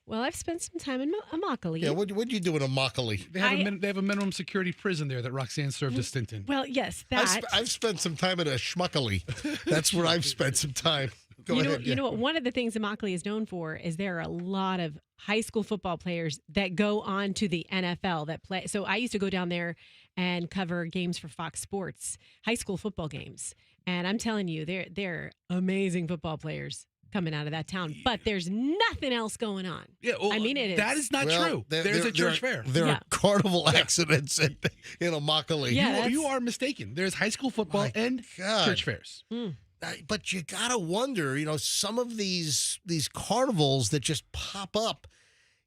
Well, I've spent some time in Immokalee. Yeah, what'd you do in Immokalee? They have a minimum security prison there that Roxanne served a stint in. Well, yes, that. I've spent some time in a schmuckalee. That's where I've spent some time. Go ahead. You know what? One of the things Immokalee is known for is there are a lot of high school football players that go on to the NFL that play. So I used to go down there and cover games for Fox Sports, high school football games. And I'm telling you, they're amazing football players coming out of that town, but there's nothing else going on. Yeah, well, I mean, it is. that is not true. There's a church fair. There are carnival accidents in Immokalee. Yeah, you are mistaken. There's high school football and church fairs. But you gotta wonder, some of these carnivals that just pop up,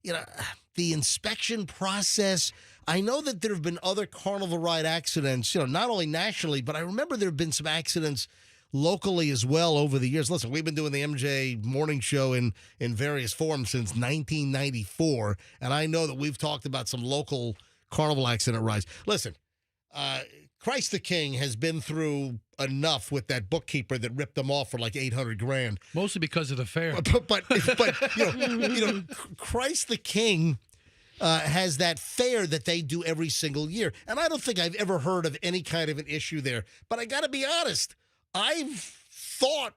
the inspection process. I know that there have been other carnival ride accidents, not only nationally, but I remember there have been some accidents locally as well over the years. Listen, we've been doing the MJ morning show in various forms since 1994, and I know that we've talked about some local carnival accident rides. Listen, Christ the King has been through enough with that bookkeeper that ripped them off for like $800,000. Mostly because of the fair. But Christ the King has that fair that they do every single year, and I don't think I've ever heard of any kind of an issue there. But I got to be honest. I've thought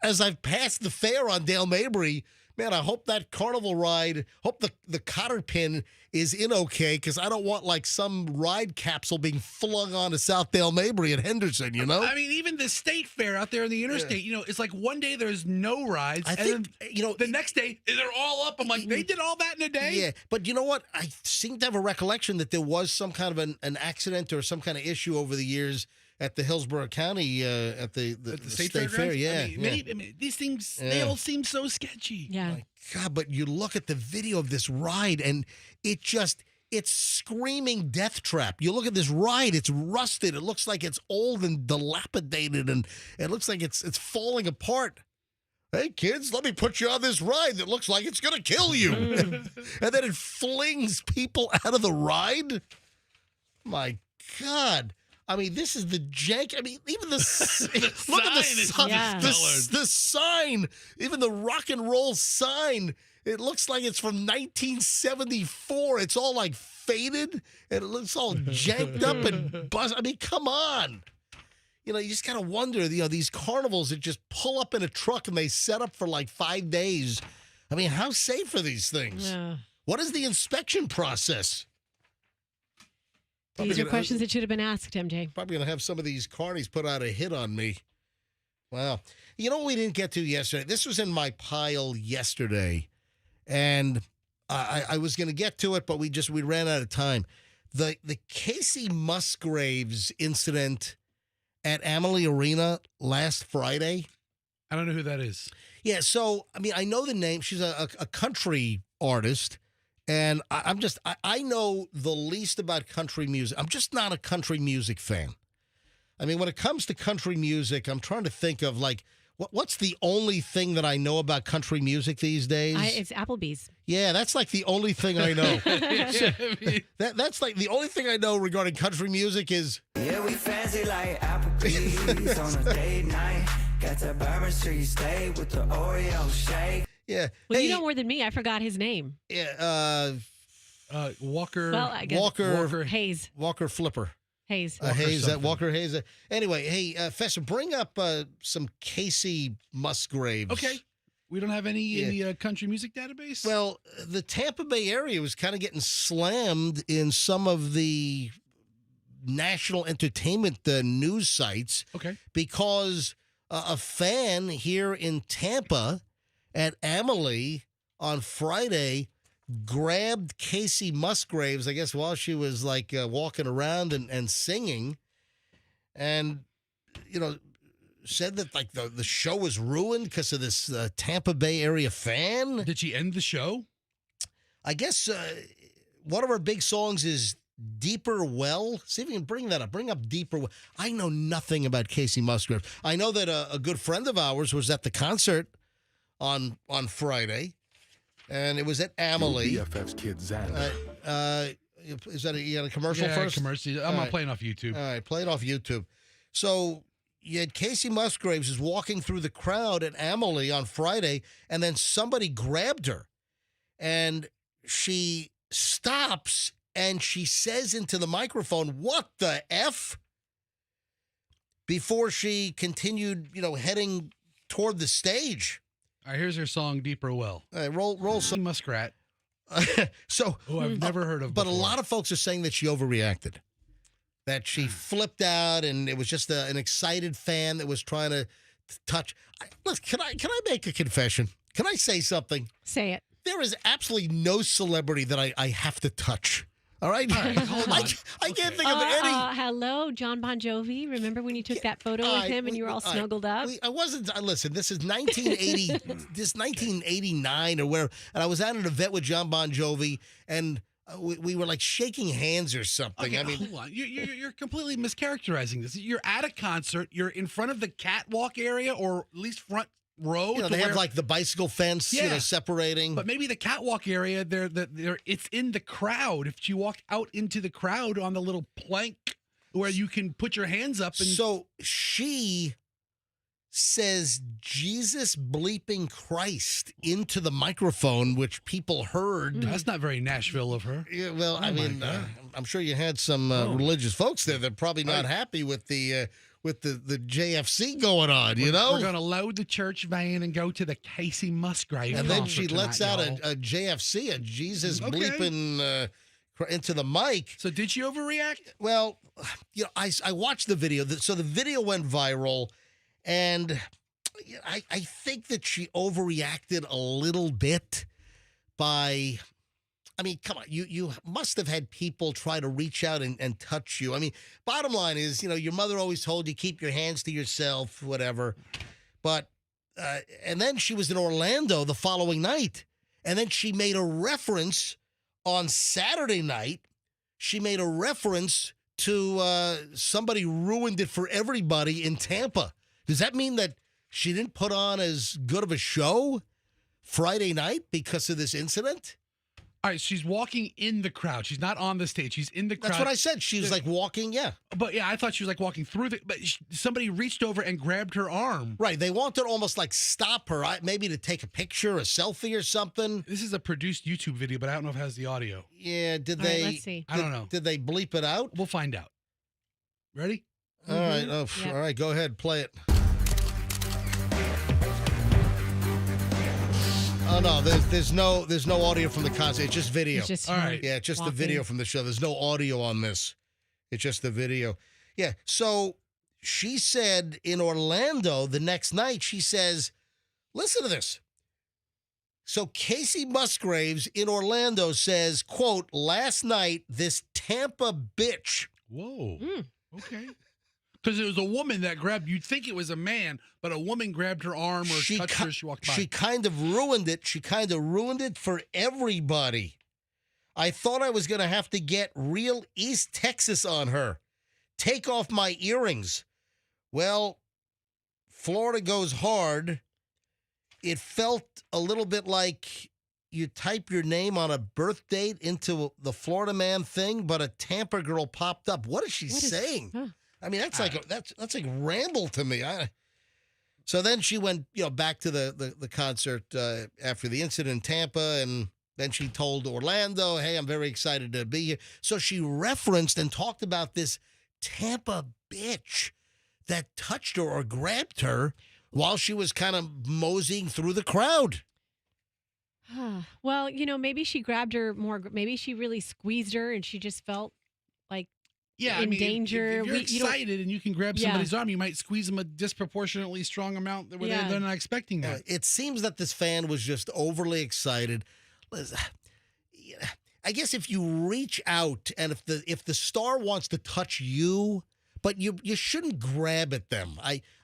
as I've passed the fair on Dale Mabry, man, I hope that carnival ride, hope the cotter pin is in okay, because I don't want like some ride capsule being flung onto South Dale Mabry at Henderson, I mean, even the state fair out there in the interstate, it's like one day there's no rides, then, the next day they're all up. I'm like, they did all that in a day? Yeah, but you know what? I seem to have a recollection that there was some kind of an accident or some kind of issue over the years at the Hillsborough County, at the state fair. Yeah. I mean, these things, they all seem so sketchy. Yeah. My God, but you look at the video of this ride, and it's screaming death trap. You look at this ride, it's rusted. It looks like it's old and dilapidated, and it looks like it's falling apart. Hey, kids, let me put you on this ride that looks like it's going to kill you. And then it flings people out of the ride. My God. I mean, this is the jank. I mean, even the look at the sign. The sign, even the rock and roll sign. It looks like it's from 1974. It's all like faded, and it looks all janked up and buzzed. I mean, come on. You just gotta wonder. These carnivals that just pull up in a truck and they set up for like 5 days. I mean, how safe are these things? Yeah. What is the inspection process? These are questions that should have been asked, MJ. Probably going to have some of these carnies put out a hit on me. Wow. You know what we didn't get to yesterday? This was in my pile yesterday, and I was going to get to it, but we ran out of time. The Kacey Musgraves incident at Amalie Arena last Friday. I don't know who that is. Yeah, so, I mean, I know the name. She's a country artist. And I know the least about country music. I'm just not a country music fan. I mean, when it comes to country music, I'm trying to think of like, what's the only thing that I know about country music these days? It's Applebee's. Yeah, that's like the only thing I know. That's like the only thing I know regarding country music is. Yeah, we fancy like Applebee's on a date night. Got that Bourbon Street steak with the Oreo shake. Yeah. Well, you know more than me. I forgot his name. Yeah. Walker. Well, I guess Walker Hayes. Walker Flipper. Hayes. Walker Hayes. Anyway, hey, Fessa, bring up some Kacey Musgraves. Okay. We don't have any in the country music database? Well, the Tampa Bay area was kind of getting slammed in some of the national entertainment news sites. Okay. Because a fan here in Tampa at Amalie on Friday grabbed Kacey Musgraves, I guess, while she was like walking around and singing, and said that like the show was ruined because of this Tampa Bay area fan. Did she end the show? I guess one of her big songs is Deeper Well. See if you can bring that up. Bring up Deeper Well. I know nothing about Kacey Musgraves. I know that a good friend of ours was at the concert on Friday, and it was at Amalie. BFF's kid Xander. Is that you got a commercial first? Commercial. I'm not playing off YouTube. All right, play it off YouTube. So you had Kacey Musgraves is walking through the crowd at Amalie on Friday, and then somebody grabbed her. and she stops and she says into the microphone, "What the F?" before she continued, heading toward the stage. All right, here's her song, Deeper Well. Roll some Muskrat. So, who I've never heard of but before. a lot of folks are saying that she overreacted, that she flipped out, and it was just an excited fan that was trying to touch. Listen, can I make a confession? Can I say something? Say it. There is absolutely no celebrity that I have to touch. All right? Hold on. I can't think of any. Hello, John Bon Jovi. Remember when you took that photo with him and you were all snuggled up? I wasn't. Listen, this is 1980. This 1989 or where, and I was at an event with John Bon Jovi, and we were like shaking hands or something. Okay, I mean, hold on. You're completely mischaracterizing this. You're at a concert. You're in front of the catwalk area, or at least front row. they have like the bicycle fence, separating. But maybe the catwalk area, it's in the crowd. If you walked out into the crowd on the little plank where you can put your hands up. And so she says Jesus bleeping Christ into the microphone, which people heard. That's not very Nashville of her. Yeah, well, I mean, I'm sure you had some religious folks there that are probably not happy with the JFC going on, We're going to load the church van and go to the Kacey Musgraves. And then she tonight, lets out y'all. a JFC, a Jesus bleeping into the mic. So did she overreact? Well, I watched the video. So the video went viral, and I think that she overreacted a little bit by... I mean, come on, you must have had people try to reach out and touch you. I mean, bottom line is, your mother always told you, keep your hands to yourself, whatever. But, and then she was in Orlando the following night. And then she made a reference on Saturday night. She made a reference to somebody ruined it for everybody in Tampa. Does that mean that she didn't put on as good of a show Friday night because of this incident? All right, she's walking in the crowd. She's not on the stage. She's in the crowd. That's what I said. She was like walking, But yeah, I thought she was like walking through but somebody reached over and grabbed her arm. Right. They wanted to almost like stop her, maybe to take a picture, a selfie or something. This is a produced YouTube video, but I don't know if it has the audio. Yeah, did All they? right, let's see. I don't know. Did they bleep it out? We'll find out. Ready? All right. Oh, Yep. All right, go ahead, play it. Oh no, there's no audio from the concert. It's just video. It's just All right. Yeah, it's just walking. the video from the show. There's no audio on this. It's just the video. Yeah. So she said in Orlando the next night, she says, listen to this. So Kacey Musgraves in Orlando says, quote, last night, this Tampa bitch. Whoa. Okay. Because it was a woman that grabbed, you'd think it was a man, but a woman grabbed her arm or touched her as she walked by. She kind of ruined it. She kind of ruined it for everybody. I thought I was going to have to get real East Texas on her. Take off my earrings. Well, Florida goes hard. It felt a little bit like you type your name on a birth date into the Florida man thing, but a Tampa girl popped up. What is she saying? I mean, that's like that's like ramble to me. So then she went, back to the concert after the incident in Tampa, and then she told Orlando, "Hey, I'm very excited to be here." So she referenced and talked about this Tampa bitch that touched her or grabbed her while she was kind of moseying through the crowd. Well, maybe she grabbed her more. Maybe she really squeezed her, and she just felt like in danger. If you're excited and you can grab somebody's arm, you might squeeze them a disproportionately strong amount where they're not expecting that. It seems that this fan was just overly excited. I guess if you reach out and if the star wants to touch you, but you shouldn't grab at them.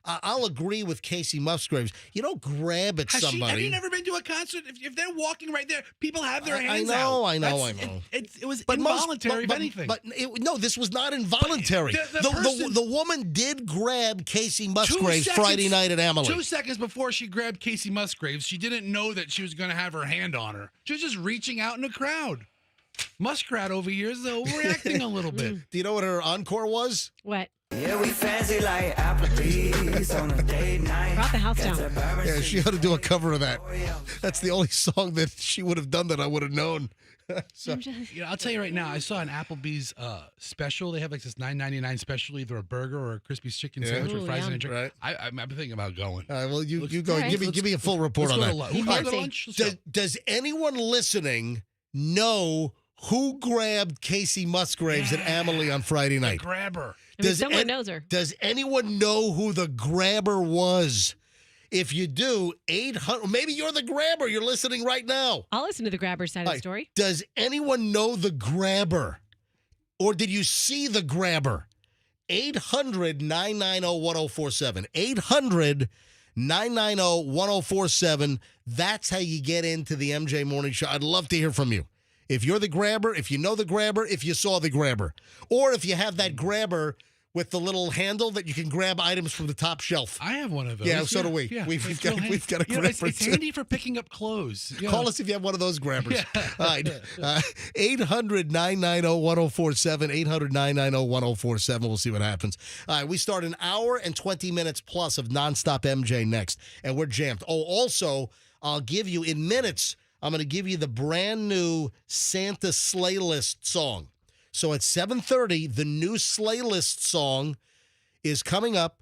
I'll agree with Kacey Musgraves. You don't grab at somebody. Have you never been to a concert? If they're walking right there, people have their hands out. I know. It was involuntary, if anything. But no, this was not involuntary. The woman did grab Kacey Musgraves Friday night at Emily. 2 seconds before she grabbed Kacey Musgraves, she didn't know that she was going to have her hand on her. She was just reaching out in the crowd. Muskrat over here is overreacting a little bit. Do you know what her encore was? What? Yeah, we fancy like Applebee's on a date night. Brought the house down. Yeah, she ought to do a cover of that. That's the only song that she would have done that I would have known. So, I'll tell you right now, I saw an Applebee's special. They have like this $9.99 special, either a burger or a crispy chicken sandwich with fries and a drink. Right. I'm thinking about going. All right, well, you go. Right. Give me a full report on that. Lunch. Does anyone listening know who grabbed Kacey Musgraves at Amelie on Friday night? The grabber. Someone knows her. Does anyone know who the grabber was? If you do, 800. Maybe you're the grabber. You're listening right now. I'll listen to the grabber side of the story. Does anyone know the grabber? Or did you see the grabber? 800-990-1047. 800-990-1047. That's how you get into the MJ Morning Show. I'd love to hear from you. If you're the grabber, if you know the grabber, if you saw the grabber. Or if you have that grabber with the little handle that you can grab items from the top shelf. I have one of those. Yeah, so do we. Yeah, We've got a grabber. It's handy for picking up clothes. Call us if you have one of those grabbers. All right. 800-990-1047. 800-990-1047. We'll see what happens. All right. We start an hour and 20 minutes plus of nonstop MJ next, and we're jammed. Oh, also, I'll give you in minutes, I'm going to give you the brand new Santa Sleigh List song. So at 7:30, the new Sleigh List song is coming up.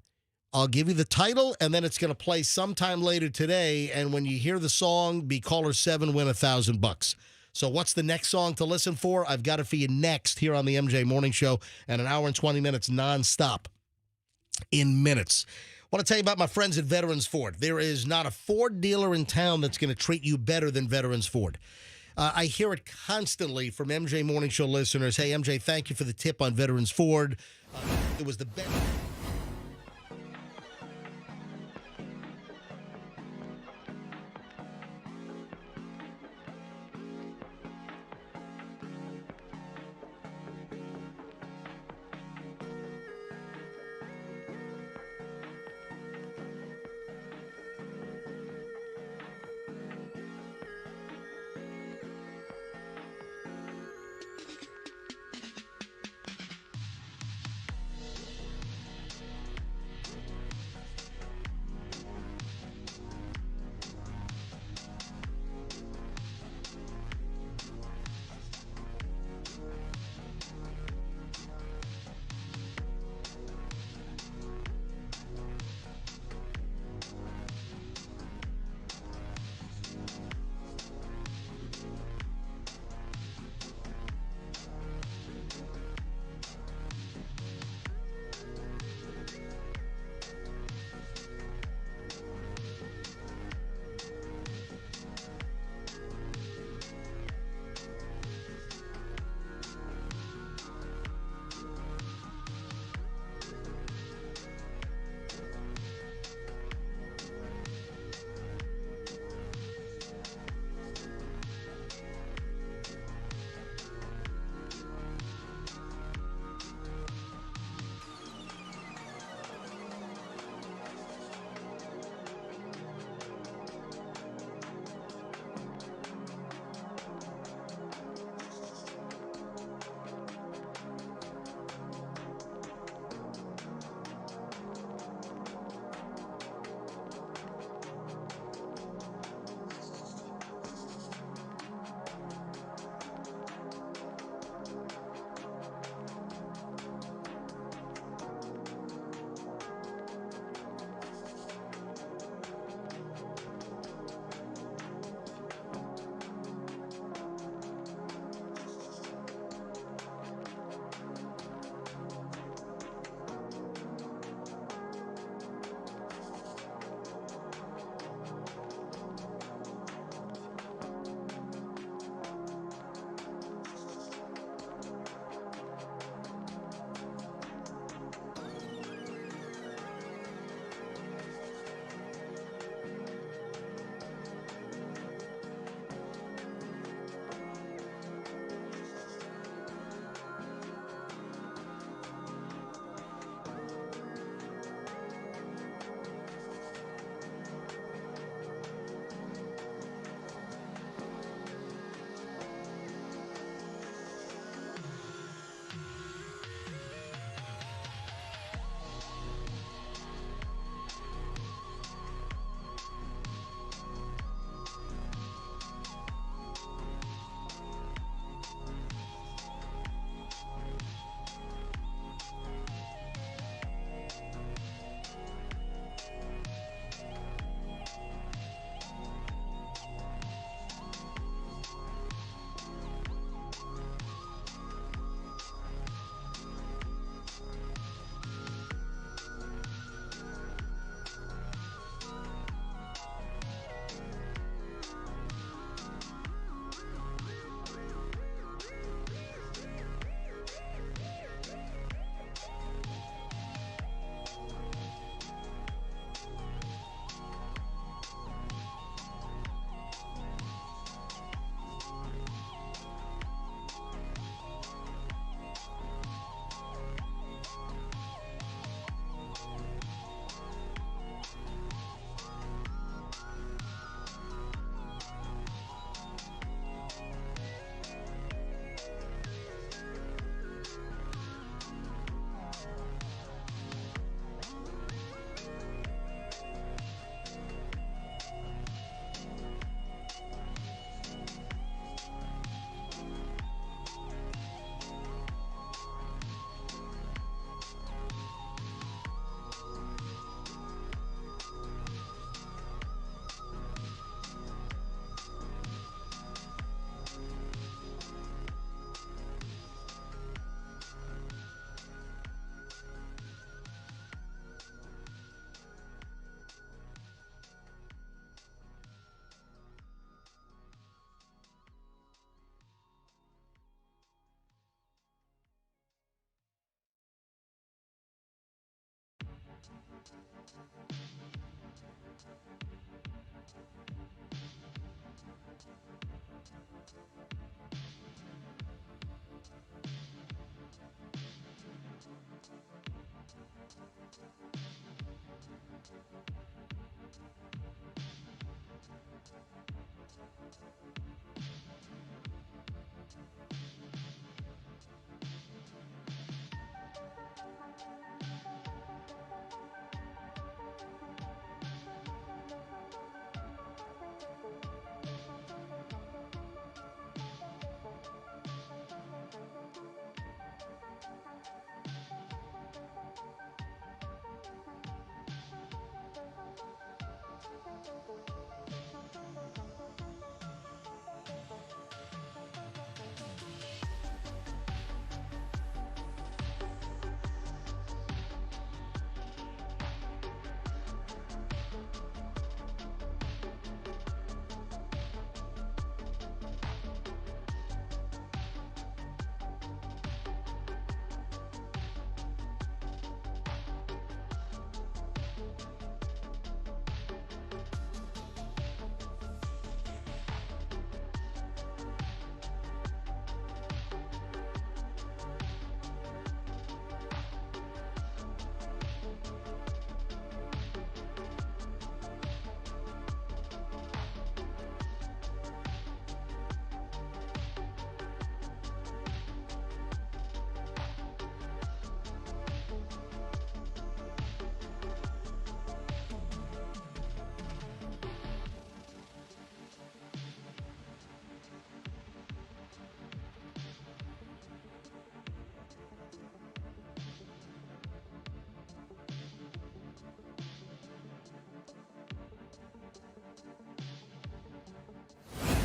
I'll give you the title, and then it's going to play sometime later today. And when you hear the song, be caller 7, win $1,000. So what's the next song to listen for? I've got it for you next here on the MJ Morning Show, and an hour and 20 minutes nonstop in minutes. I want to tell you about my friends at Veterans Ford. There is not a Ford dealer in town that's going to treat you better than Veterans Ford. I hear it constantly from MJ Morning Show listeners. Hey, MJ, thank you for the tip on Veterans Ford. It was the best.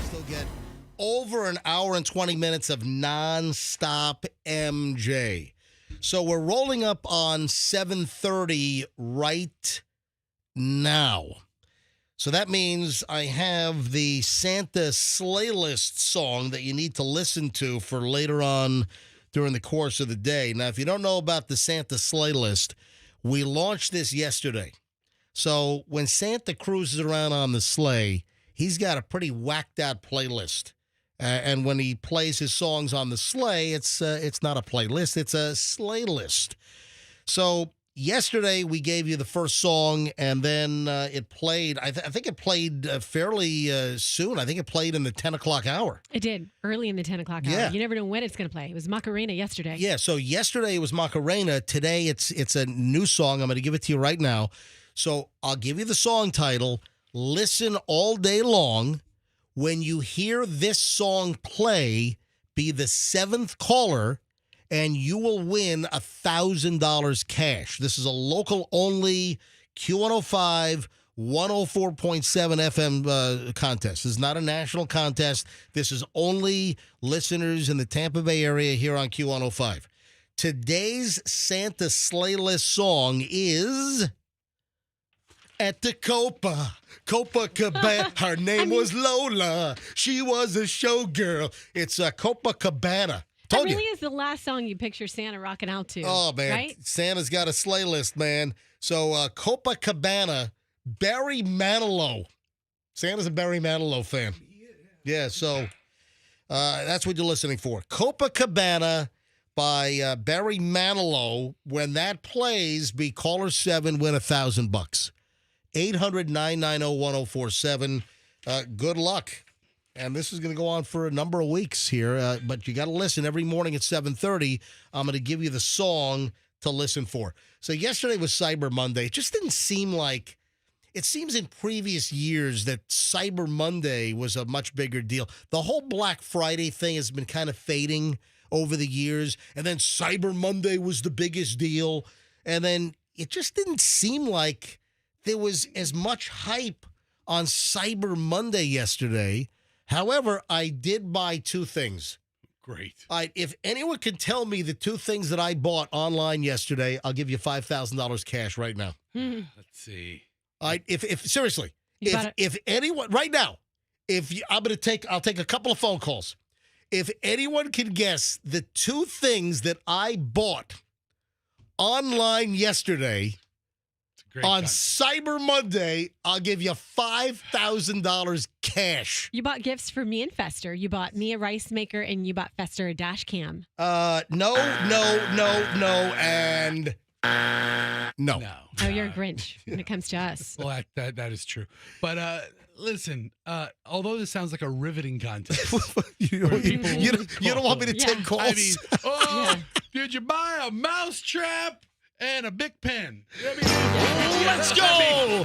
Still get over an hour and 20 minutes of nonstop MJ. So we're rolling up on 7:30 right now. So that means I have the Santa Sleigh List song that you need to listen to for later on during the course of the day. Now, if you don't know about the Santa Sleigh List, we launched this yesterday. So when Santa cruises around on the sleigh, he's got a pretty whacked out playlist. And when he plays his songs on the sleigh, it's not a playlist, it's a sleigh list. So yesterday we gave you the first song, and then it played, I think it played fairly soon. I think it played in the 10 o'clock hour. It did, early in the 10 o'clock hour. Yeah. You never know when it's going to play. It was Macarena yesterday. Yeah, so yesterday it was Macarena. Today it's a new song. I'm going to give it to you right now. So I'll give you the song title. Listen all day long. When you hear this song play, be the seventh caller, and you will win $1,000 cash. This is a local-only Q105, 104.7 FM contest. This is not a national contest. This is only listeners in the Tampa Bay area here on Q105. Today's Santa Sleigh List song is At the Copacabana. Her name was Lola. She was a showgirl. It's Copacabana. That really is the last song you picture Santa rocking out to. Oh, man. Right? Santa's got a sleigh list, man. So Copacabana, Barry Manilow. Santa's a Barry Manilow fan. Yeah, so that's what you're listening for. Copacabana by Barry Manilow. When that plays, be caller 7, win $1,000. 800-990-1047. Good luck. And this is going to go on for a number of weeks here, but you got to listen every morning at 7:30. I'm going to give you the song to listen for. So yesterday was Cyber Monday. It just didn't seem like, it seems in previous years that Cyber Monday was a much bigger deal. The whole Black Friday thing has been kind of fading over the years, and then Cyber Monday was the biggest deal, and then it just didn't seem like there was as much hype on Cyber Monday yesterday. However, I did buy two things. Great. If anyone can tell me the two things that I bought online yesterday, I'll give you $5,000 cash right now. Let's see. If seriously, if anyone right now, I'll take a couple of phone calls. If anyone can guess the two things that I bought online yesterday, Great on contest. Cyber Monday, I'll give you $5,000 cash. You bought gifts for me and Fester. You bought me a rice maker, and you bought Fester a dash cam. No, and no. Oh, you're a Grinch when it comes to us. Well, that is true. But listen, although this sounds like a riveting contest, you don't want me to take calls? I mean, did you buy a mouse trap and a big pen? Let's go!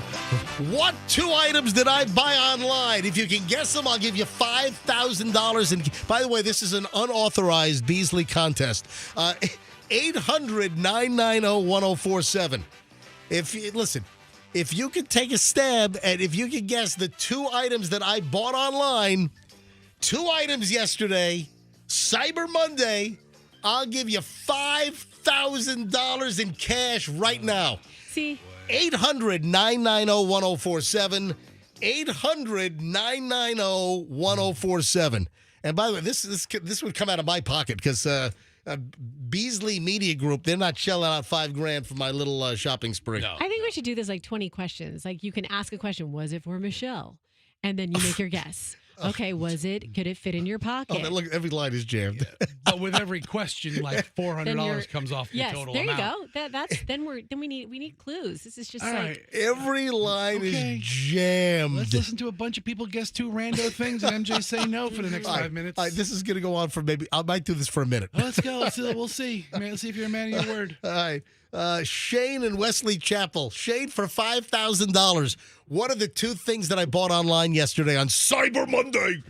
What 2 items did I buy online? If you can guess them, I'll give you $5,000. And by the way, this is an unauthorized Beasley contest. 800-990-1047. If you could take a stab and if you could guess the 2 items that I bought online, 2 items yesterday, Cyber Monday, I'll give you $5,000 in cash right now. See? 800-990-1047. 800-990-1047. And by the way, this would come out of my pocket because Beasley Media Group, they're not shelling out $5,000 for my little shopping spree. No. I think we should do this like 20 questions. Like you can ask a question, was it for Michelle? And then you make your guess. Okay, could it fit in your pocket? Oh, look, every line is jammed. Yeah. But with every question, like $400 comes off your total amount. There you go. Then we need clues. This is just All like right. Every line is jammed. Let's listen to a bunch of people guess 2 rando things and MJ say no for the next 5 minutes. All right, this is going to go on for I might do this for a minute. Let's go. We'll see. Let's see if you're a man of your word. All right. Shane and Wesley Chapel. Shane, for $5,000. What are the 2 things that I bought online yesterday on Cyber Monday?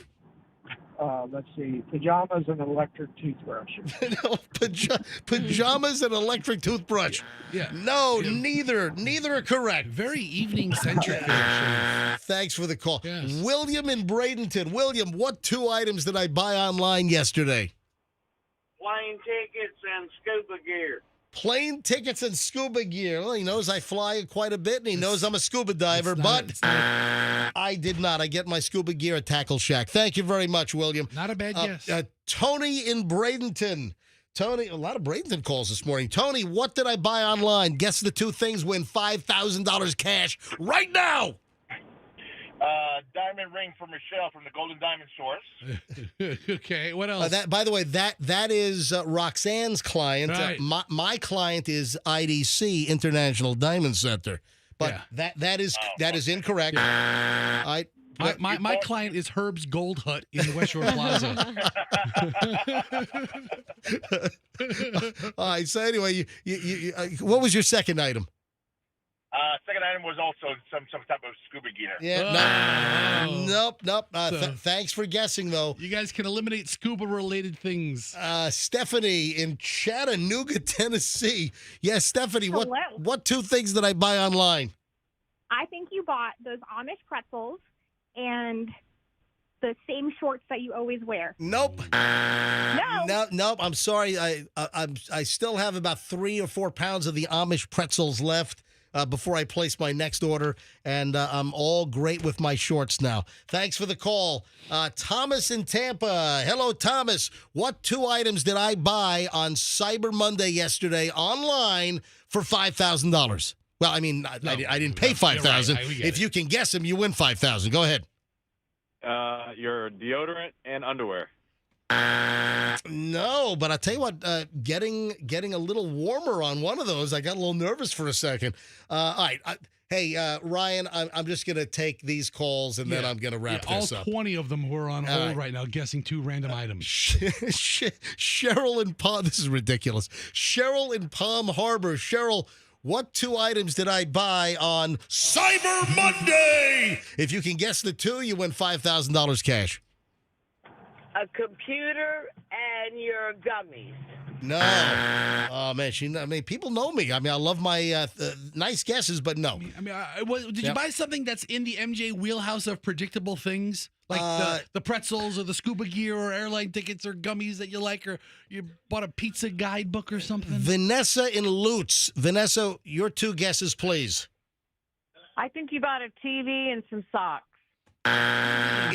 Let's see, pajamas and electric toothbrush. No, pajamas and electric toothbrush. Yeah. No, neither are correct. Very evening centric there, Thanks for the call. Yes. William in Bradenton. William, what 2 items did I buy online yesterday? Plane tickets and scuba gear. Plane tickets and scuba gear. Well, he knows I fly quite a bit, and he knows I'm a scuba diver, but I did not. I get my scuba gear at Tackle Shack. Thank you very much, William. Not a bad guess. Tony in Bradenton. Tony, a lot of Bradenton calls this morning. Tony, what did I buy online? Guess the 2 things, win $5,000 cash right now. Diamond ring for Michelle from the Golden Diamond Source. Okay, what else? By the way, that is Roxanne's client. Right. My client is IDC, International Diamond Center. But that is incorrect. My client is Herb's Gold Hut in the West Shore Plaza. All right. So anyway, you what was your second item? Second item was also some type of scuba gear. Yeah. Oh. Nope. Thanks for guessing, though. You guys can eliminate scuba-related things. Stephanie in Chattanooga, Tennessee. Yes, Stephanie, Hello. what 2 things did I buy online? I think you bought those Amish pretzels and the same shorts that you always wear. Nope. No. Nope. I'm sorry. I still have about 3 or 4 pounds of the Amish pretzels left before I place my next order, and I'm all great with my shorts now. Thanks for the call. Thomas in Tampa. Hello, Thomas. What 2 items did I buy on Cyber Monday yesterday online for $5,000? Well, I mean, I didn't pay $5,000. Right, if you can guess them, you win $5,000. Go ahead. Your deodorant and underwear. No, but I'll tell you what, getting a little warmer on one of those, I got a little nervous for a second. All right. Hey, Ryan, I'm just going to take these calls, and then I'm going to wrap this up. All 20 of them who are on hold right now guessing 2 random items. Cheryl in Palm, this is ridiculous. Cheryl in Palm Harbor. Cheryl, what 2 items did I buy on Cyber Monday? If you can guess the 2, you win $5,000 cash. A computer and your gummies. No. Oh, man. People know me. I mean, I love my nice guesses, but no. Did you buy something that's in the MJ wheelhouse of predictable things? Like the pretzels or the scuba gear or airline tickets or gummies that you like, or you bought a pizza guidebook or something? Vanessa in Lutz. Vanessa, your 2 guesses, please. I think you bought a TV and some socks.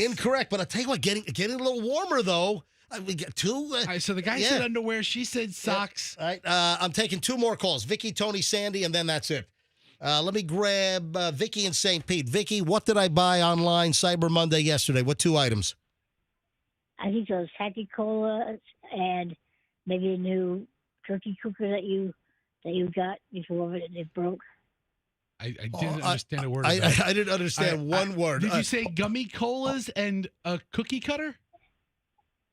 Incorrect, but I'll tell you what, getting a little warmer, though. We get 2. All right, so the guy said underwear, she said socks. All right, I'm taking 2 more calls. Vicky, Tony, Sandy, and then that's it. Let me grab Vicky in St. Pete. Vicky, what did I buy online Cyber Monday yesterday? What 2 items? I think those Happy Colas and maybe a new turkey cooker that you got before it broke. I didn't understand a word of that. I didn't understand one word. Did you say gummy colas and a cookie cutter?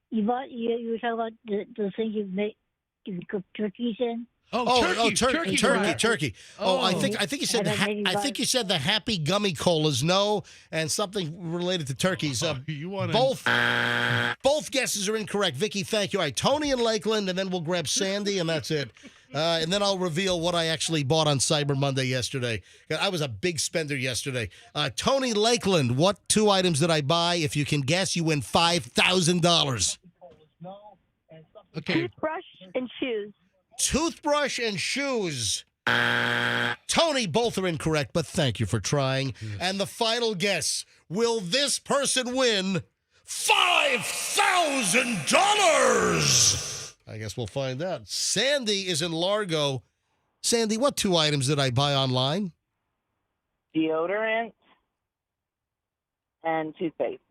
You were talking about those things you cook turkeys in? Turkey. Oh, I think you said the Happy Gummy Colas. No, and something related to turkeys. Both guesses are incorrect. Vicky, thank you. All right, Tony in Lakeland, and then we'll grab Sandy, and that's it. And then I'll reveal what I actually bought on Cyber Monday yesterday. I was a big spender yesterday. Tony Lakeland, what 2 items did I buy? If you can guess, you win $5,000. Okay. Toothbrush and shoes. Toothbrush and shoes. Tony, both are incorrect, but thank you for trying. Yes. And the final guess, will this person win $5,000? I guess we'll find out. Sandy is in Largo. Sandy, what 2 items did I buy online? Deodorant and toothpaste.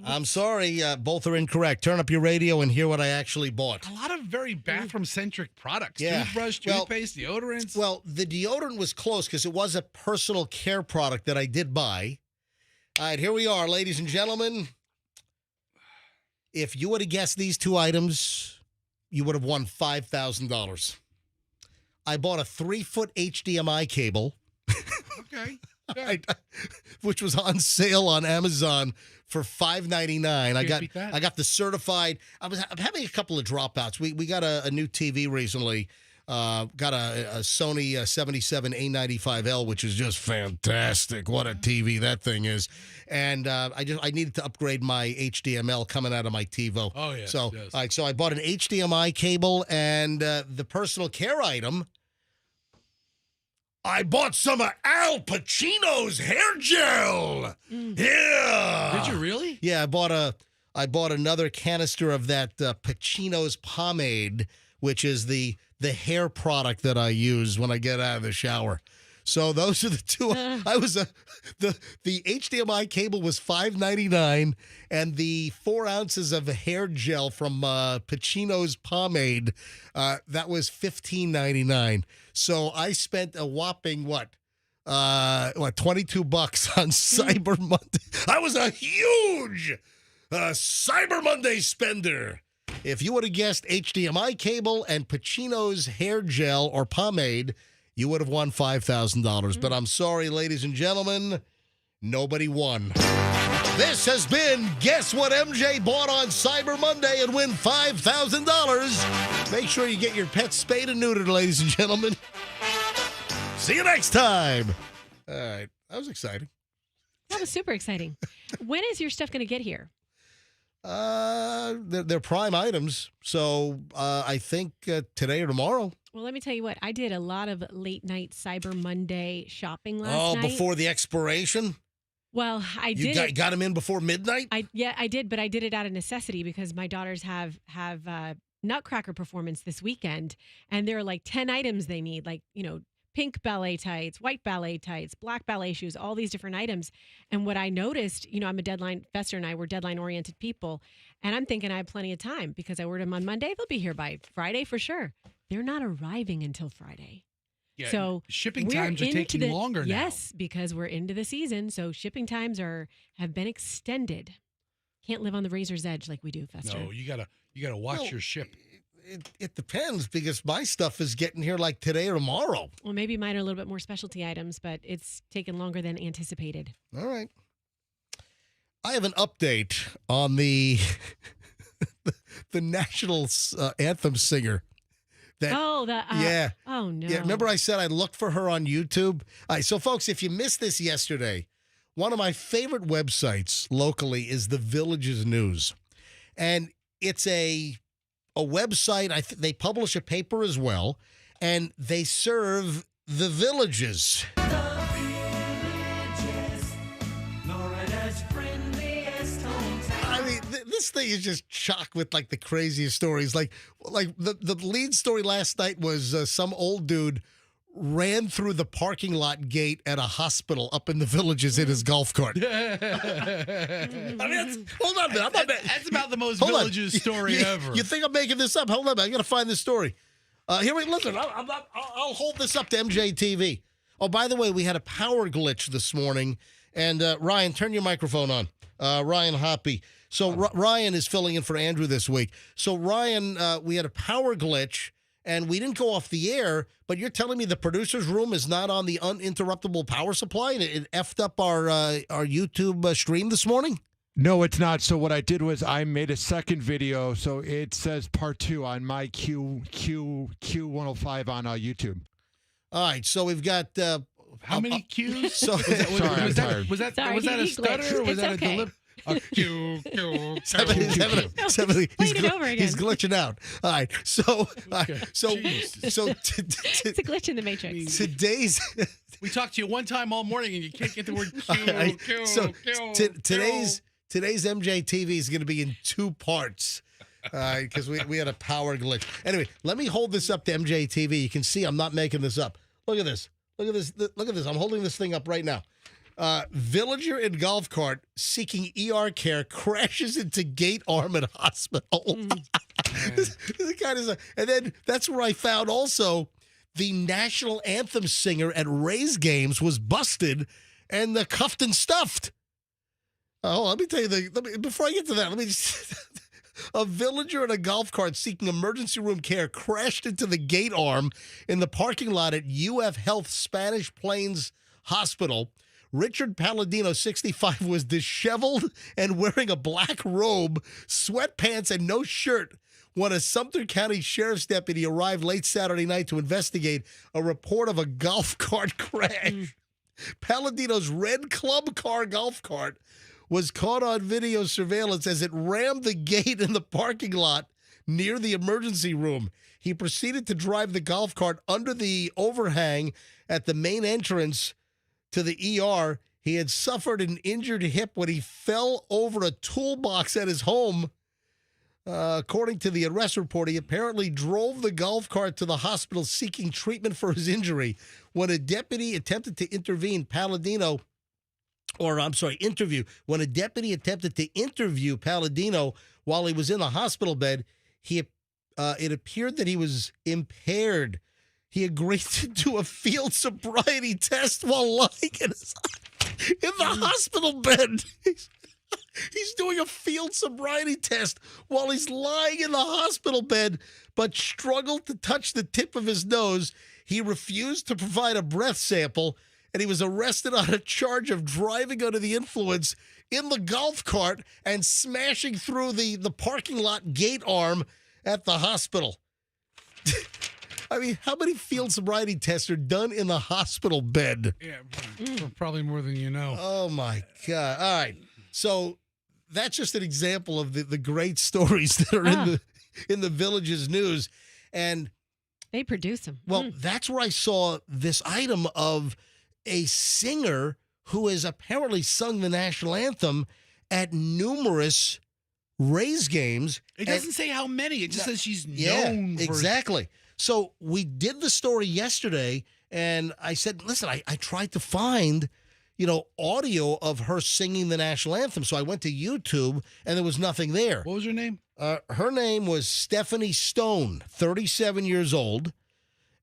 I'm sorry, both are incorrect. Turn up your radio and hear what I actually bought. A lot of very bathroom-centric products. Yeah. Toothbrush, toothpaste, deodorants. Well, the deodorant was close because it was a personal care product that I did buy. All right, here we are, ladies and gentlemen. If you would have guessed these 2 items, you would have won $5,000. I bought a 3-foot HDMI cable. Okay. Which was on sale on Amazon for $5.99. I got the certified. I'm having a couple of dropouts. We got a new TV recently. Got a Sony 77A95L, which is just fantastic. What a TV that thing is. And I needed to upgrade my HDMI coming out of my TiVo. Oh yeah. So yes. all right, so I bought an HDMI cable and the personal care item. I bought some of Al Pacino's hair gel. Yeah. Did you really? Yeah, I bought another canister of that Pacino's pomade, which is the hair product that I use when I get out of the shower. So those are the 2. The HDMI cable was $5.99, and the 4 ounces of hair gel from Pacino's pomade that was $15.99. So I spent a whopping $22 on Cyber Monday. I was a huge Cyber Monday spender. If you would have guessed HDMI cable and Pacino's hair gel or pomade, you would have won $5,000. But I'm sorry, ladies and gentlemen, nobody won. This has been Guess What MJ Bought on Cyber Monday and win $5,000. Make sure you get your pets spayed and neutered, ladies and gentlemen. See you next time. All right. That was exciting. That was super exciting. When is your stuff going to get here? They're prime items. So I think today or tomorrow. Well, let me tell you what. I did a lot of late night Cyber Monday shopping last night. Oh, before the expiration? Well, I did. You got them in before midnight? I did, but I did it out of necessity because my daughters have Nutcracker performance this weekend, and there are like 10 items they need, like, pink ballet tights, white ballet tights, black ballet shoes, all these different items. And what I noticed, I'm a deadline, Fester and I were deadline-oriented people, and I'm thinking I have plenty of time because I ordered them on Monday. They'll be here by Friday for sure. They're not arriving until Friday. Yeah, so shipping times are taking longer now. Yes, because we're into the season, so shipping times have been extended. Can't live on the razor's edge like we do, Fester. No, you gotta watch your ship. It depends because my stuff is getting here like today or tomorrow. Well, maybe mine are a little bit more specialty items, but it's taken longer than anticipated. All right. I have an update on the the national anthem singer. Yeah. Oh, no. Yeah, remember I said I looked for her on YouTube? All right, so folks, if you missed this yesterday, one of my favorite websites locally is The Village's News. And it's a website. They publish a paper as well, and they serve the villages. This thing is just chock with like the craziest stories. Like the lead story last night was some old dude ran through the parking lot gate at a hospital up in the Villages in his golf cart. hold on a minute. That's about the most Villages story ever. You think I'm making this up? Hold on, I got to find this story. Listen, I'll hold this up to MJTV. Oh, by the way, we had a power glitch this morning, and Ryan, turn your microphone on. Ryan Hoppy. So Ryan is filling in for Andrew this week. So Ryan, we had a power glitch, and we didn't go off the air, but you're telling me the producer's room is not on the uninterruptible power supply, and it effed up our YouTube stream this morning? No, it's not. So what I did was I made a second video, so it says part 2 on my Q105 on YouTube. All right, so we've got how many Qs? So was that a stutter or was that a delivery? Q. Played it over again. He's glitching out. All right, so it's a glitch in the matrix. Today's we talked to you one time all morning and you can't get the word Q. Today's MJTV is going to be in 2 parts. Because we had a power glitch. Anyway, let me hold this up to MJTV. You can see I'm not making this up. Look at this. Look at this. Look at this. I'm holding this thing up right now. Villager in golf cart seeking ER care crashes into gate arm at hospital. This kind of, and then that's where I found also the national anthem singer at Rays games was busted and cuffed and stuffed. Oh, let me tell you before I get to that, let me just. A villager in a golf cart seeking emergency room care crashed into the gate arm in the parking lot at UF Health Spanish Plains Hospital. Richard Palladino, 65, was disheveled and wearing a black robe, sweatpants, and no shirt when a Sumter County Sheriff's deputy arrived late Saturday night to investigate a report of a golf cart crash. Palladino's red club car golf cart was caught on video surveillance as it rammed the gate in the parking lot near the emergency room. He proceeded to drive the golf cart under the overhang at the main entrance to the ER. He had suffered an injured hip when he fell over a toolbox at his home. According to the arrest report, he apparently drove the golf cart to the hospital seeking treatment for his injury. When a deputy attempted to intervene, When a deputy attempted to interview Palladino while he was in the hospital bed, it appeared that he was impaired. He agreed to do a field sobriety test while lying in the hospital bed. He's doing a field sobriety test while he's lying in the hospital bed, but struggled to touch the tip of his nose. He refused to provide a breath sample, and he was arrested on a charge of driving under the influence in the golf cart and smashing through the parking lot gate arm at the hospital. I mean, how many field sobriety tests are done in the hospital bed? Yeah, probably more than you know. Oh, my God. All right. So that's just an example of the great stories that are in the Villages news. And they produce them. Well, that's where I saw this item of a singer who has apparently sung the national anthem at numerous Rays games. It doesn't say how many. It just says she's known for exactly. So we did the story yesterday, and I said, listen, I tried to find, audio of her singing the national anthem. So I went to YouTube, and there was nothing there. What was her name? Her name was Stephanie Stone, 37 years old,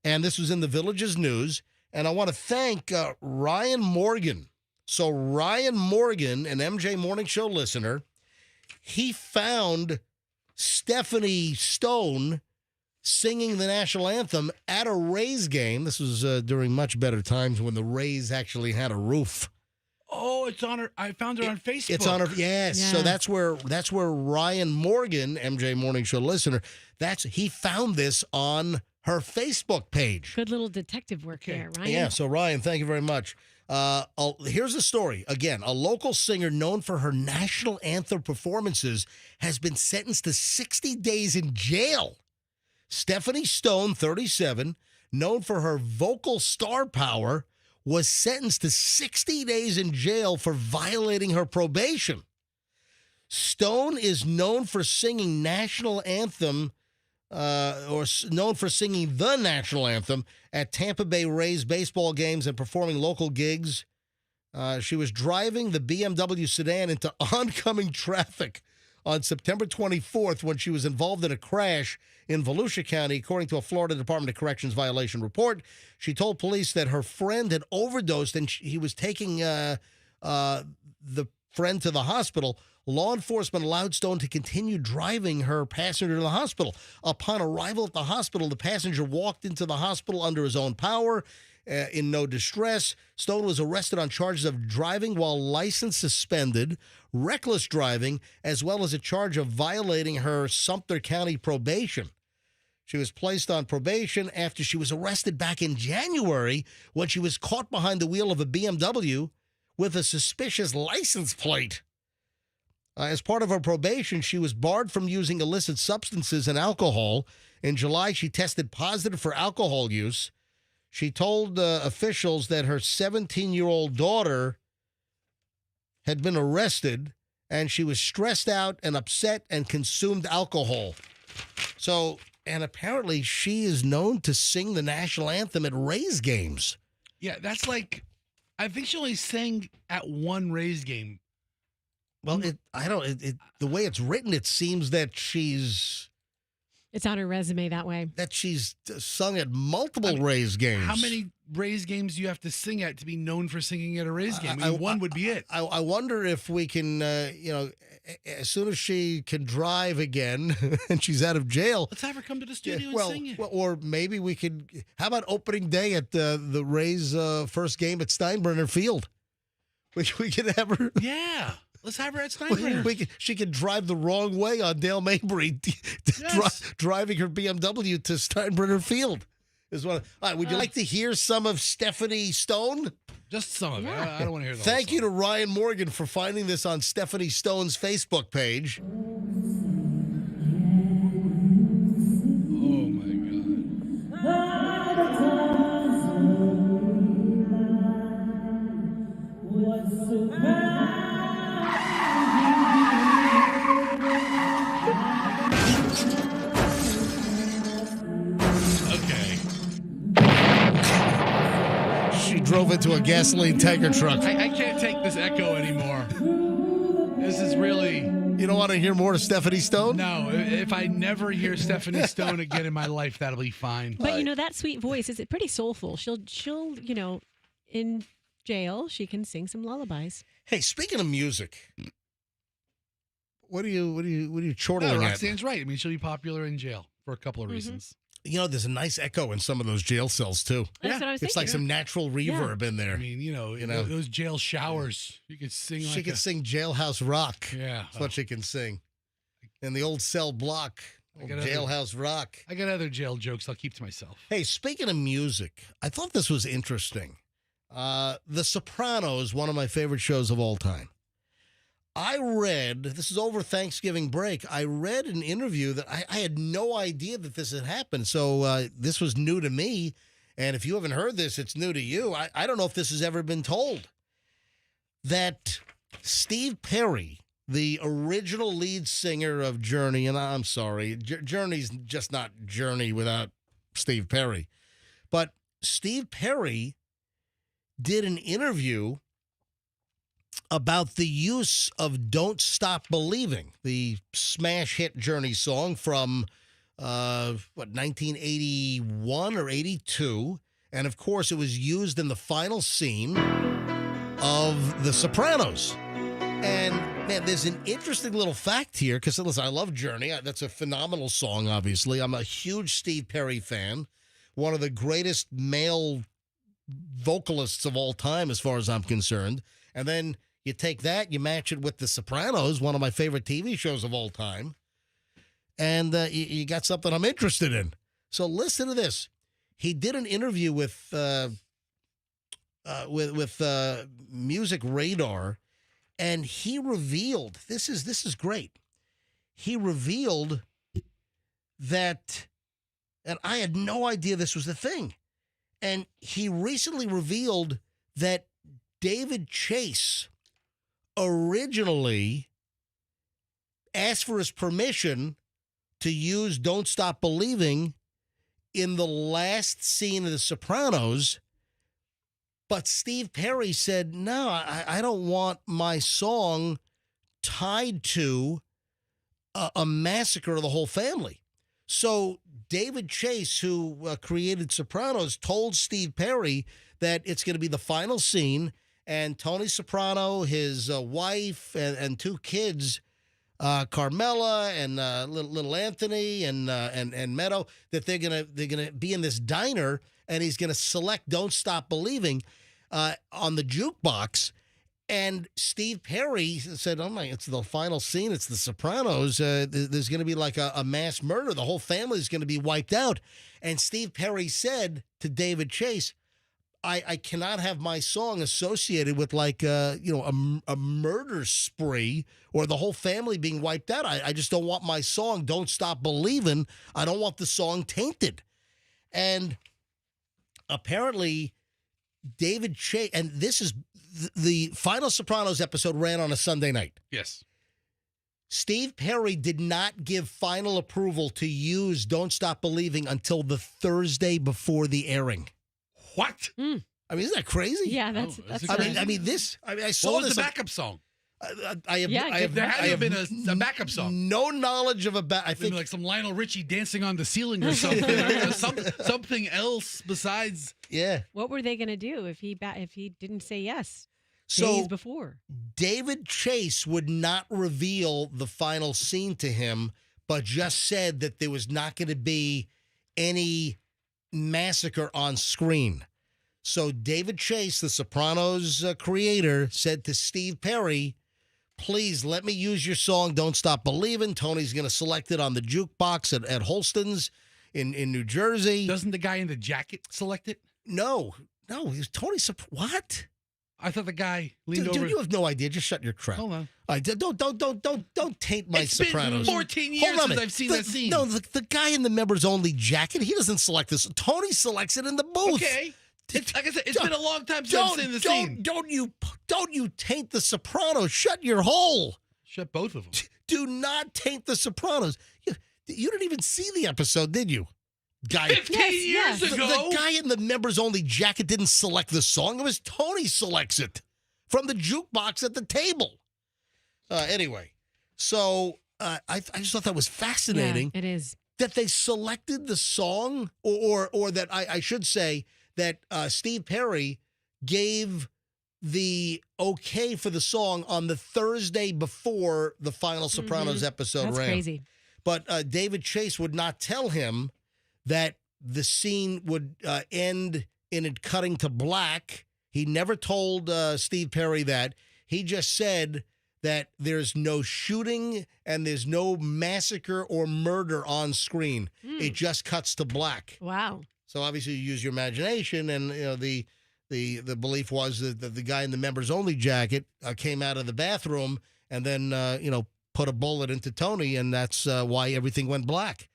and this was in the Villages News. And I want to thank Ryan Morgan. So Ryan Morgan, an MJ Morning Show listener, he found Stephanie Stone singing the national anthem at a Rays game. This was during much better times when the Rays actually had a roof. Oh, it's on her. I found her on Facebook. It's on her. Yes. Yeah. So that's where Ryan Morgan, MJ Morning Show listener, he found this on her Facebook page. Good little detective work there, Ryan. Yeah, so Ryan, thank you very much. Here's the story. Again, a local singer known for her national anthem performances has been sentenced to 60 days in jail. Stephanie Stone, 37, known for her vocal star power, was sentenced to 60 days in jail for violating her probation. Stone is known for singing national anthem known for singing the national anthem at Tampa Bay Rays baseball games and performing local gigs. She was driving the BMW sedan into oncoming traffic on September 24th when she was involved in a crash in Volusia County, according to a Florida Department of Corrections violation report. She told police that her friend had overdosed and he was taking the friend to the hospital. Law enforcement allowed Stone to continue driving her passenger to the hospital. Upon arrival at the hospital, the passenger walked into the hospital under his own power, in no distress. Stone was arrested on charges of driving while license suspended, reckless driving, as well as a charge of violating her Sumter County probation. She was placed on probation after she was arrested back in January when she was caught behind the wheel of a BMW with a suspicious license plate. As part of her probation, she was barred from using illicit substances and alcohol. In July, she tested positive for alcohol use. She told officials that her 17-year-old daughter had been arrested, and she was stressed out and upset and consumed alcohol. So, and apparently she is known to sing the national anthem at Rays games. Yeah, that's like, I think she only sang at one Rays game. Well, the way it's written, it seems that it's on her resume that way. That she's sung at multiple Rays games. How many Rays games do you have to sing at to be known for singing at a Rays game? One would be it. I wonder if we can, as soon as she can drive again and she's out of jail. Let's have her come to the studio and sing it. Or maybe we could, how about opening day at the Rays' first game at Steinbrenner Field? We could have her. Yeah. Let's have her at Steinbrenner. She could drive the wrong way on Dale Mabry, driving her BMW to Steinbrenner Field. All right, would you like to hear some of Stephanie Stone? Just some of it. I don't want to hear the Thank you to Ryan Morgan for finding this on Stephanie Stone's Facebook page. Oh, my God. She drove into a gasoline tanker truck. I can't take this echo anymore. This is really... You don't want to hear more of Stephanie Stone? No. If I never hear Stephanie Stone again in my life, that'll be fine. But, that sweet voice, is it pretty soulful? She'll in jail, she can sing some lullabies. Hey, speaking of music, what are you chortling at? Roxanne's right. I mean, she'll be popular in jail for a couple of reasons. There's a nice echo in some of those jail cells, too. That's what I was thinking. It's like some natural reverb in there. I mean, those jail showers. You could sing like She could sing Jailhouse Rock. Yeah. That's what she can sing. In the old cell block, Jailhouse Rock. I got other jail jokes I'll keep to myself. Hey, speaking of music, I thought this was interesting. The Sopranos, one of my favorite shows of all time. I read, this is over Thanksgiving break, I read an interview that I had no idea that this had happened. So this was new to me. And if you haven't heard this, it's new to you. I don't know if this has ever been told. That Steve Perry, the original lead singer of Journey, and I'm sorry, Journey's just not Journey without Steve Perry. But Steve Perry did an interview about the use of Don't Stop Believing, the smash hit Journey song from, 1981 or 82. And, of course, it was used in the final scene of The Sopranos. And, man, there's an interesting little fact here, because, listen, I love Journey. That's a phenomenal song, obviously. I'm a huge Steve Perry fan, one of the greatest male vocalists of all time, as far as I'm concerned. And then you take that, you match it with The Sopranos, one of my favorite TV shows of all time, and you got something I'm interested in. So listen to this. He did an interview with Music Radar, and he revealed, this is great. He revealed that, and I had no idea this was the thing, and he recently revealed that David Chase originally asked for his permission to use Don't Stop Believing in the last scene of The Sopranos. But Steve Perry said, no, I don't want my song tied to a massacre of the whole family. So David Chase, who created Sopranos, told Steve Perry that it's going to be the final scene, and Tony Soprano, his wife, and two kids, Carmela and little Anthony and Meadow, that they're gonna be in this diner, and he's gonna select "Don't Stop Believing" on the jukebox. And Steve Perry said, "Oh my, it's the final scene. It's The Sopranos. There's going to be like a mass murder. The whole family is going to be wiped out." And Steve Perry said to David Chase, I cannot have my song associated with like a murder spree or the whole family being wiped out. I just don't want my song "Don't Stop Believing." I don't want the song tainted. And apparently David Chase, and this is the final Sopranos episode, ran on a Sunday night. Yes. Steve Perry did not give final approval to use "Don't Stop Believing" until the Thursday before the airing. What? I mean, isn't that crazy? Yeah, that's I saw what was this. the backup song? There had to have been a backup song. No knowledge of I think like some Lionel Richie dancing on the ceiling or something. Or something else besides. Yeah. What were they going to do if he didn't say yes So days before? David Chase would not reveal the final scene to him, but just said that there was not going to be any massacre on screen. So David Chase, the Sopranos creator, said to Steve Perry, "Please let me use your song, Don't Stop Believing. Tony's going to select it on the jukebox at Holston's in New Jersey." Doesn't the guy in the jacket select it? No. He's Tony What? I thought the guy leaned over. Dude, you have no idea. Just shut your crap. Hold on. Don't taint my It's Sopranos. been 14 years since I've seen that scene. No, the guy in the members only jacket, he doesn't select this. Tony selects it in the booth. Okay. Like I said, it's been a long time since I've seen the scene. Don't you taint the Sopranos. Shut your hole. Shut both of them. Do not taint the Sopranos. You didn't even see the episode, did you? Guy, 15 years ago. The guy in the members only jacket didn't select the song. It was Tony selects it from the jukebox at the table. Anyway, so I just thought that was fascinating. Yeah, it is. That they selected the song, or that I should say that Steve Perry gave the okay for the song on the Thursday before the final Sopranos episode That's ran. crazy. But David Chase would not tell him that the scene would end in it cutting to black. He never told Steve Perry that. He just said that there's no shooting and there's no massacre or murder on screen. It just cuts to black. Wow. So obviously you use your imagination, and the belief was that the guy in the members only jacket came out of the bathroom and then put a bullet into Tony, and that's why everything went black.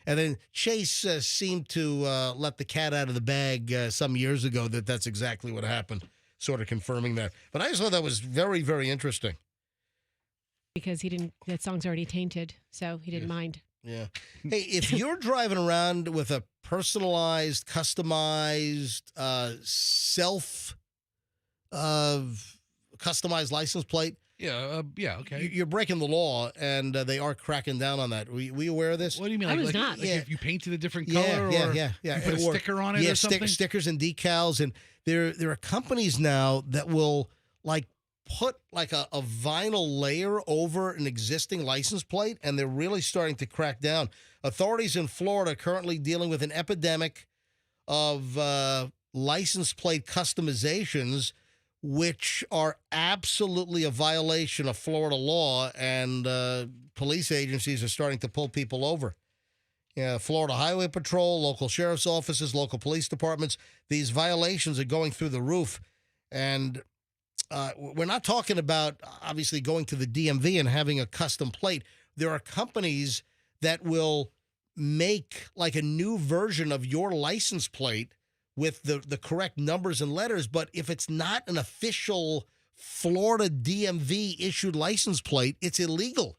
And then Chase seemed to let the cat out of the bag some years ago that that's exactly what happened, sort of confirming that. But I just thought that was very, very interesting. Because that song's already tainted, so he didn't mind. Yeah. Hey, if you're driving around with a personalized, customized, customized license plate, okay. You're breaking the law, and they are cracking down on that. Were you aware of this? What do you mean? I was not. Like if you painted a different color, yeah. You put a sticker on it, or something. Stickers and decals, and there are companies now that will put like a vinyl layer over an existing license plate, and they're really starting to crack down. Authorities in Florida are currently dealing with an epidemic of license plate customizations, which are absolutely a violation of Florida law, and police agencies are starting to pull people over. Florida Highway Patrol, local sheriff's offices, local police departments, these violations are going through the roof. And we're not talking about, obviously, going to the DMV and having a custom plate. There are companies that will make like a new version of your license plate with the correct numbers and letters, but if it's not an official Florida DMV issued license plate, it's illegal.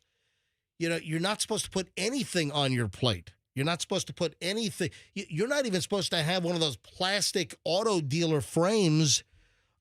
you're not supposed to put anything on your plate. You're not supposed to put anything. You're not even supposed to have one of those plastic auto dealer frames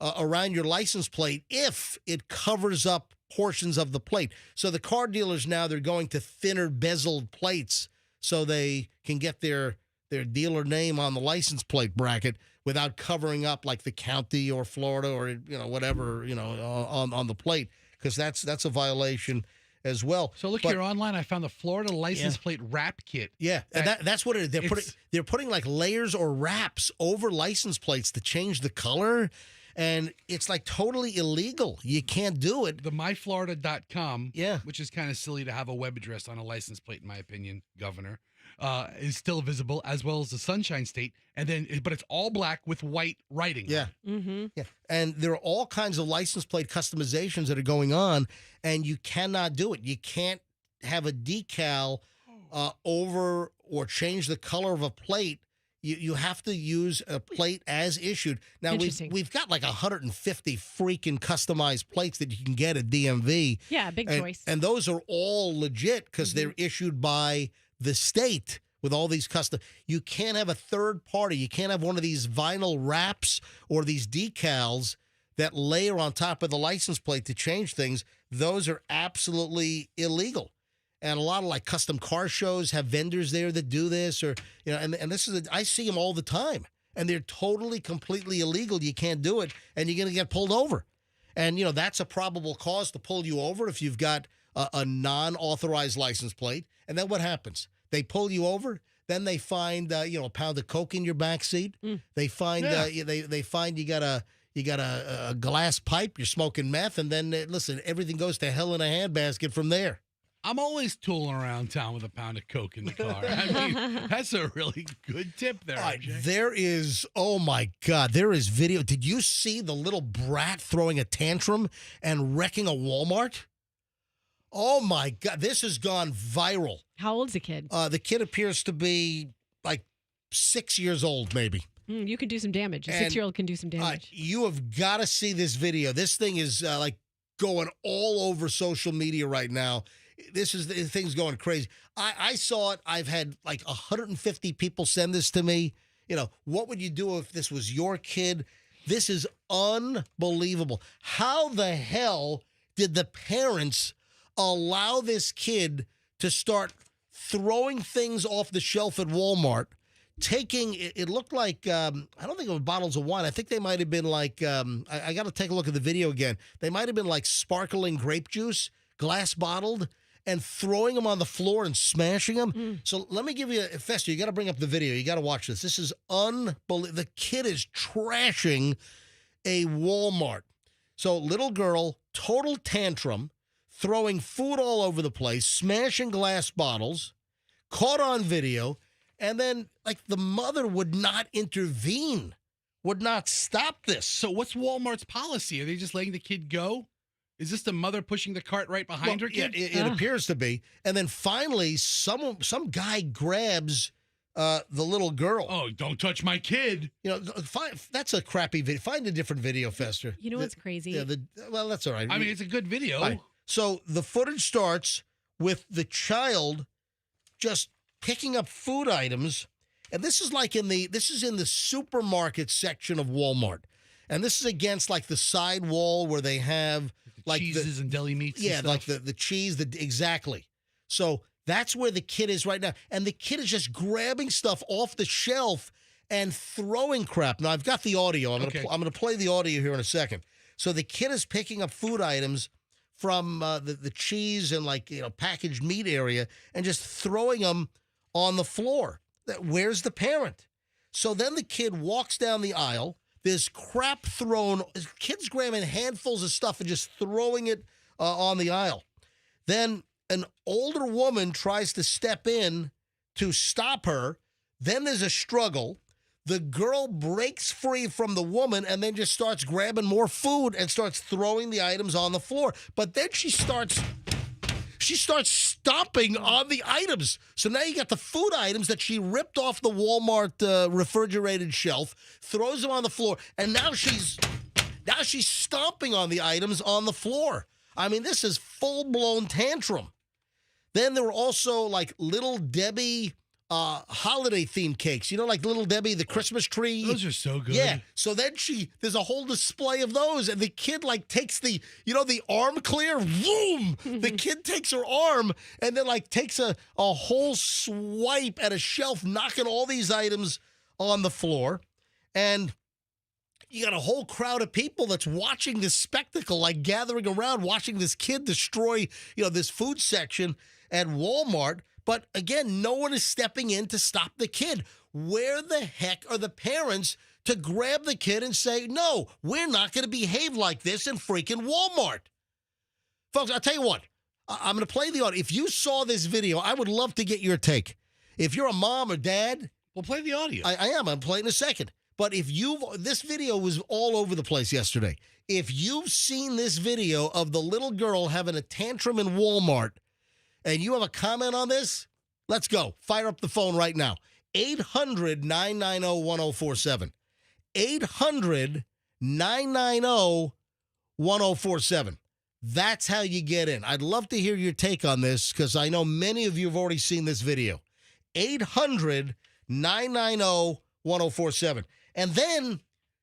around your license plate if it covers up portions of the plate. So the car dealers now, they're going to thinner bezeled plates so they can get their dealer name on the license plate bracket without covering up like the county or Florida or whatever on the plate, because that's a violation as well. So look here online. I found the Florida license plate wrap kit. Yeah, and that's what it is. They're putting like layers or wraps over license plates to change the color. And it's like totally illegal. You can't do it. The myflorida.com, which is kind of silly to have a web address on a license plate, in my opinion, Governor, is still visible, as well as the Sunshine State. But it's all black with white writing. Yeah. Yeah. And there are all kinds of license plate customizations that are going on, and you cannot do it. You can't have a decal over or change the color of a plate. You have to use a plate as issued. Now, we've got like 150 freaking customized plates that you can get at DMV. Yeah, big choice. And those are all legit because they're issued by the state with all these custom. You can't have a third party. You can't have one of these vinyl wraps or these decals that layer on top of the license plate to change things. Those are absolutely illegal. And a lot of like custom car shows have vendors there that do this, or and this is I see them all the time, and they're totally, completely illegal. You can't do it, and you're going to get pulled over, and that's a probable cause to pull you over if you've got a non-authorized license plate. And then what happens? They pull you over, then they find a pound of coke in your back seat. They find they find you got a glass pipe. You're smoking meth, and then listen, everything goes to hell in a handbasket from there. I'm always tooling around town with a pound of coke in the car. I mean, that's a really good tip there, RJ. There is, oh my God, there is video. Did you see the little brat throwing a tantrum and wrecking a Walmart? Oh my God, this has gone viral. How old's the kid? The kid appears to be like 6 years old, maybe. You can do some damage. A 6-year-old can do some damage. You have got to see this video. This thing is like going all over social media right now. This thing's going crazy. I saw it. I've had like 150 people send this to me. What would you do if this was your kid? This is unbelievable. How the hell did the parents allow this kid to start throwing things off the shelf at Walmart, taking, it looked like, I don't think it was bottles of wine. I think they might have been like, I got to take a look at the video again. They might have been like sparkling grape juice, glass bottled, and throwing them on the floor and smashing them. So let me give you, Fester, you got to bring up the video. You got to watch this. This is unbelievable. The kid is trashing a Walmart. So little girl, total tantrum, throwing food all over the place, smashing glass bottles, caught on video, and then like the mother would not intervene, would not stop this. So what's Walmart's policy? Are they just letting the kid go? Is this the mother pushing the cart right behind her kid? It appears to be. And then finally, some guy grabs the little girl. Oh, don't touch my kid. That's a crappy video. Find a different video, Fester. You know what's crazy? Yeah, well, that's all right. I mean, it's a good video. Right. So the footage starts with the child just picking up food items. And this is in the supermarket section of Walmart. And this is against like the side wall where they have like cheeses and deli meats. Yeah, and stuff. like the cheese, exactly. So that's where the kid is right now. And the kid is just grabbing stuff off the shelf and throwing crap. Now I've got the audio. I'm gonna play the audio here in a second. So the kid is picking up food items from the cheese and packaged meat area and just throwing them on the floor. Where's the parent? So then the kid walks down the aisle. There's crap thrown. Kids grabbing handfuls of stuff and just throwing it on the aisle. Then an older woman tries to step in to stop her. Then there's a struggle. The girl breaks free from the woman and then just starts grabbing more food and starts throwing the items on the floor. But then she starts stomping on the items. So now you got the food items that she ripped off the Walmart refrigerated shelf, throws them on the floor, and now she's stomping on the items on the floor. I mean, this is full-blown tantrum. Then there were also like Little Debbie holiday themed cakes. You know, like Little Debbie, the Christmas tree. Those are so good. Yeah. So then there's a whole display of those, and the kid like takes the arm clear, boom. The kid takes her arm and then like takes a whole swipe at a shelf, knocking all these items on the floor. And you got a whole crowd of people that's watching this spectacle, like gathering around, watching this kid destroy, this food section at Walmart. But again, no one is stepping in to stop the kid. Where the heck are the parents to grab the kid and say, no, we're not going to behave like this in freaking Walmart? Folks, I'll tell you what. I'm going to play the audio. If you saw this video, I would love to get your take. If you're a mom or dad. We'll play the audio. I am. I'm playing in a second. But this video was all over the place yesterday. If you've seen this video of the little girl having a tantrum in Walmart, and you have a comment on this, let's go. Fire up the phone right now. 800-990-1047. 800-990-1047. That's how you get in. I'd love to hear your take on this because I know many of you have already seen this video. 800-990-1047. And then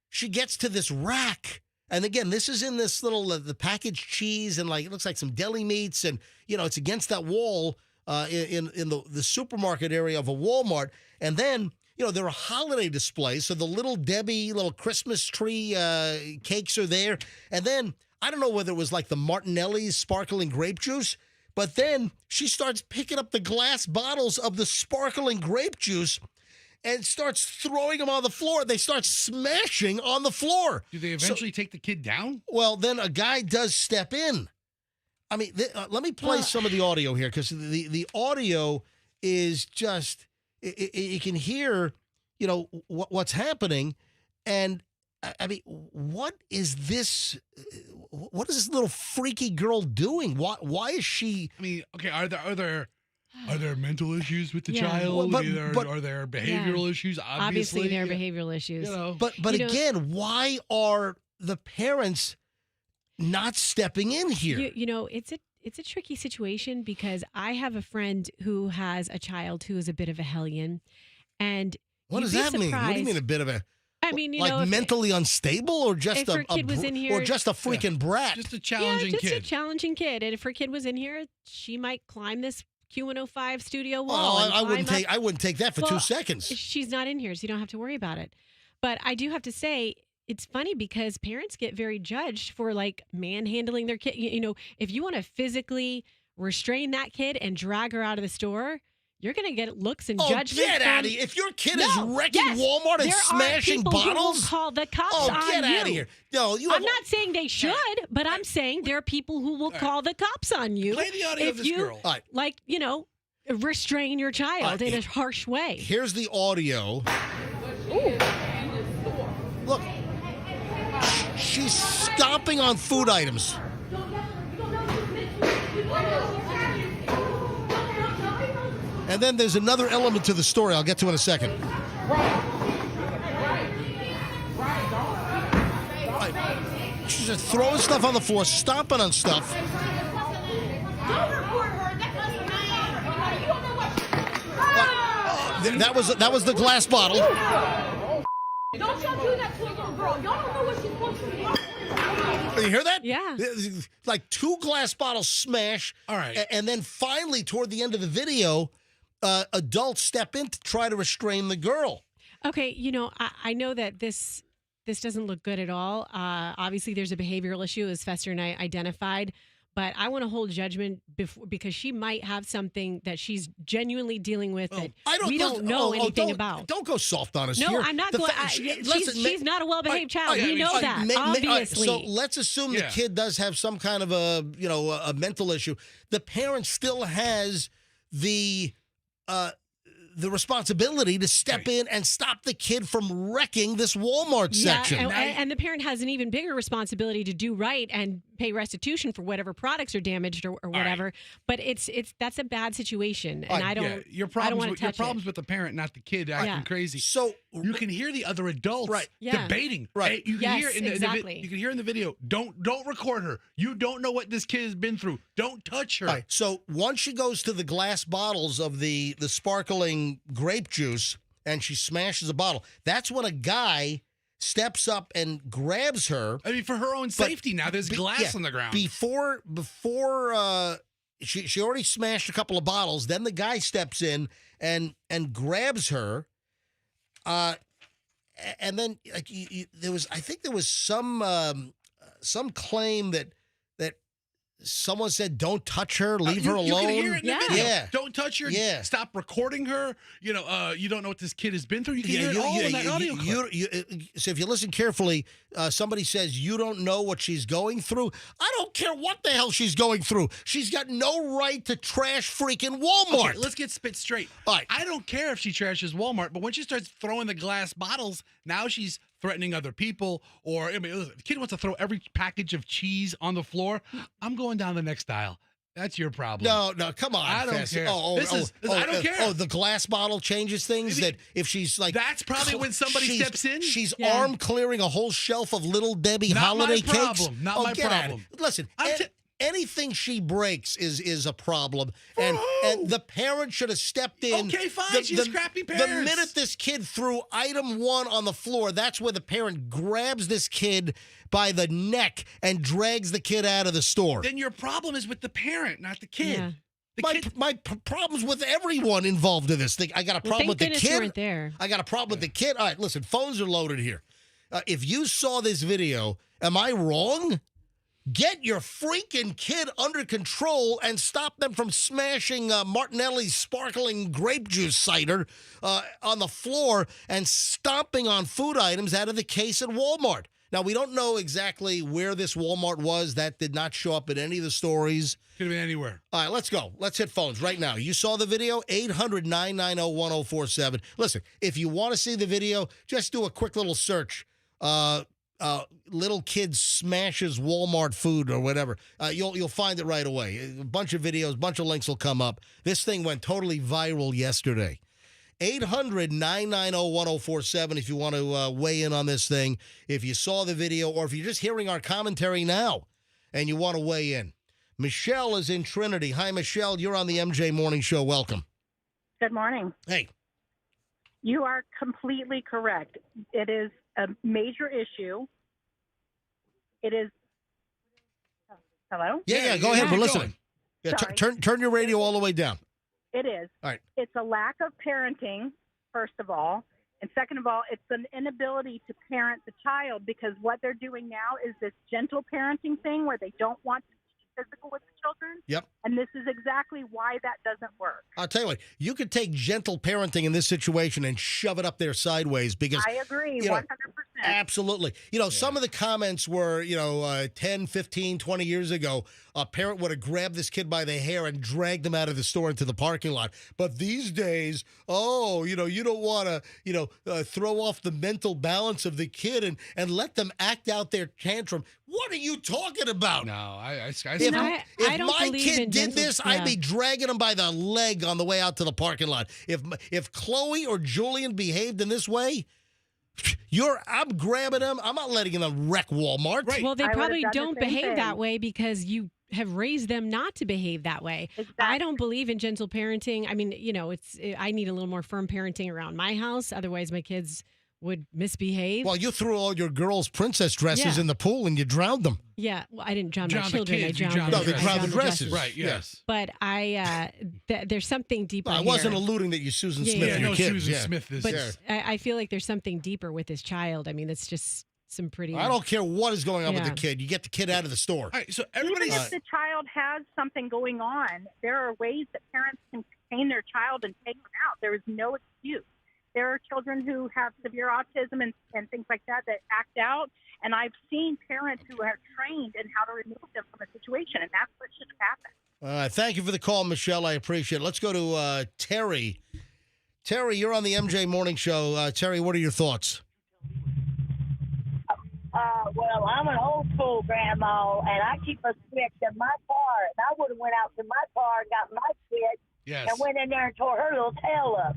she gets to this rack. And again, this is in this little, the packaged cheese and like, it looks like some deli meats. And, it's against that wall in the supermarket area of a Walmart. And then, there are holiday displays. So the Little Debbie, little Christmas tree cakes are there. And then, I don't know whether it was like the Martinelli's sparkling grape juice, but then she starts picking up the glass bottles of the sparkling grape juice and starts throwing them on the floor. They start smashing on the floor. Do they eventually take the kid down? Well, then a guy does step in. I mean, let me play some of the audio here because the audio is just, you can hear, what's happening. And, I mean, what is this little freaky girl doing? Why is she? I mean, okay, are there mental issues with the child? But are there behavioral issues? Obviously, there are behavioral issues. But again, why are the parents not stepping in here? It's a tricky situation because I have a friend who has a child who is a bit of a hellion, and what does that mean? What do you mean a bit of a? I mean, like mentally unstable, or just if her kid was in here, or just a freaking brat, just a challenging kid. A challenging kid. And if her kid was in here, she might climb this Q105 studio wall. I wouldn't take that for 2 seconds. She's not in here, so you don't have to worry about it. But I do have to say, it's funny because parents get very judged for like manhandling their kid. If you want to physically restrain that kid and drag her out of the store, you're going to get looks and judgment. Get out of here. If your kid is wrecking Walmart and smashing bottles. Who will call the cops on you. Get out of here. No, I'm not saying they should, but I'm saying there are people who will call the cops on you. Play the audio of this girl. Like, restrain your child in a harsh way. Here's the audio. Ooh. Look. She's stomping on food items. And then there's another element to the story I'll get to in a second. She's just throwing stuff on the floor, stomping on stuff. That was the glass bottle. Don't y'all do that to a little girl. Y'all don't know what she's supposed to be. You hear that? Yeah. Like 2 glass bottles smash. All right. And then finally, toward the end of the video, adults step in to try to restrain the girl. Okay, I know that this doesn't look good at all. Obviously, there's a behavioral issue, as Fester and I identified. But I want to hold judgment because she might have something that she's genuinely dealing with that we don't know anything about. Don't go soft on us here. No, I'm not going. She's not a well-behaved child. We know that, obviously. So let's assume the kid does have some kind of a mental issue. The parent still has the responsibility to step in and stop the kid from wrecking this Walmart section. And the parent has an even bigger responsibility to do right and pay restitution for whatever products are damaged or whatever. But that's a bad situation, and I don't. Yeah, your I don't want problems, to touch your problems with the parent, not the kid acting crazy. So you can hear the other adults debating. Right. You can hear exactly. you can hear in the video. Don't record her. You don't know what this kid has been through. Don't touch her. All right. So once she goes to the glass bottles of the sparkling grape juice and she smashes a bottle, that's when a guy steps up and grabs her. I mean, for her own safety. Now there's glass on the ground. Before she already smashed a couple of bottles. Then the guy steps in and grabs her. And then there was some claim that someone said, "Don't touch her, leave her alone." You can hear it in the video. Yeah. Don't touch her. Yeah. Stop recording her. You don't know what this kid has been through. You can hear it all in that audio clip. So if you listen carefully, somebody says, "You don't know what she's going through." I don't care what the hell she's going through. She's got no right to trash freaking Walmart. Okay, let's get spit straight. All right. I don't care if she trashes Walmart, but when she starts throwing the glass bottles, now she's threatening other people. Or, I mean, listen, the kid wants to throw every package of cheese on the floor. I'm going down the next aisle. That's your problem. No, come on. I don't Fessy. care. I don't care. Oh, the glass bottle changes things. That if she's like, that's probably when somebody steps in. She's arm clearing a whole shelf of Little Debbie holiday cakes. Not my problem. Listen, anything she breaks is a problem, and the parent should have stepped in. Okay, fine. She's scrappy parents. The minute this kid threw item 1 on the floor, that's where the parent grabs this kid by the neck and drags the kid out of the store. Then your problem is with the parent, not the kid. Yeah. My problem's with everyone involved in this thing. I got a problem with the kid. You weren't there. I got a problem with the kid. All right, listen, phones are loaded here. If you saw this video, am I wrong? Get your freaking kid under control and stop them from smashing Martinelli's sparkling grape juice cider on the floor and stomping on food items out of the case at Walmart. Now, we don't know exactly where this Walmart was. That did not show up in any of the stories. Could have been anywhere. All right, let's go. Let's hit phones right now. You saw the video? 800-990-1047. Listen, if you want to see the video, just do a quick little search. Little kid smashes Walmart food or whatever. You'll find it right away. A bunch of videos, bunch of links will come up. This thing went totally viral yesterday. 800-990-1047 if you want to weigh in on this thing. If you saw the video or if you're just hearing our commentary now and you want to weigh in. Michelle is in Trinity. Hi, Michelle. You're on the MJ Morning Show. Welcome. Good morning. Hey. You are completely correct. It is a major issue. It is. Hello? Yeah, go ahead. We're listening. Yeah, turn your radio all the way down. It is. All right. It's a lack of parenting, first of all. And second of all, it's an inability to parent the child because what they're doing now is this gentle parenting thing where they don't want to be physical with the children. Yep. And this is exactly why that doesn't work. I'll tell you what, you could take gentle parenting in this situation and shove it up there sideways because I agree, 100%. Absolutely. Some of the comments were, 10, 15, 20 years ago, a parent would have grabbed this kid by the hair and dragged him out of the store into the parking lot. But these days, you don't want to, throw off the mental balance of the kid and let them act out their tantrum. What are you talking about? No, if my kid did this, I'd be dragging him by the leg on the way out to the parking lot. If Chloe or Julian behaved in this way, I'm grabbing them. I'm not letting them wreck Walmart. Right. Well, they probably don't behave that way because you have raised them not to behave that way. Exactly. I don't believe in gentle parenting. I mean, I need a little more firm parenting around my house. Otherwise, my kids would misbehave. Well, you threw all your girls' princess dresses in the pool and you drowned them. Yeah, well, I didn't drown my children. Kids, I drowned they drowned the dresses. Right, yes. But there's something deeper I here. wasn't alluding that you Susan Smith your kids. Susan Smith is. But I feel like there's something deeper with this child. I mean, it's just some pretty. I don't care what is going on with the kid. You get the kid out of the store. All right, so Even if the child has something going on, there are ways that parents can contain their child and take them out. There is no excuse. There are children who have severe autism and things like that act out. And I've seen parents who are trained in how to remove them from a situation, and that's what should happen. Thank you for the call, Michelle. I appreciate it. Let's go to Terry. Terry, you're on the MJ Morning Show. Terry, what are your thoughts? Well, I'm an old school grandma, and I keep a switch in my car. And I would have went out to my car and got my switch. Yes. And went in there and tore her little tail up.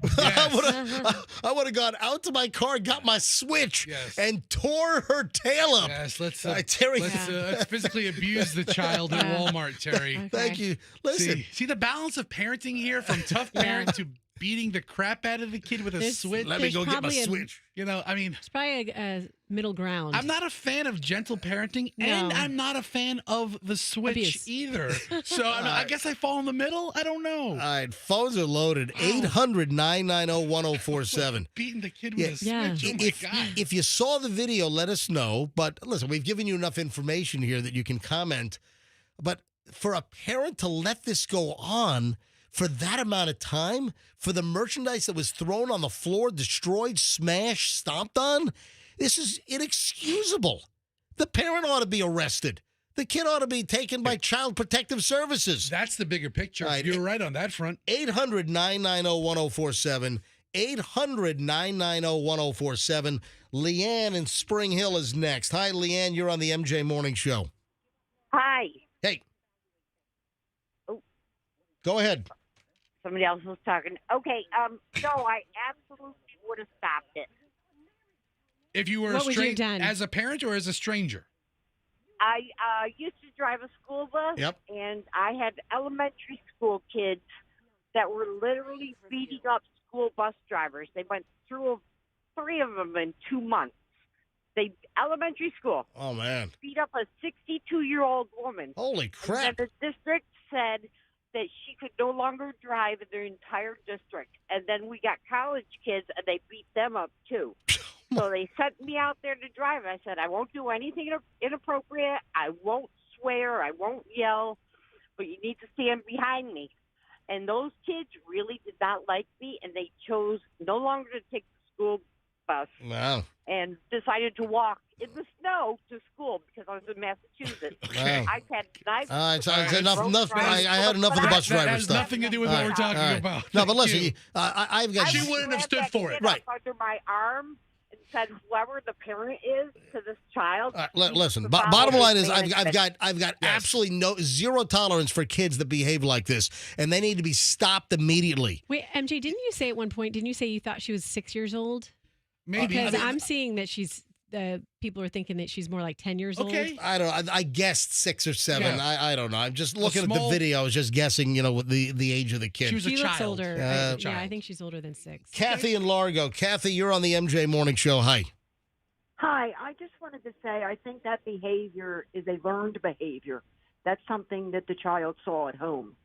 I would have gone out to my car, got my switch, Yes. and tore her tail up. Yes, let's Terry. let's physically abuse the child at Walmart, Terry. Okay. Thank you. Listen, See the balance of parenting here, from tough parent to beating the crap out of the kid with a There's- switch. let me go get my probably switch. You know, I mean, It's probably a middle ground. I'm not a fan of gentle parenting, and No. I'm not a fan of the switch Abuse. either. So I guess I fall in the middle. I don't know. All right, phones are loaded. 800-990-1047. Beating the kid with a switch. Yeah. Oh my God. If you saw the video, let us know. But listen, we've given you enough information here that you can comment. But for a parent to let this go on for that amount of time, for the merchandise that was thrown on the floor, destroyed, smashed, stomped on, this is inexcusable. The parent ought to be arrested. The kid ought to be taken by Child Protective Services. That's the bigger picture. All right, You're right on that front. 800-990-1047. 800-990-1047. Leanne in Spring Hill is next. Hi, Leanne. You're on the MJ Morning Show. Hi. Hey. Oh. Go ahead. Somebody else was talking. Okay, no, I absolutely would have stopped it. If you were What would you have straight done? as a parent or as a stranger? I used to drive a school bus, Yep. and I had elementary school kids that were literally beating up school bus drivers. They went through 3 of them in 2 months. Elementary school, Oh, man. beat up a 62-year-old woman. Holy crap. And then the district said that she could no longer drive in their entire district. And then we got college kids, and they beat them up, too. So they sent me out there to drive. I said, I won't do anything inappropriate. I won't swear. I won't yell. But you need to stand behind me. And those kids really did not like me, and they chose no longer to take the school bus Wow. and decided to walk in the snow to school because I was in Massachusetts. Wow. I had knives. All right, so it's enough. I had enough of the bus That driver has stuff. nothing to do with All what right, we're talking all right. about. No, but Thank listen, you. I've got. She wouldn't have stood for it. Right. Under my arm and said, "Whoever the parent is to this child." Listen, needs to follow bottom line his is I've management. got absolutely zero tolerance for kids that behave like this, and they need to be stopped immediately. Wait, MJ, didn't you say at one point, didn't you say you thought she was 6 years old? Maybe. Because I'm seeing that she's, people are thinking that she's more like 10 years old. I don't. I guessed 6 or 7. Yeah. I don't know. I'm just looking at the small- video. I was just guessing. What the age of the kid. She was a She looks child. older. Yeah. Yeah, I think she's older than 6. Kathy in Largo. Kathy, you're on the MJ Morning Show. Hi. Hi, I just wanted to say I think that behavior is a learned behavior. That's something that the child saw at home.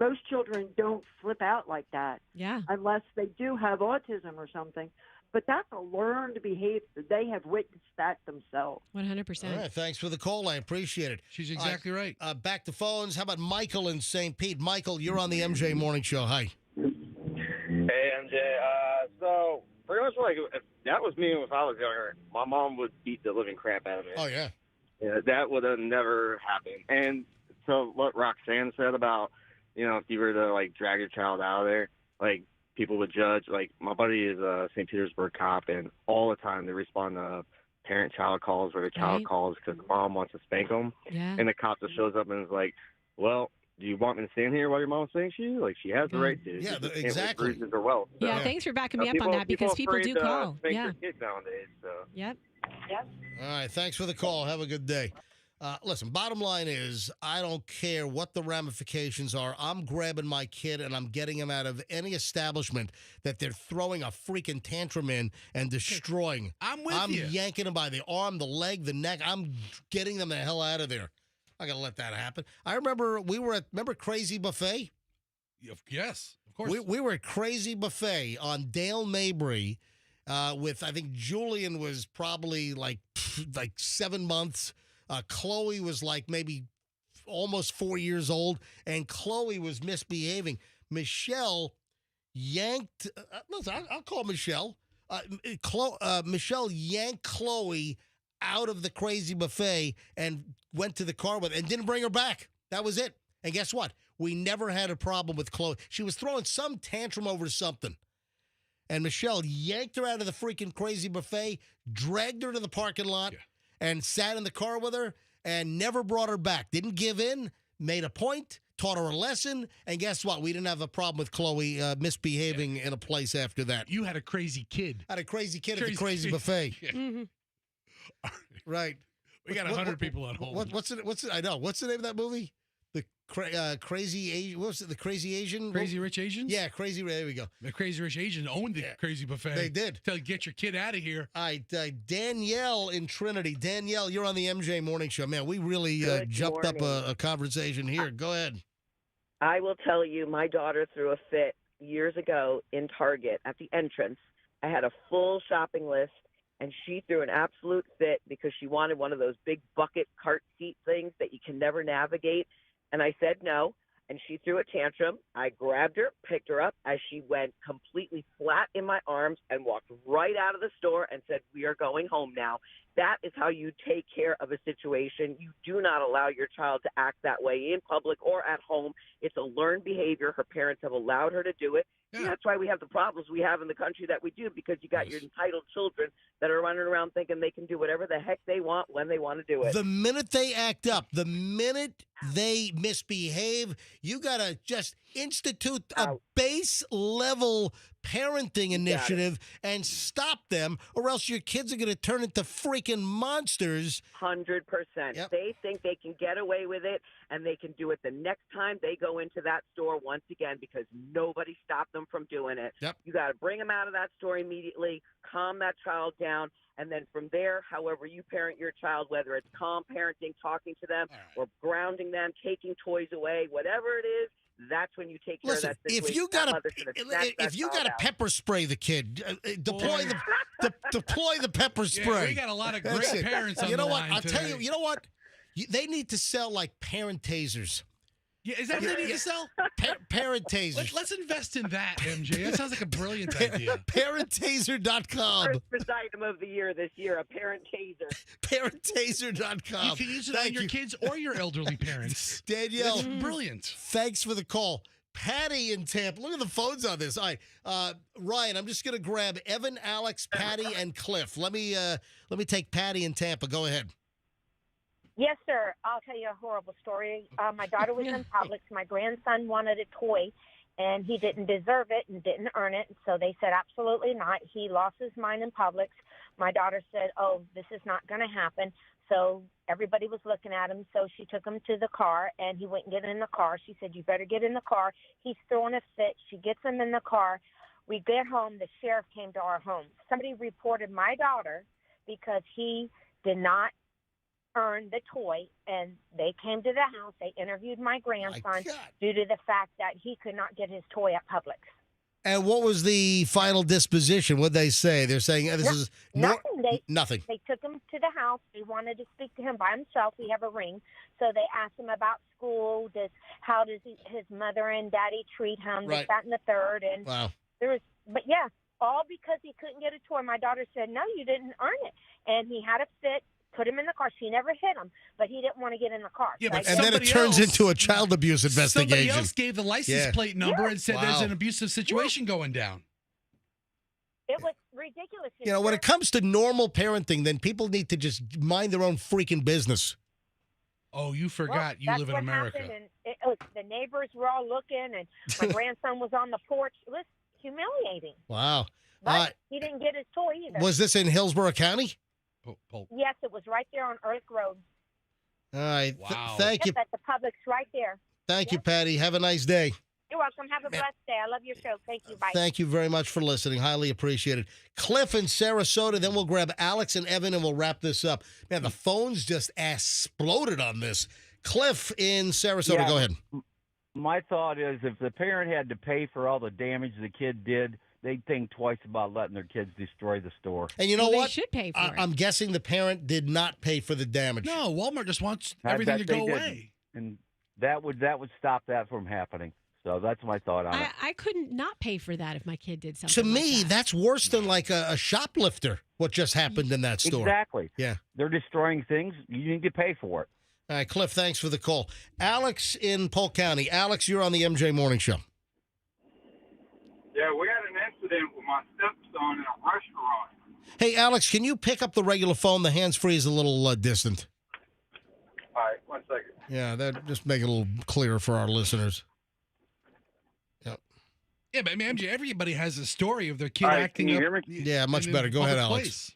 Most children don't flip out like that Yeah. unless they do have autism or something. But that's a learned behavior. They have witnessed that themselves. 100%. All right. Thanks for the call. I appreciate it. She's exactly right. Back to phones. How about Michael in St. Pete? Michael, you're on the MJ Morning Show. Hi. Hey, MJ. So pretty much like if that was me if I was younger, my mom would beat the living crap out of me. Oh, yeah. Yeah, that would have never happened. And so what Roxanne said about, if you were to like drag your child out of there, like people would judge. Like my buddy is a St. Petersburg cop, and all the time they respond to parent-child calls where the child Right. calls because the mom wants to spank them, Yeah. and the cop just shows up and is like, "Well, do you want me to stand here while your mom spanks you? Like she has the right to." Yeah, She just can't exactly. bruises her wealth. So, Yeah, thanks for backing me up on that because people do afraid to call. spank Yeah. their kids nowadays. So. Yep. All right. Thanks for the call. Have a good day. Listen, bottom line is I don't care what the ramifications are. I'm grabbing my kid and I'm getting him out of any establishment that they're throwing a freaking tantrum in and destroying. I'm with you. I'm yanking him by the arm, the leg, the neck. I'm getting them the hell out of there. I got to let that happen. I remember we were remember Crazy Buffet? Yes, of course. We were at Crazy Buffet on Dale Mabry with, I think Julian was probably like 7 months. Chloe was like maybe almost 4 years old, and Chloe was misbehaving. Michelle yanked, listen, I'll call Michelle. Michelle yanked Chloe out of the Crazy Buffet and went to the car with her and didn't bring her back. That was it. And guess what? We never had a problem with Chloe. She was throwing some tantrum over something. And Michelle yanked her out of the freaking Crazy Buffet, dragged her to the parking lot, and sat in the car with her and never brought her back. Didn't give in, made a point, taught her a lesson, and guess what? We didn't have a problem with Chloe misbehaving in a place after that. You had a crazy kid. Had a crazy kid at the crazy buffet. Mm-hmm. Right. We got 100 people on hold. What's it? I know. What's the name of that movie? The crazy Asian. What was it? The Crazy Asian. Crazy Rich Asians? Yeah, Crazy. There we go. The Crazy Rich Asians owned the crazy buffet. They did. Tell you, get your kid out of here. All right, Danielle in Trinity. Danielle, you're on the MJ Morning Show. Man, we really jumped up a conversation here. Go ahead. I will tell you, my daughter threw a fit years ago in Target at the entrance. I had a full shopping list, and she threw an absolute fit because she wanted one of those big bucket cart seat things that you can never navigate. And I said no, and she threw a tantrum. I grabbed her, picked her up as she went completely flat in my arms and walked right out of the store and said, "We are going home now." That is how you take care of a situation. You do not allow your child to act that way in public or at home. It's a learned behavior. Her parents have allowed her to do it. Yeah. And that's why we have the problems we have in the country that we do, because you got your entitled children that are running around thinking they can do whatever the heck they want when they want to do it. The minute they act up, the minute they misbehave, you got to just institute a base level parenting initiative and stop them, or else your kids are going to turn into freaking monsters. 100%. Yep. They think they can get away with it, and they can do it the next time they go into that store once again, because nobody stopped them from doing it. Yep. You got to bring them out of that store immediately, calm that child down, and then from there, however you parent your child, whether it's calm parenting, talking to them, or grounding them, taking toys away, whatever it is, that's when you take care of that situation. If you got to pepper spray the kid, deploy the pepper spray. Yeah, we got a lot of great parents on You know the what? line I'll today. tell you. You know what? They need to sell like parent tasers. Yeah, is that what they need to sell? Parent tasers. Let's invest in that, MJ. That sounds like a brilliant idea. ParentTaser.com. Christmas item of the year this year, a parent taser. ParentTaser.com. You can use it on your kids or your elderly parents. Danielle, That's brilliant. Thanks for the call. Patty in Tampa. Look at the phones on this. All right, Ryan, I'm just going to grab Evan, Alex, Patty, and Cliff. Let me take Patty in Tampa. Go ahead. Yes, sir. I'll tell you a horrible story. My daughter was in Publix. My grandson wanted a toy, and he didn't deserve it and didn't earn it. So they said, absolutely not. He lost his mind in Publix. My daughter said, oh, this is not going to happen. So everybody was looking at him. So she took him to the car, and he wouldn't get in the car. She said, you better get in the car. He's throwing a fit. She gets him in the car. We get home. The sheriff came to our home. Somebody reported my daughter because he did not earn the toy, and they came to the house. They interviewed my grandson due to the fact that he could not get his toy at Publix. And what was the final disposition? What'd they say? They're saying this is nothing. Nothing. They took him to the house. They wanted to speak to him by himself. We have a ring, so they asked him about school. How does his mother and daddy treat him? Right. This, that, and the third. And wow. But yeah, all because he couldn't get a toy. My daughter said, "No, you didn't earn it," and he had a fit. Put him in the car. She never hit him, but he didn't want to get in the car. Yeah, So but And then it turns into a child abuse investigation. Somebody else gave the license plate number and said there's an abusive situation going down. It was ridiculous. You know, when it comes to normal parenting, then people need to just mind their own freaking business. Oh, you forgot you live in America. And the neighbors were all looking, and my grandson was on the porch. It was humiliating. Wow. But he didn't get his toy either. Was this in Hillsborough County? Yes, it was right there on Earth Road. All right. Wow. Thank you. At the Publix right there. Thank you, Patty. Have a nice day. You're welcome. Have a blessed day. I love your show. Thank you. Bye. Thank you very much for listening. Highly appreciated. Cliff in Sarasota, then we'll grab Alex and Evan, and we'll wrap this up. Man, the phones just exploded on this. Cliff in Sarasota, go ahead. My thought is if the parent had to pay for all the damage the kid did, they'd think twice about letting their kids destroy the store. And you know what? They should pay for it. I'm guessing the parent did not pay for the damage. No, Walmart just wants I everything bet to they go didn't. away. And that would stop that from happening. So that's my thought on it. I couldn't not pay for that if my kid did something. To me, like that. that's worse than like a shoplifter, what just happened in that store. Exactly. Yeah. They're destroying things. You need to pay for it. All right, Cliff, thanks for the call. Alex in Polk County. Alex, you're on the MJ Morning Show. Yeah, we had an incident with my stepson in a restaurant. Hey, Alex, can you pick up the regular phone? The hands-free is a little distant. All right, 1 second. Yeah, that just make it a little clearer for our listeners. Yep. Yeah, but I mean, MJ, everybody has a story of their kid All right, acting can you up. hear me? Yeah, much in a better. Go ahead, public Alex. place.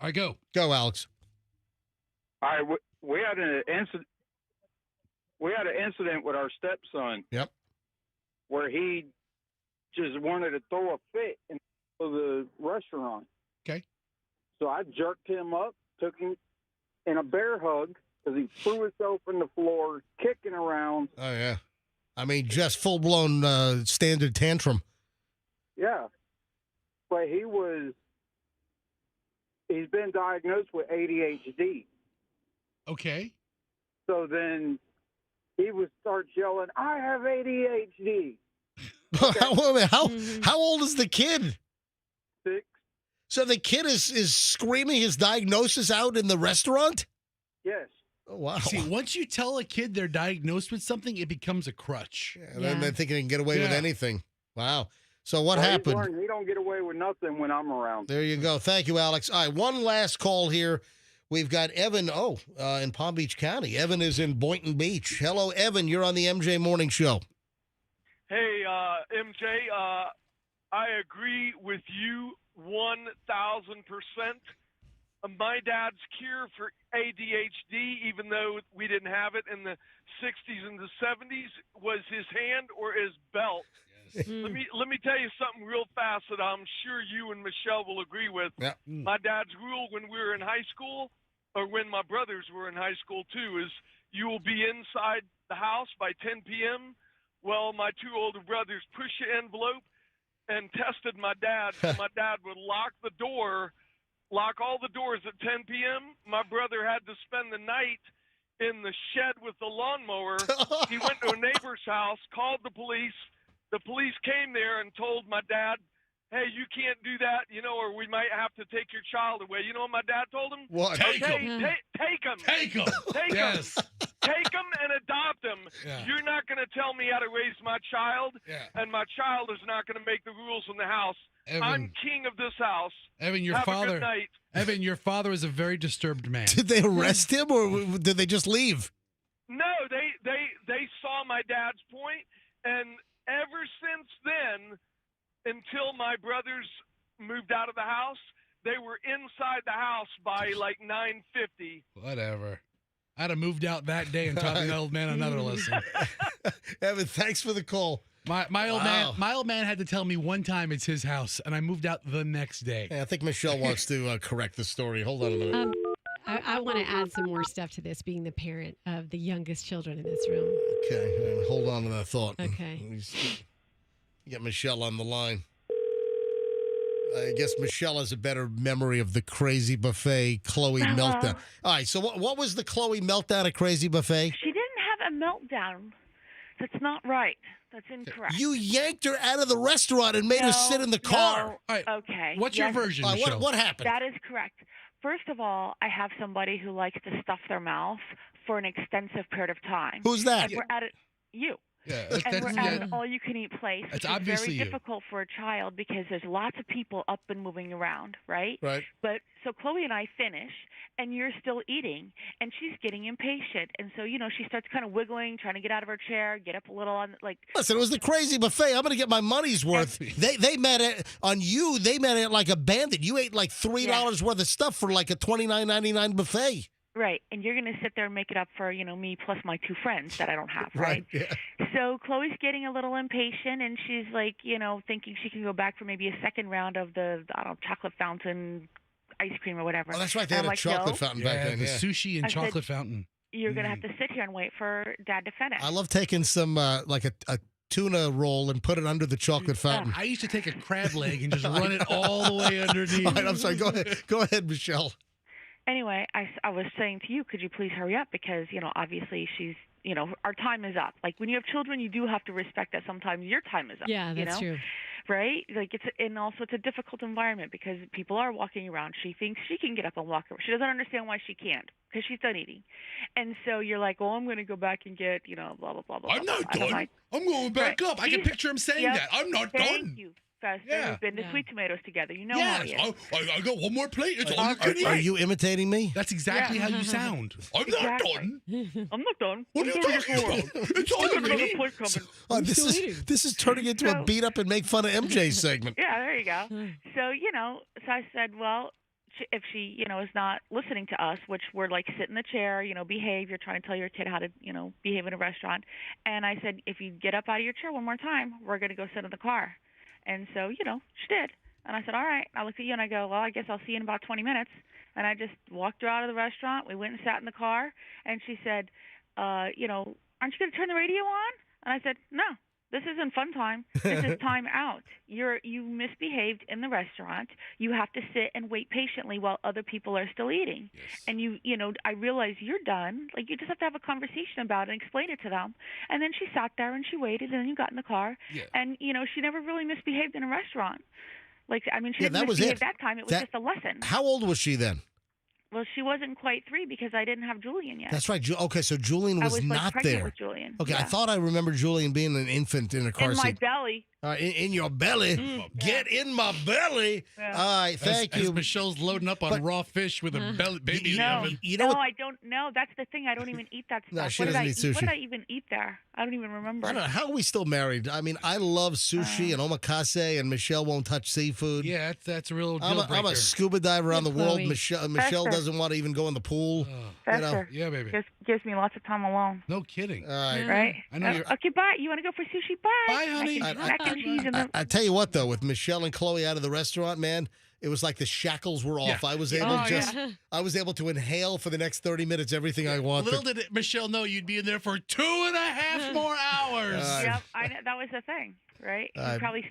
All right, go. Go, Alex. All right, we had an incident. We had an incident with our stepson. Yep. Where he just wanted to throw a fit in the restaurant. Okay. So I jerked him up, took him in a bear hug because he threw himself in the floor, kicking around. Oh, yeah. I mean, just full-blown standard tantrum. Yeah. But he's been diagnosed with ADHD. Okay. So then he would start yelling, I have ADHD. How old is the kid? 6. So the kid is screaming his diagnosis out in the restaurant? Yes. Oh, wow. See, once you tell a kid they're diagnosed with something, it becomes a crutch. And then they think they can get away with anything. Wow. So what Well, he's happened? learned he don't get away with nothing when I'm around. There you go. Thank you, Alex. All right, one last call here. We've got Evan, in Palm Beach County. Evan is in Boynton Beach. Hello, Evan. You're on the MJ Morning Show. Hey, MJ, I agree with you 1,000%. My dad's cure for ADHD, even though we didn't have it in the 60s and the 70s, was his hand or his belt. Yes. Let me tell you something real fast that I'm sure you and Michelle will agree with. Yeah. My dad's rule when we were in high school, or when my brothers were in high school too, is you will be inside the house by 10 p.m. Well, my 2 older brothers pushed the envelope and tested my dad. So my dad would lock all the doors at 10 p.m. My brother had to spend the night in the shed with the lawnmower. He went to a neighbor's house, called the police. The police came there and told my dad, hey, you can't do that, or we might have to take your child away. You know what my dad told him? What? Take him. Take him. Take him. Take Yes. him. Take him and adopt him. Yeah. You're not going to tell me how to raise my child, Yeah. and my child is not going to make the rules in the house. Evan. I'm king of this house. Evan, your Have a father. good night. Evan, your father is a very disturbed man. Did they arrest him or did they just leave? No, they saw my dad's point, and ever since then, until my brothers moved out of the house, they were inside the house by like 9:50. Whatever. I'd have moved out that day and taught the old man another lesson. Evan, thanks for the call. My old man had to tell me one time it's his house, and I moved out the next day. Hey, I think Michelle wants to correct the story. Hold on a minute. I want to add some more stuff to this, being the parent of the youngest children in this room. Okay, hold on to that thought. Okay. Get Michelle on the line. I guess Michelle has a better memory of the Crazy Buffet Chloe meltdown. All right, so what was the Chloe meltdown at Crazy Buffet? She didn't have a meltdown. That's not right. That's incorrect. You yanked her out of the restaurant and made her sit in the car. No. Okay. What's your version, Michelle? What happened? That is correct. First of all, I have somebody who likes to stuff their mouth for an extensive period of time. Who's that? And we're at it. You. Yeah, And we're at an all-you-can-eat place, That's which is obviously very you. difficult for a child because there's lots of people up and moving around, right? Right. But so Chloe and I finish, and you're still eating, and she's getting impatient, and so she starts kind of wiggling, trying to get out of her chair, get up a little on like. Listen, it was the Crazy Buffet. I'm going to get my money's worth. They met it on you. They met it like a bandit. You ate like $3 worth of stuff for like a $29.99 buffet. Right, and you're going to sit there and make it up for me plus my 2 friends that I don't have, right? Yeah. So Chloe's getting a little impatient, and she's like, thinking she can go back for maybe a second round of the chocolate fountain ice cream or whatever. Oh, that's right. They And had I'm a chocolate no, fountain back then. The Yeah. sushi and I said, chocolate fountain. You're going to have to sit here and wait for Dad to finish. I love taking some like a tuna roll and put it under the chocolate fountain. I used to take a crab leg and just run it all the way underneath. All right, I'm sorry. Go ahead, Michelle. Anyway, I was saying to you, could you please hurry up? Because, obviously she's, our time is up. Like when you have children, you do have to respect that sometimes your time is up. Yeah, that's true. Right? Like and also it's a difficult environment because people are walking around. She thinks she can get up and walk around. She doesn't understand why she can't because she's done eating. And so you're like, oh, I'm going to go back and get, blah, blah, blah, blah. I'm not blah. done. I'm going back up. I can picture him saying Yep. that. I'm not Thank done. you. Fester. Yeah. We've been to Yeah. Sweet Tomatoes together. You know Yes. how he is. I got one more plate. It's all you can eat. Are you imitating me? That's exactly how you sound. I'm Exactly. not done. I'm not done. What are I'm you gonna talking get more. about? It's all I got you can another eat. plate coming. This is turning into a So- beat up and make fun of MJ segment. Yeah, there you go. So, so I said, well, if she, is not listening to us, which we're like, sit in the chair, behave. You're trying to tell your kid how to, behave in a restaurant. And I said, if you get up out of your chair one more time, we're going to go sit in the car. And so, she did. And I said, all right. I looked at you and I go, well, I guess I'll see you in about 20 minutes. And I just walked her out of the restaurant. We went and sat in the car. And she said, aren't you going to turn the radio on? And I said, no. This isn't fun time. This is time out. You misbehaved in the restaurant. You have to sit and wait patiently while other people are still eating. Yes. And I realize you're done. Like, you just have to have a conversation about it and explain it to them. And then she sat there and she waited, and then you got in the car. Yeah. And she never really misbehaved in a restaurant. Like, she didn't misbehave that time. It was just a lesson. How old was she then? Well, she wasn't quite 3 because I didn't have Julian yet. That's right. Okay, so Julian was I was not pregnant there. With Julian. Okay, Yeah. I thought I remember Julian being an infant in a car In seat. my belly. In your belly. Get in my belly. Yeah. All right, thank you. As Michelle's loading up on raw fish with a baby in the oven. I don't know. That's the thing. I don't even eat that stuff. No, she what doesn't did eat sushi. What did I even eat there? I don't even remember. I don't know. How are we still married? I mean, I love sushi and omakase, and Michelle won't touch seafood. Yeah, that's a real deal breaker. I'm a scuba diver around the world. Chloe. Michelle doesn't want to even go in the pool. Fester. Yeah, baby. Gives me lots of time alone. No kidding. All right. Right? I know you're. Okay, bye. You want to go for sushi? Bye. Bye, honey. Mac and cheese and I tell you what, though, with Michelle and Chloe out of the restaurant, man, it was like the shackles were off. Yeah. I was able I was able to inhale for the next 30 minutes everything I wanted. Little did Michelle know you'd be in there for 2.5 more hours. Yep, that was the thing, right?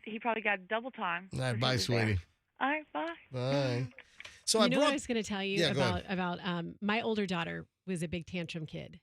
He probably got double time. All right, bye, sweetie. All right, bye. Bye. So What I was going to tell you go about my older daughter was a big tantrum kid,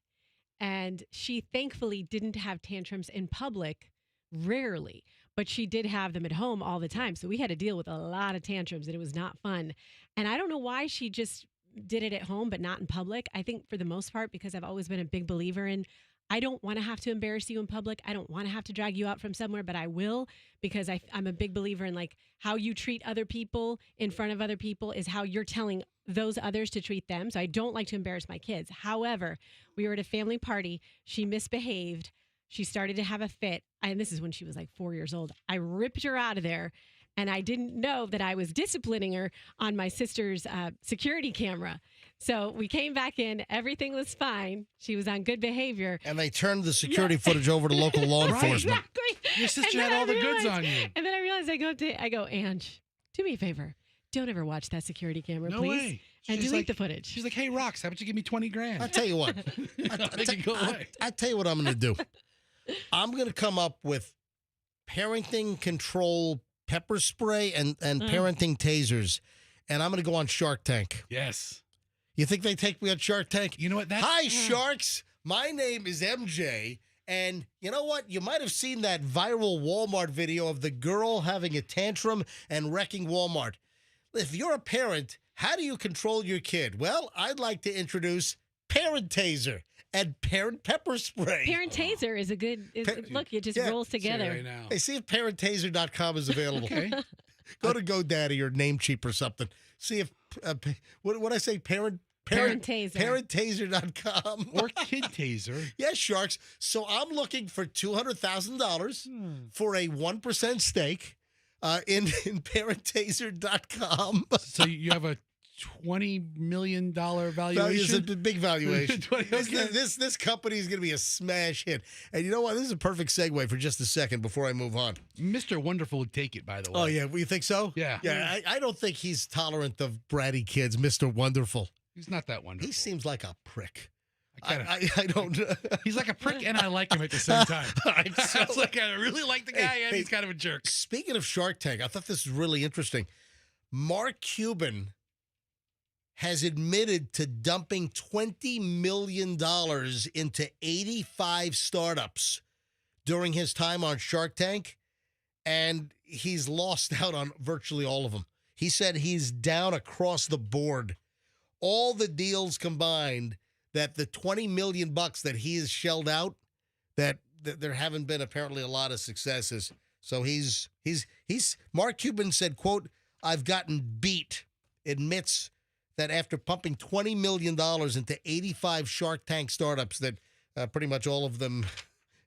and she thankfully didn't have tantrums in public, rarely, but she did have them at home all the time. So we had to deal with a lot of tantrums, and it was not fun. And I don't know why she just did it at home, but not in public. I think for the most part, because I've always been a big believer in, I don't want to have to embarrass you in public. I don't want to have to drag you out from somewhere, but I will, because I'm a big believer in, like, how you treat other people in front of other people is how you're telling those others to treat them. So I don't like to embarrass my kids. However, we were at a family party. She misbehaved. She started to have a fit. And this is when she was like 4 years old. I ripped her out of there. And I didn't know that I was disciplining her on my sister's security camera. So we came back in. Everything was fine. She was on good behavior. And they turned the security footage over to local law enforcement. Exactly. Your sister had all the goods on you. And then I realized, I go, Ange, do me a favor. Don't ever watch that security camera, No please. way. And She's delete like- the footage. She's like, hey, Rox, how about you give me 20 grand? I'll tell you what. I tell you what I'm going to do. I'm going to come up with parenting control pepper spray and parenting tasers, and I'm going to go on Shark Tank. Yes. You think they take me on Shark Tank? You know what? Hi, Sharks. My name is MJ. And you know what? You might have seen that viral Walmart video of the girl having a tantrum and wrecking Walmart. If you're a parent, how do you control your kid? Well, I'd like to introduce Parent Taser and Parent Pepper Spray. Parent Taser is a good, look, it just rolls together. Hey, see if parenttaser.com is available. Okay. Go to GoDaddy or Namecheap or something. See if, what I say, Parent Taser. Parenttaser.com. Or Kid Taser. Yes, Sharks. So I'm looking for $200,000 for a 1% stake in parenttaser.com. So you have a $20 million valuation? It's a big valuation. 20, okay. This company is going to be a smash hit. And you know what? This is a perfect segue for just a second before I move on. Mr. Wonderful would take it, by the way. Oh, yeah. You think so? Yeah. Yeah, I don't think he's tolerant of bratty kids, Mr. Wonderful. He's not that wonderful. He seems like a prick. I don't. He's like a prick, and I like him at the same time. So, it's like I really like the guy, and he's kind of a jerk. Speaking of Shark Tank, I thought this was really interesting. Mark Cuban has admitted to dumping $20 million into 85 startups during his time on Shark Tank, and he's lost out on virtually all of them. He said he's down across the board. All the deals combined, that the $20 million that he has shelled out, that there haven't been apparently a lot of successes. So he's Mark Cuban said, quote, "I've gotten beat," admits that after pumping $20 million into 85 Shark Tank startups, that pretty much all of them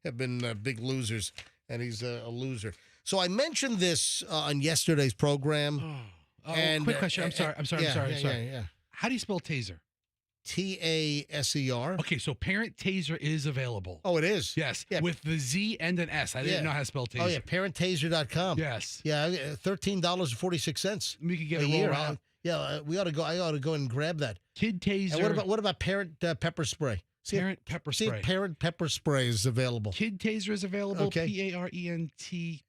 have been big losers, and he's a loser. So I mentioned this on yesterday's program. And quick question. I'm sorry. Yeah. How do you spell taser? Taser. Okay, so Parent Taser is available. Oh, it is? Yes, Yeah. with the Z and an S. I didn't know how to spell taser. Oh, yeah, parenttaser.com. Yes. Yeah, $13.46. We could get a a year. roll out. We ought to go. I ought to go and grab that. Kid Taser. And what about Parent Pepper Spray? Parent Pepper See Spray. if Parent Pepper Spray is available. Kid Taser is available. Okay. PARENTPE.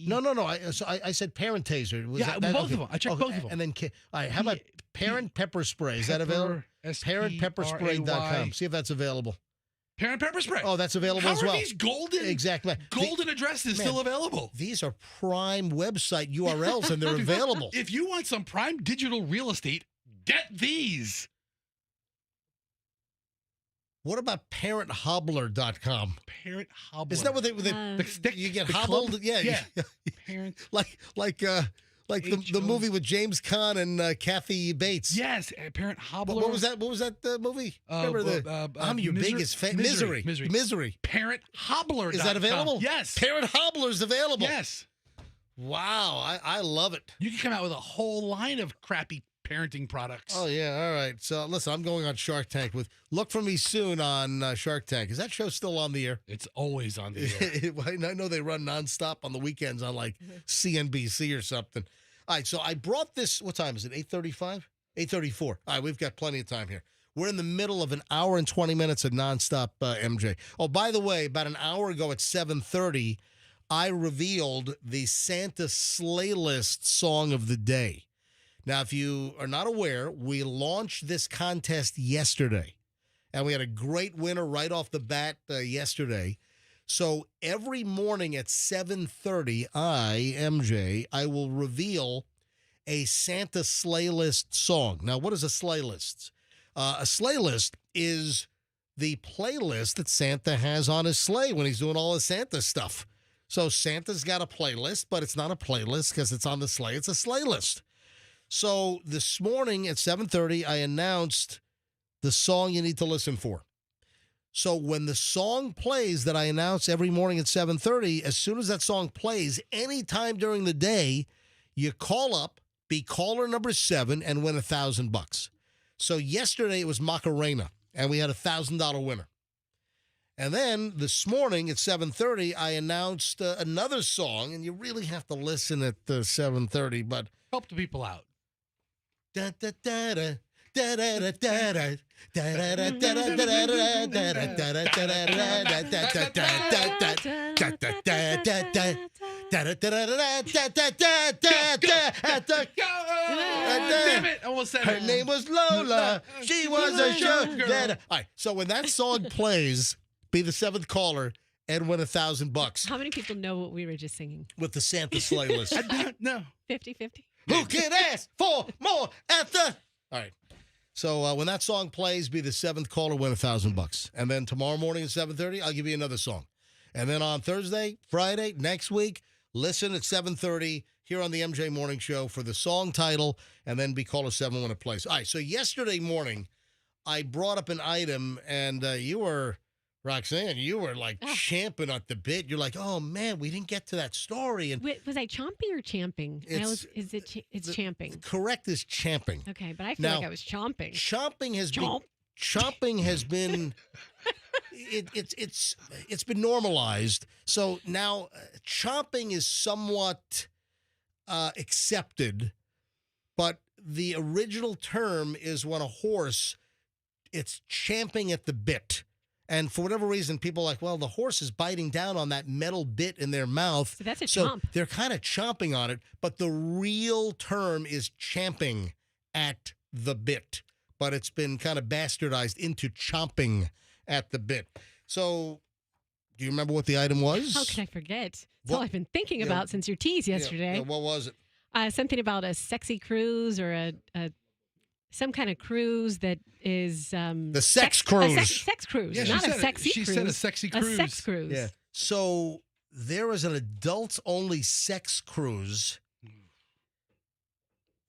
No. I said Parent Taser. Was Yeah, that, both of them. I checked both of them. And then, all right, how about Parent Pepper Spray? Is that available? ParentPepperSpray.com. See if that's available. Parent Pepper Spray. Oh, that's available How as well. Are these golden? Exactly. Golden addresses still available. These are prime website URLs, and they're available. If you want some prime digital real estate, get these. What about ParentHobbler.com? Parent Hobbler. Isn't that what the stick? You get the hobbled? club? Yeah. Parent. like the movie with James Caan and Kathy Bates. Yes, Parent Hobbler. What was that? What was that movie? Remember I'm your biggest fan. Misery. ParentHobbler.com. Is that available? Yes. Parent Hobbler is available. Yes. Wow, I love it. You can come out with a whole line of crappy parenting products. Oh yeah, all right. So listen, I'm going on Shark Tank look for me soon on Shark Tank. Is that show still on the air? It's always on the air. I know they run nonstop on the weekends on like CNBC or something. All right, so I brought this. What time is it? 8:35? 8:34. All right, we've got plenty of time here. We're in the middle of an hour and 20 minutes of nonstop MJ. Oh, by the way, about an hour ago at 7:30, I revealed the Santa Sleigh List song of the day. Now, if you are not aware, we launched this contest yesterday, and we had a great winner right off the bat yesterday. So every morning at 7:30, I will reveal a Santa Sleigh List song. Now, what is a sleigh list? A sleigh list is the playlist that Santa has on his sleigh when he's doing all his Santa stuff. So Santa's got a playlist, but it's not a playlist because it's on the sleigh. It's a sleigh list. So this morning at 7:30, I announced the song you need to listen for. So when the song plays that I announce every morning at 7:30, as soon as that song plays, anytime during the day, you call up, be caller number 7, and win $1,000. So yesterday it was Macarena, and we had a $1,000 winner. And then this morning at 7:30, I announced another song, and you really have to listen at 7:30, but help the people out. Da da da da da da da da da da da da da Damn it! I almost said her name was Lola. She was a sugar. All right. So when that song plays, be the 7th caller and win $1,000. How many people know what we were just singing? With the Santa Sleigh List. I don't know. 50-50. Who can ask for more at the... All right. So when that song plays, be the 7th caller, win $1,000. And then tomorrow morning at 7:30, I'll give you another song. And then on Thursday, Friday, next week, listen at 7:30 here on the MJ Morning Show for the song title, and then be caller 7 when it plays. All right. So yesterday morning, I brought up an item, and you were... Roxanne, you were like champing at the bit. You're like, oh man, we didn't get to that story. And was I chomping or champing? It's champing. Correct is champing. Okay, but I feel like I was chomping. Chomping has been it's been normalized. So now chomping is somewhat accepted, but the original term is when a horse it's champing at the bit. And for whatever reason, people are like, well, the horse is biting down on that metal bit in their mouth. So that's a chomp. They're kind of chomping on it, but the real term is champing at the bit. But it's been kind of bastardized into chomping at the bit. So do you remember what the item was? How can I forget? It's all I've been thinking about since your tease yesterday. Yeah, what was it? Something about a sexy cruise or some kind of cruise that is the sex cruise. Sex cruise, Yeah, not a sexy cruise. She said a sexy cruise. A sex cruise. Yeah. So there is an adults-only sex cruise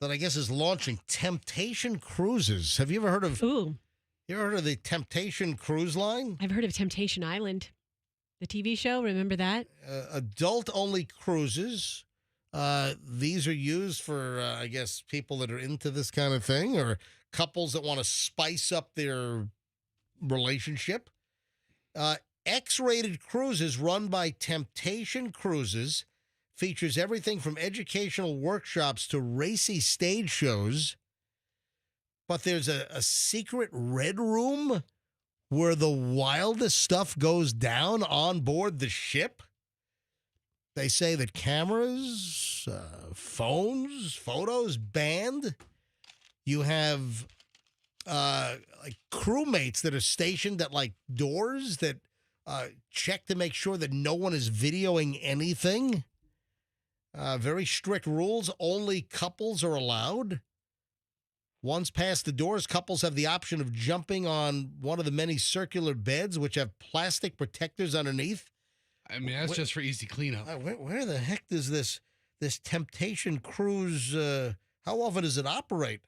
that I guess is launching. Temptation Cruises. Have you ever heard of? Ooh. You ever heard of the Temptation Cruise Line? I've heard of Temptation Island, the TV show. Remember that? Adult-only cruises. These are used for, I guess, people that are into this kind of thing or couples that want to spice up their relationship. X-rated cruises run by Temptation Cruises features everything from educational workshops to racy stage shows. But there's a secret red room where the wildest stuff goes down on board the ship. They say that cameras, phones, photos banned. You have like crewmates that are stationed at like doors that check to make sure that no one is videoing anything. Very strict rules. Only couples are allowed. Once past the doors, couples have the option of jumping on one of the many circular beds, which have plastic protectors underneath. I mean, that's just for easy cleanup. Where the heck does this Temptation Cruise, how often does it operate?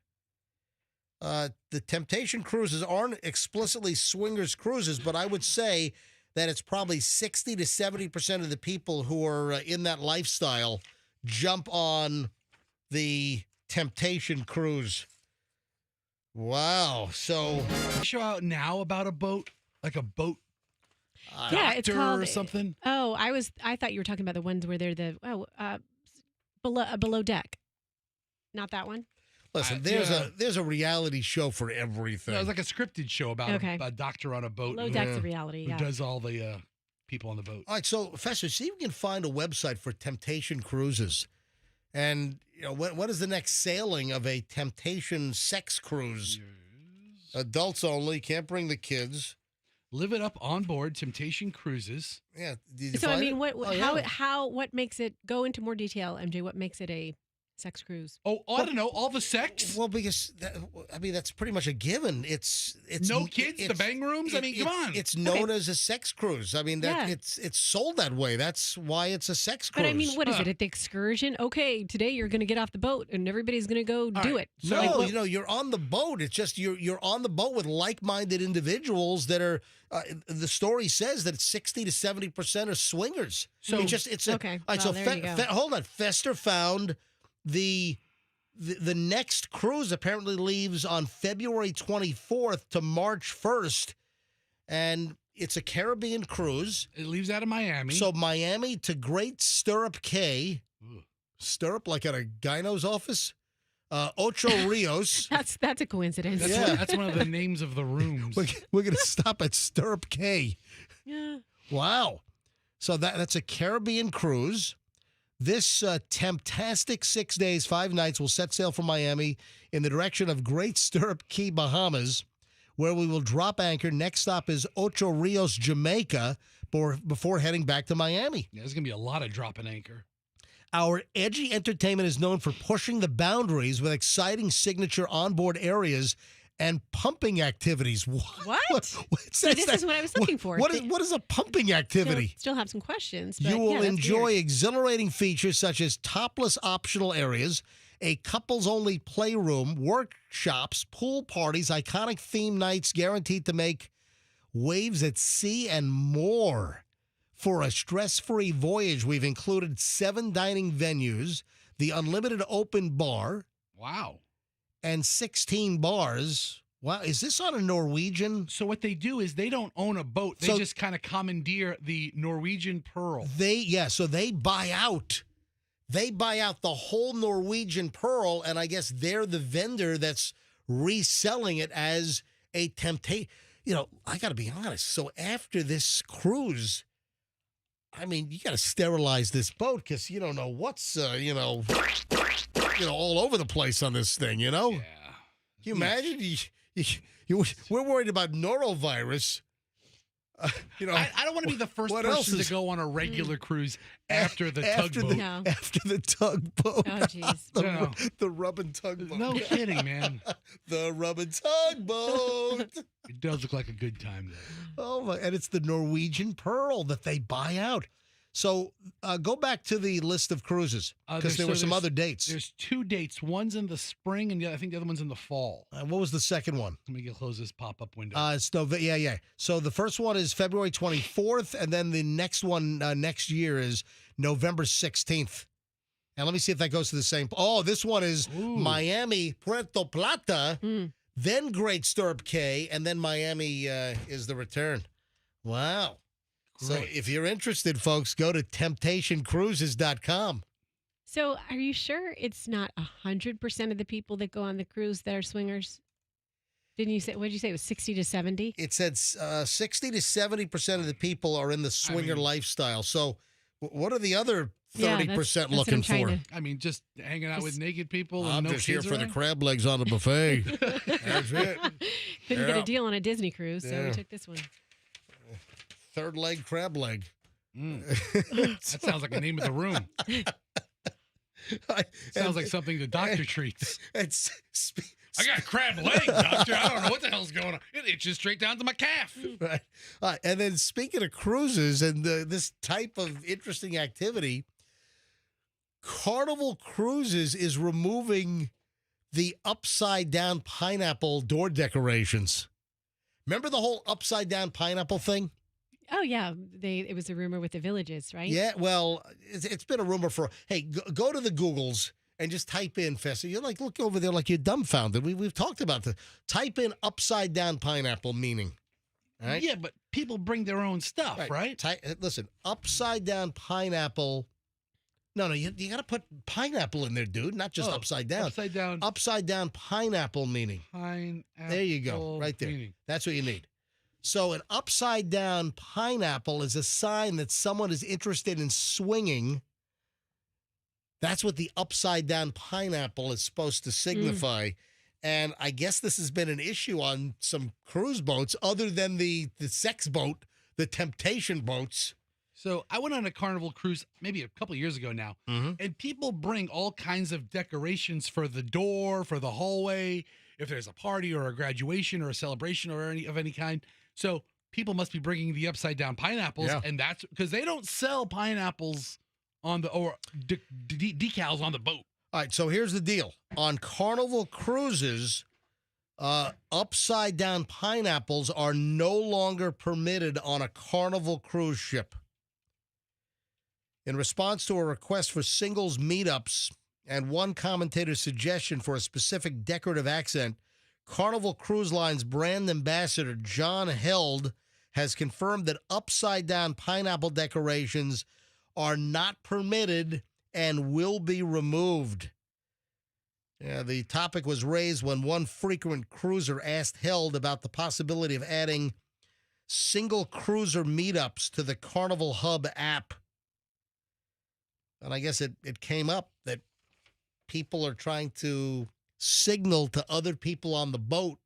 The Temptation Cruises aren't explicitly swingers cruises, but I would say that it's probably 60 to 70% of the people who are in that lifestyle jump on the Temptation Cruise. Wow. So, show out now about a boat, like a boat. Yeah, it's called or something. Oh, I thought you were talking about the ones where they're the below deck. Not that one. Listen, there's a reality show for everything. No, it's like a scripted show about a doctor on a boat. Below deck's a reality. Who does all the people on the boat. All right, so Fester, see if we can find a website for Temptation Cruises. And when is the next sailing of a Temptation sex cruise? Yes. Adults only, can't bring the kids. Live it up on board Temptation Cruises. Yeah. So I mean, what makes it go into more detail, MJ? What makes it a sex cruise? I don't know. All the sex. Well, because that's pretty much a given. It's no kids, the bang rooms. Come on. It's known as a sex cruise. I mean, it's sold that way. That's why it's a sex cruise. But I mean, what is it at the excursion? Okay, today you're going to get off the boat and everybody's going to go do it. So, you're on the boat. It's just you're on the boat with like-minded individuals that are. The story says that 60 to 70% are swingers. So okay. All right, well, there you go. Hold on. Fester found the next cruise apparently leaves on February 24th to March 1st, and it's a Caribbean cruise. It leaves out of Miami. So Miami to Great Stirrup Cay. Stirrup like at a gyno's office? Ocho Rios. That's a coincidence. That's one of the names of the rooms. We're going to stop at Stirrup Cay. Yeah. Wow. So that's a Caribbean cruise. This temptastic 6 days, 5 nights will set sail from Miami in the direction of Great Stirrup Cay, Bahamas, where we will drop anchor. Next stop is Ocho Rios, Jamaica, before heading back to Miami. Yeah, there's going to be a lot of dropping anchor. Our edgy entertainment is known for pushing the boundaries with exciting signature onboard areas and pumping activities. What? See, this is what I was looking for. What is a pumping activity? Still have some questions. But you will enjoy weird. Exhilarating features such as topless optional areas, a couples-only playroom, workshops, pool parties, iconic theme nights guaranteed to make waves at sea, and more. For a stress-free voyage, we've included 7 dining venues, the unlimited open bar. Wow. And 16 bars. Wow, is this on a Norwegian? So what they do is they don't own a boat. They just kind of commandeer the Norwegian Pearl. So they buy out. They buy out the whole Norwegian Pearl, and I guess they're the vendor that's reselling it as a temptation. I got to be honest. So after this cruise, I mean, you got to sterilize this boat because you don't know what's, all over the place on this thing, Yeah. Can you imagine? We're worried about norovirus. I don't want to be the first person to go on a regular cruise after the tugboat. After the tugboat. Oh, jeez. The rub and tugboat. No kidding, man. The rub and tugboat. It does look like a good time, though. Oh, my. And it's the Norwegian Pearl that they buy out. So go back to the list of cruises because there were some other dates. There's 2 dates. One's in the spring, and I think the other one's in the fall. What was the second one? Let me close this pop-up window. Yeah. So the first one is February 24th, and then the next one next year is November 16th. And let me see if that goes to the same. Oh, this one is Miami, Puerto Plata, then Great Stirrup Cay, and then Miami is the return. Wow. So if you're interested, folks, go to temptationcruises.com. So are you sure it's not 100% of the people that go on the cruise that are swingers? Didn't you say, what did you say? It was 60 to 70? It said 60 to 70% of the people are in the swinger lifestyle. So what are the other 30% looking for? I mean, just hanging out with naked people. I'm and no just here kids for the around? crab legs on the buffet. That's it. Couldn't get a deal on a Disney cruise, so we took this one. Third leg, crab leg. That sounds like the name of the room. Sounds like something the doctor treats. I got a crab leg, doctor. I don't know what the hell's going on. It itches straight down to my calf. Right. And then speaking of cruises and this type of interesting activity, Carnival Cruises is removing the upside-down pineapple door decorations. Remember the whole upside-down pineapple thing? Oh, yeah. It was a rumor with the villages, right? Yeah, well, it's been a rumor for, hey, go to the Googles and just type in Festa. You're like, look over there like you're dumbfounded. We've talked about this. Type in upside down pineapple meaning. All right? Yeah, but people bring their own stuff, right? Listen, upside down pineapple. No, you got to put pineapple in there, dude, not just upside down. Upside down. Upside down pineapple meaning. Pineapple. There you go, right there. Meaning. That's what you need. So an upside down pineapple is a sign that someone is interested in swinging. That's what the upside down pineapple is supposed to signify. And I guess this has been an issue on some cruise boats other than the sex boat, the temptation boats. So I went on a Carnival cruise maybe a couple of years ago now, and people bring all kinds of decorations for the door, for the hallway, if there's a party or a graduation or a celebration or any kind. So people must be bringing the upside down pineapples, and that's because they don't sell pineapples on the decals on the boat. All right, so here's the deal. On Carnival Cruises, upside down pineapples are no longer permitted on a Carnival cruise ship. In response to a request for singles meetups and one commentator's suggestion for a specific decorative accent, Carnival Cruise Line's brand ambassador, John Held, has confirmed that upside-down pineapple decorations are not permitted and will be removed. The topic was raised when one frequent cruiser asked Held about the possibility of adding single cruiser meetups to the Carnival Hub app. And I guess it came up that people are trying to signal to other people on the boat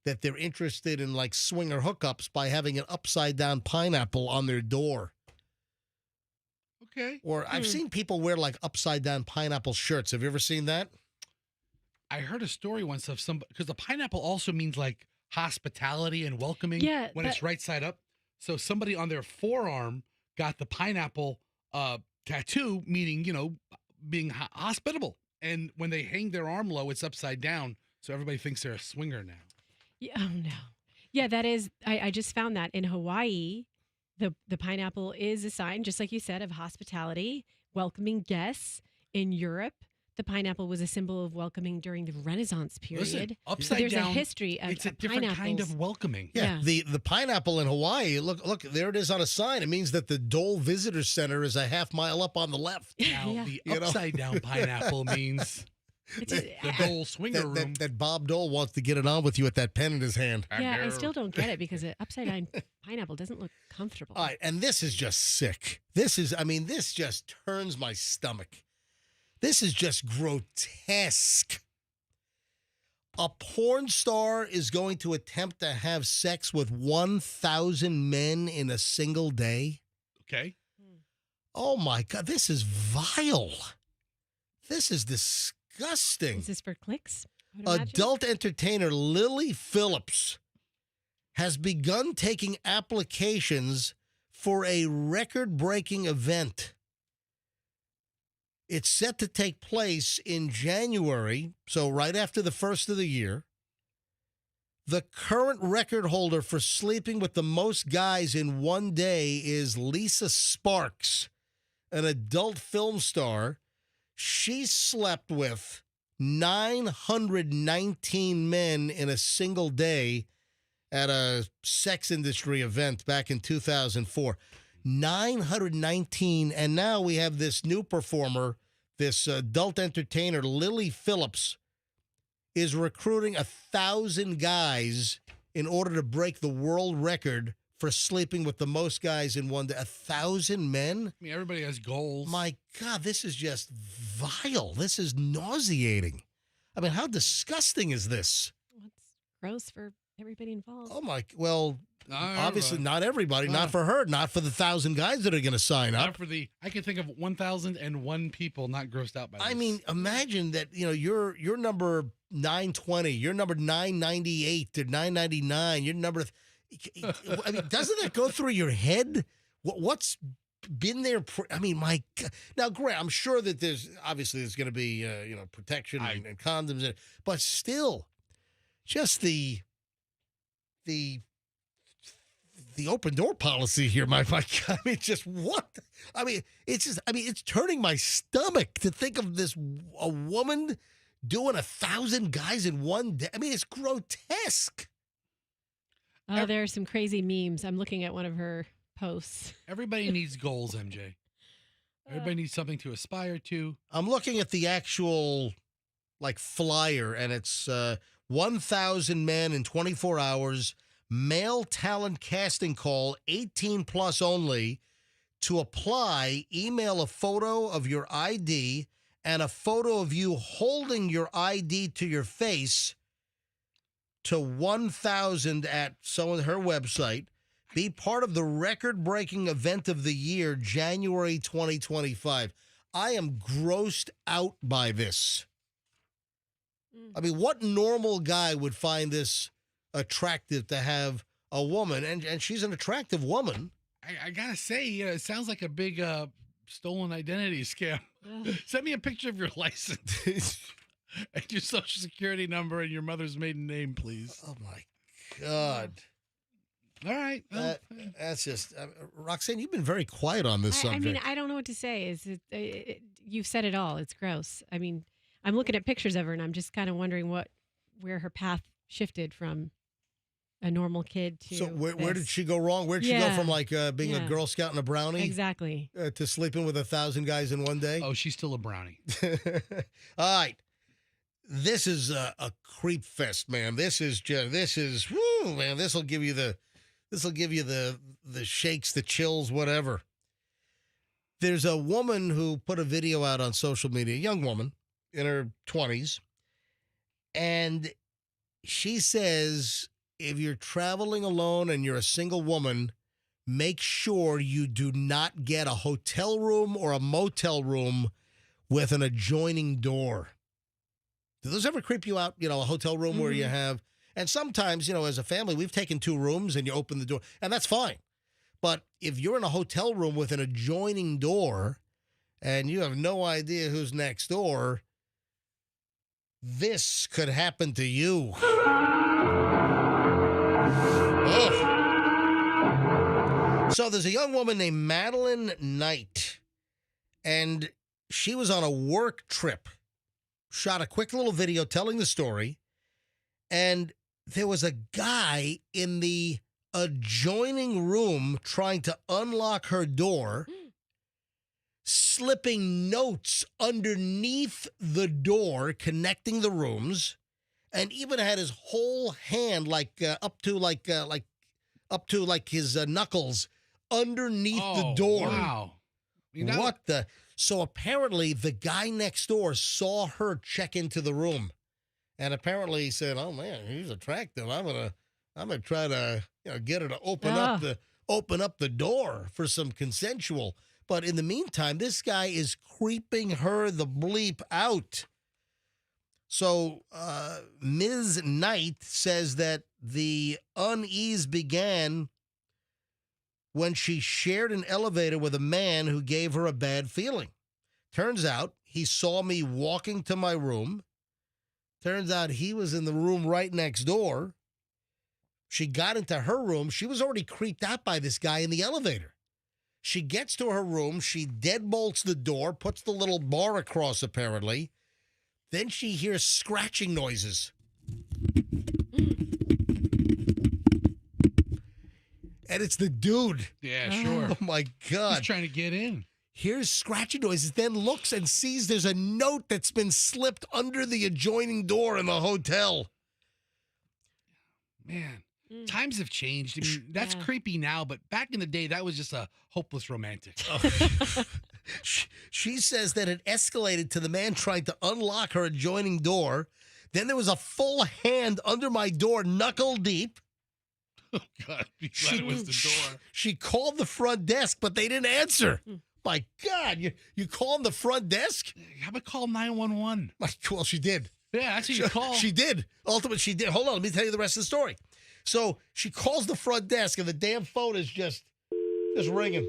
that they're interested in like swinger hookups by having an upside down pineapple on their door. Okay. Or I've seen people wear like upside down pineapple shirts. Have you ever seen that? I heard a story once of because the pineapple also means like hospitality and welcoming when it's right side up. So somebody on their forearm got the pineapple tattoo, meaning, being hospitable. And when they hang their arm low, it's upside down. So everybody thinks they're a swinger now. Yeah, oh, no. Yeah, that is, I just found that in Hawaii, the pineapple is a sign, just like you said, of hospitality, welcoming guests. In Europe, the pineapple was a symbol of welcoming during the Renaissance period. Listen, so upside there's down, a history of it's a different kind of welcoming. Yeah. The pineapple in Hawaii, look, there it is on a sign. It means that the Dole Visitor Center is a half mile up on the left. Now, the upside down pineapple means the Dole swinger room. That Bob Dole wants to get it on with you with that pen in his hand. Yeah, I still don't get it because an upside down pineapple doesn't look comfortable. All right, and this is just sick. This just turns my stomach. This is just grotesque. A porn star is going to attempt to have sex with 1,000 men in a single day. Okay. Oh, my God. This is vile. This is disgusting. Is this for clicks? Adult entertainer Lily Phillips has begun taking applications for a record-breaking event. It's set to take place in January, so right after the first of the year. The current record holder for sleeping with the most guys in one day is Lisa Sparks, an adult film star. She slept with 919 men in a single day at a sex industry event back in 2004. 919, and now we have this new performer, this adult entertainer, Lily Phillips, is recruiting 1,000 guys in order to break the world record for sleeping with the most guys in one day. 1,000 men? I mean, everybody has goals. My God, this is just vile. This is nauseating. I mean, how disgusting is this? It's gross for everybody involved. Oh, my. Well, obviously not everybody. Not for her. Not for the 1,000 guys that are going to sign up. Not for the, I can think of 1,001 people not grossed out by this. I mean, imagine that, you're number 920, you're number 998 or 999, you're number. I mean, doesn't that go through your head? What's been there? I mean, my God. Now, Grant, I'm sure that there's going to be, protection and condoms, but still, just the open door policy here, my God. I mean, just what? I mean, it's turning my stomach to think of a woman doing 1,000 guys in one day. I mean, it's grotesque. Oh, there are some crazy memes. I'm looking at one of her posts. Everybody needs goals, MJ. Everybody needs something to aspire to. I'm looking at the actual, flyer, and it's 1,000 men in 24 hours, male talent casting call, 18 plus only. To apply, email a photo of your ID and a photo of you holding your ID to your face to 1,000 at her website. Be part of the record-breaking event of the year, January 2025. I am grossed out by this. I mean, what normal guy would find this attractive to have a woman? And she's an attractive woman. I got to say, it sounds like a big stolen identity scam. Send me a picture of your license and your social security number and your mother's maiden name, please. Oh, my God. All right. That's just, Roxanne, you've been very quiet on this subject. I mean, I don't know what to say. You've said it all. It's gross. I mean, I'm looking at pictures of her, and I'm just kind of wondering where her path shifted from a normal kid to. So where did she go wrong? Where did she go from being a Girl Scout and a brownie? Exactly. To sleeping with 1,000 guys in one day? Oh, she's still a brownie. All right. This is a creep fest, man. This is whoo, man. This will give you the shakes, the chills, whatever. There's a woman who put a video out on social media, a young woman in her 20s, and she says, if you're traveling alone and you're a single woman, make sure you do not get a hotel room or a motel room with an adjoining door. Do those ever creep you out? A hotel room where you have, and sometimes, as a family, we've taken 2 rooms and you open the door, and that's fine. But if you're in a hotel room with an adjoining door and you have no idea who's next door, this could happen to you. So there's a young woman named Madeline Knight, and she was on a work trip, shot a quick little video telling the story, and there was a guy in the adjoining room trying to unlock her door, slipping notes underneath the door connecting the rooms, and even had his whole hand up to his knuckles underneath the door. Wow. What the? So apparently the guy next door saw her check into the room, and apparently he said, "Oh man, he's attractive. I'm gonna try to get her to open up the door for some consensual." But in the meantime, this guy is creeping her the bleep out. So Ms. Knight says that the unease began when she shared an elevator with a man who gave her a bad feeling. Turns out he saw me walking to my room. Turns out he was in the room right next door. She got into her room. She was already creeped out by this guy in the elevator. She gets to her room. She deadbolts the door, puts the little bar across, apparently. Then she hears scratching noises. And it's the dude. Yeah, sure. Oh, my God. He's trying to get in. Hears scratching noises, then looks and sees there's a note that's been slipped under the adjoining door in the hotel. Man, times have changed. I mean, that's creepy now, but back in the day, that was just a hopeless romantic. She says that it escalated to the man trying to unlock her adjoining door. Then there was a full hand under my door, knuckle deep. Oh, God. Be glad it was the door. She called the front desk, but they didn't answer. My God, you called the front desk? How about call 911? Well, she did. Yeah, that's who you call. She did. Ultimately, she did. Hold on, let me tell you the rest of the story. So she calls the front desk, and the damn phone is just ringing.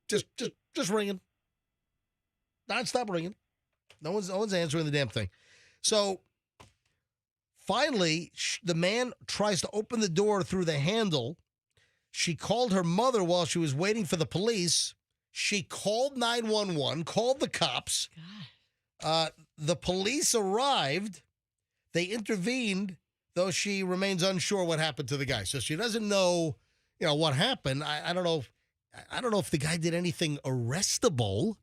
Just ringing. Non-stop ringing. No one's answering the damn thing. So finally, the man tries to open the door through the handle. She called her mother while she was waiting for the police. She called 911, called the cops. The police arrived. They intervened, though she remains unsure what happened to the guy. So she doesn't know, what happened. I don't know. I don't know if the guy did anything arrestable,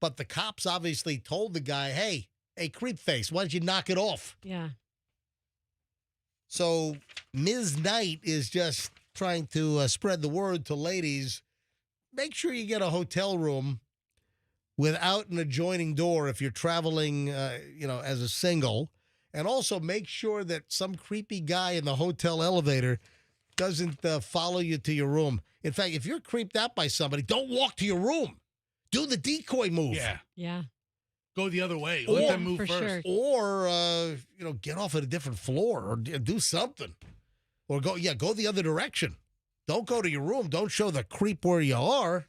but the cops obviously told the guy, hey, creep face, why don't you knock it off? Yeah. So Ms. Knight is just trying to spread the word to ladies. Make sure you get a hotel room without an adjoining door if you're traveling, as a single. And also make sure that some creepy guy in the hotel elevator doesn't follow you to your room. In fact, if you're creeped out by somebody, don't walk to your room. Do the decoy move. Yeah. Go the other way. Let them move first. Sure. Or, get off at a different floor or do something. Or go the other direction. Don't go to your room. Don't show the creep where you are.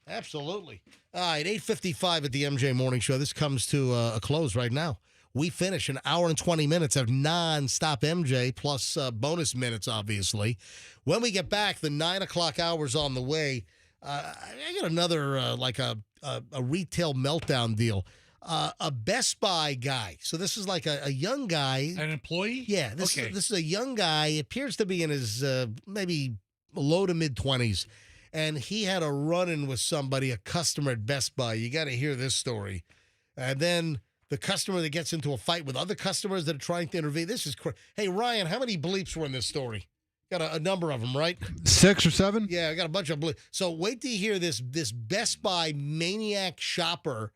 Absolutely. All right, 8:55 at the MJ Morning Show. This comes to a close right now. We finish an hour and 20 minutes of non-stop MJ plus bonus minutes, obviously. When we get back, the 9 o'clock hour's on the way. I got another, a retail meltdown deal. A Best Buy guy. So this is like a young guy. An employee? Yeah. This is a young guy. Appears to be in his maybe low to mid-20s. And he had a run-in with somebody, a customer at Best Buy. You got to hear this story. And then the customer that gets into a fight with other customers that are trying to intervene. This is crazy. Hey, Ryan, how many bleeps were in this story? Got a number of them, right? 6 or 7? Yeah, I got a bunch of bleeps. So wait till you hear this Best Buy maniac shopper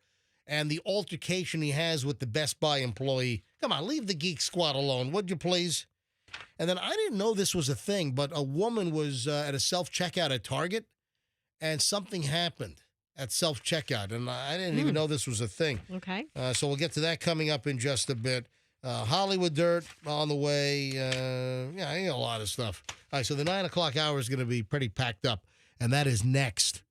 and the altercation he has with the Best Buy employee. Come on, leave the Geek Squad alone, would you please? And then I didn't know this was a thing, but a woman was at a self-checkout at Target, and something happened at self-checkout, and I didn't even know this was a thing. Okay. So we'll get to that coming up in just a bit. Hollywood Dirt on the way. I got a lot of stuff. All right, so the 9 o'clock hour is going to be pretty packed up, and that is next.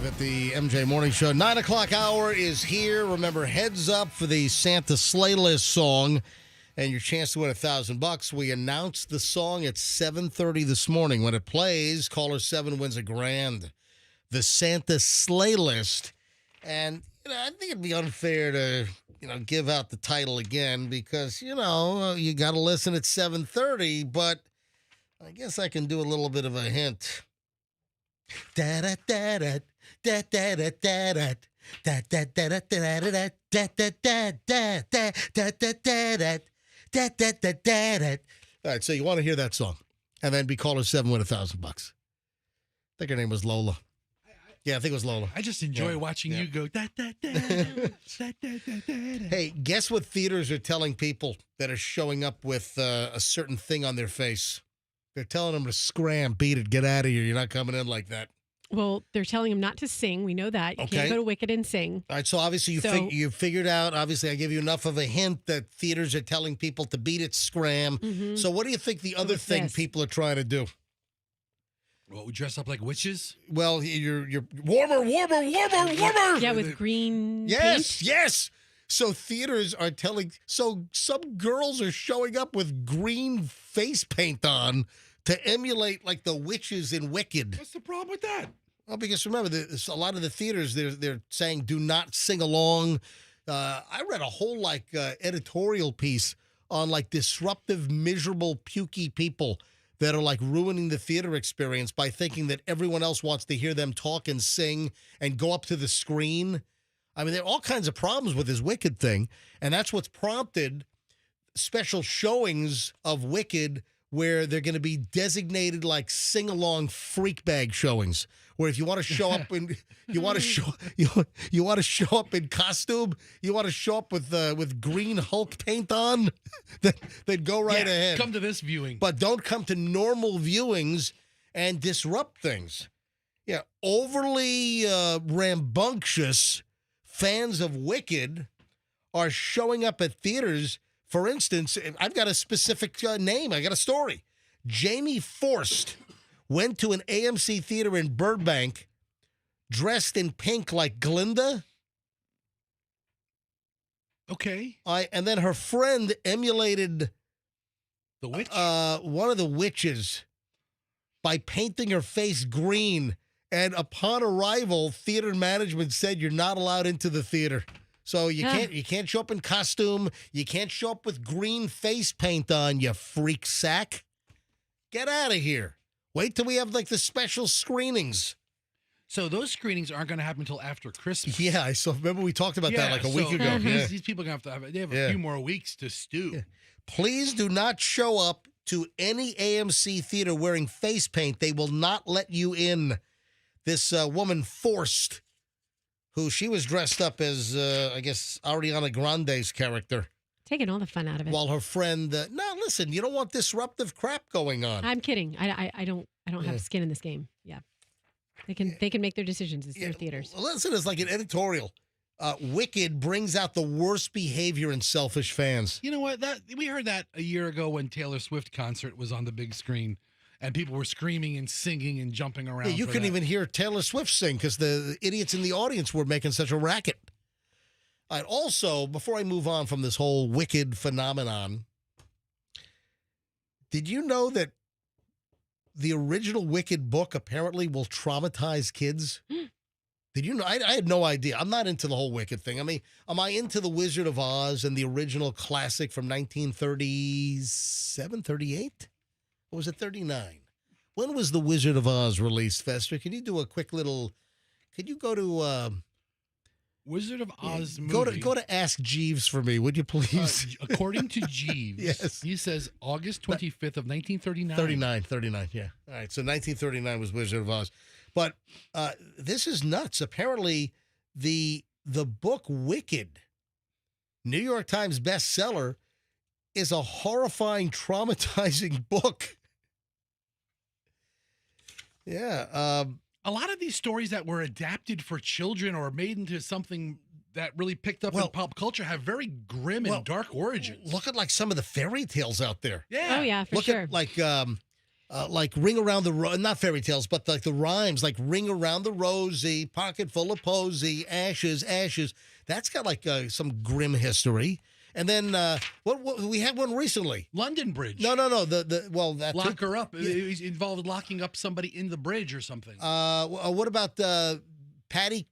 At the MJ Morning Show. 9 o'clock hour is here. Remember, heads up for the Santa Sleigh List song and your chance to win $1,000. We announced the song at 7:30 this morning. When it plays, caller 7 wins $1,000. The Santa Sleigh List. And I think it'd be unfair to give out the title again because, you got to listen at 7:30, but I guess I can do a little bit of a hint. Da da da da da da da da da da da da da da da da da da. All right, so you want to hear that song, and then be caller 7 win $1,000. I think her name was Lola. Yeah, I think it was Lola. I just enjoy watching you go da da da da da da da. Hey, guess what theaters are telling people that are showing up with a certain thing on their face? They're telling them to scram, beat it, get out of here. You're not coming in like that. Well, they're telling him not to sing. We know that. You can't go to Wicked and sing. All right, so obviously you figured out, obviously I gave you enough of a hint that theaters are telling people to beat it, scram. Mm-hmm. So what do you think the other thing people are trying to do? Well, we dress up like witches? Well, you're warmer. Yeah, with green paint. Yes. So theaters are some girls are showing up with green face paint on to emulate like the witches in Wicked. What's the problem with that? Well, because remember, a lot of the theaters, they're saying do not sing along. I read a whole editorial piece on disruptive, miserable, pukey people that are ruining the theater experience by thinking that everyone else wants to hear them talk and sing and go up to the screen. I mean, there are all kinds of problems with this Wicked thing, and that's what's prompted special showings of Wicked where they're going to be designated like sing-along freak bag showings, where if you want to show up in you want to show up in costume, you want to show up with green Hulk paint on, then go right ahead. Come to this viewing. But don't come to normal viewings and disrupt things. Yeah, overly rambunctious fans of Wicked are showing up at theaters. For instance, I've got a specific name. I got a story. Jamie Forst went to an AMC theater in Burbank dressed in pink like Glinda. Okay. And then her friend emulated the witch? One of the witches by painting her face green. And upon arrival, theater management said you're not allowed into the theater. So you can't show up in costume. You can't show up with green face paint on, you freak sack. Get out of here. Wait till we have like the special screenings. So those screenings aren't going to happen until after Christmas. Yeah, I saw. Remember we talked about that like a week ago. These people are going to have a few more weeks to stew. Yeah. Please do not show up to any AMC theater wearing face paint. They will not let you in. This woman Forced, who she was dressed up as, I guess, Ariana Grande's character. Taking all the fun out of it. While her friend, no, listen, you don't want disruptive crap going on. I'm kidding. I don't have skin in this game. Yeah, they can make their decisions. It's their theaters. Listen, it's like an editorial. Wicked brings out the worst behavior in selfish fans. You know what? We heard that a year ago when Taylor Swift concert was on the big screen. And people were screaming and singing and jumping around. Yeah, you couldn't even hear Taylor Swift sing because the idiots in the audience were making such a racket. All right, also, before I move on from this whole Wicked phenomenon, did you know that the original Wicked book apparently will traumatize kids? Did you know? I had no idea. I'm not into the whole Wicked thing. I mean, am I into The Wizard of Oz and the original classic from 1937, 38? Or was it 39? When was The Wizard of Oz released, Fester? Can you do a quick little... Could you go to... Wizard of Oz movie. Go to Ask Jeeves for me, would you please? According to Jeeves, yes. He says August 25th of 1939. 39, yeah. All right, so 1939 was Wizard of Oz. But this is nuts. Apparently, the book Wicked, New York Times bestseller, is a horrifying, traumatizing book. Yeah. A lot of these stories that were adapted for children or made into something that really picked up in pop culture have very grim and dark origins. Look at like some of the fairy tales out there. Yeah. Oh yeah, for sure. At, like Ring Around the Rosy, not fairy tales, but like the rhymes, like Ring Around the Rosy, Pocket Full of Posy, Ashes, Ashes. That's got like some grim history. And then what we had one recently. London Bridge. No. That Lock her up. It involved locking up somebody in the bridge or something. What about Patty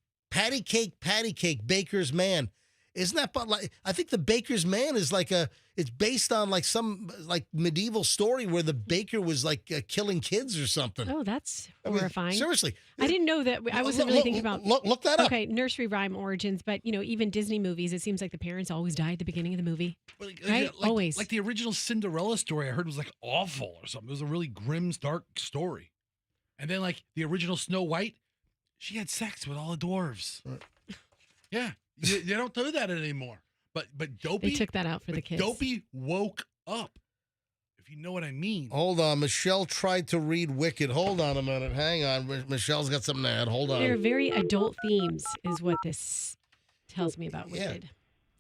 Cake, Baker's Man? Isn't that like? I think the Baker's Man is like it's based on like some like medieval story where the baker was like killing kids or something. Oh, that's horrifying. Seriously, I didn't know that. I wasn't really thinking about. Look that up. Okay, nursery rhyme origins, but even Disney movies, it seems like the parents always die at the beginning of the movie, right? Always. Like the original Cinderella story, I heard was like awful or something. It was a really grim, dark story. And then like the original Snow White, she had sex with all the dwarves. Yeah. They don't do that anymore. But Dopey... They took that out for the kids. Dopey woke up, if you know what I mean. Hold on. Michelle tried to read Wicked. Hold on a minute. Hang on. Michelle's got something to add. Hold on. They're very adult themes is what this tells me about Wicked.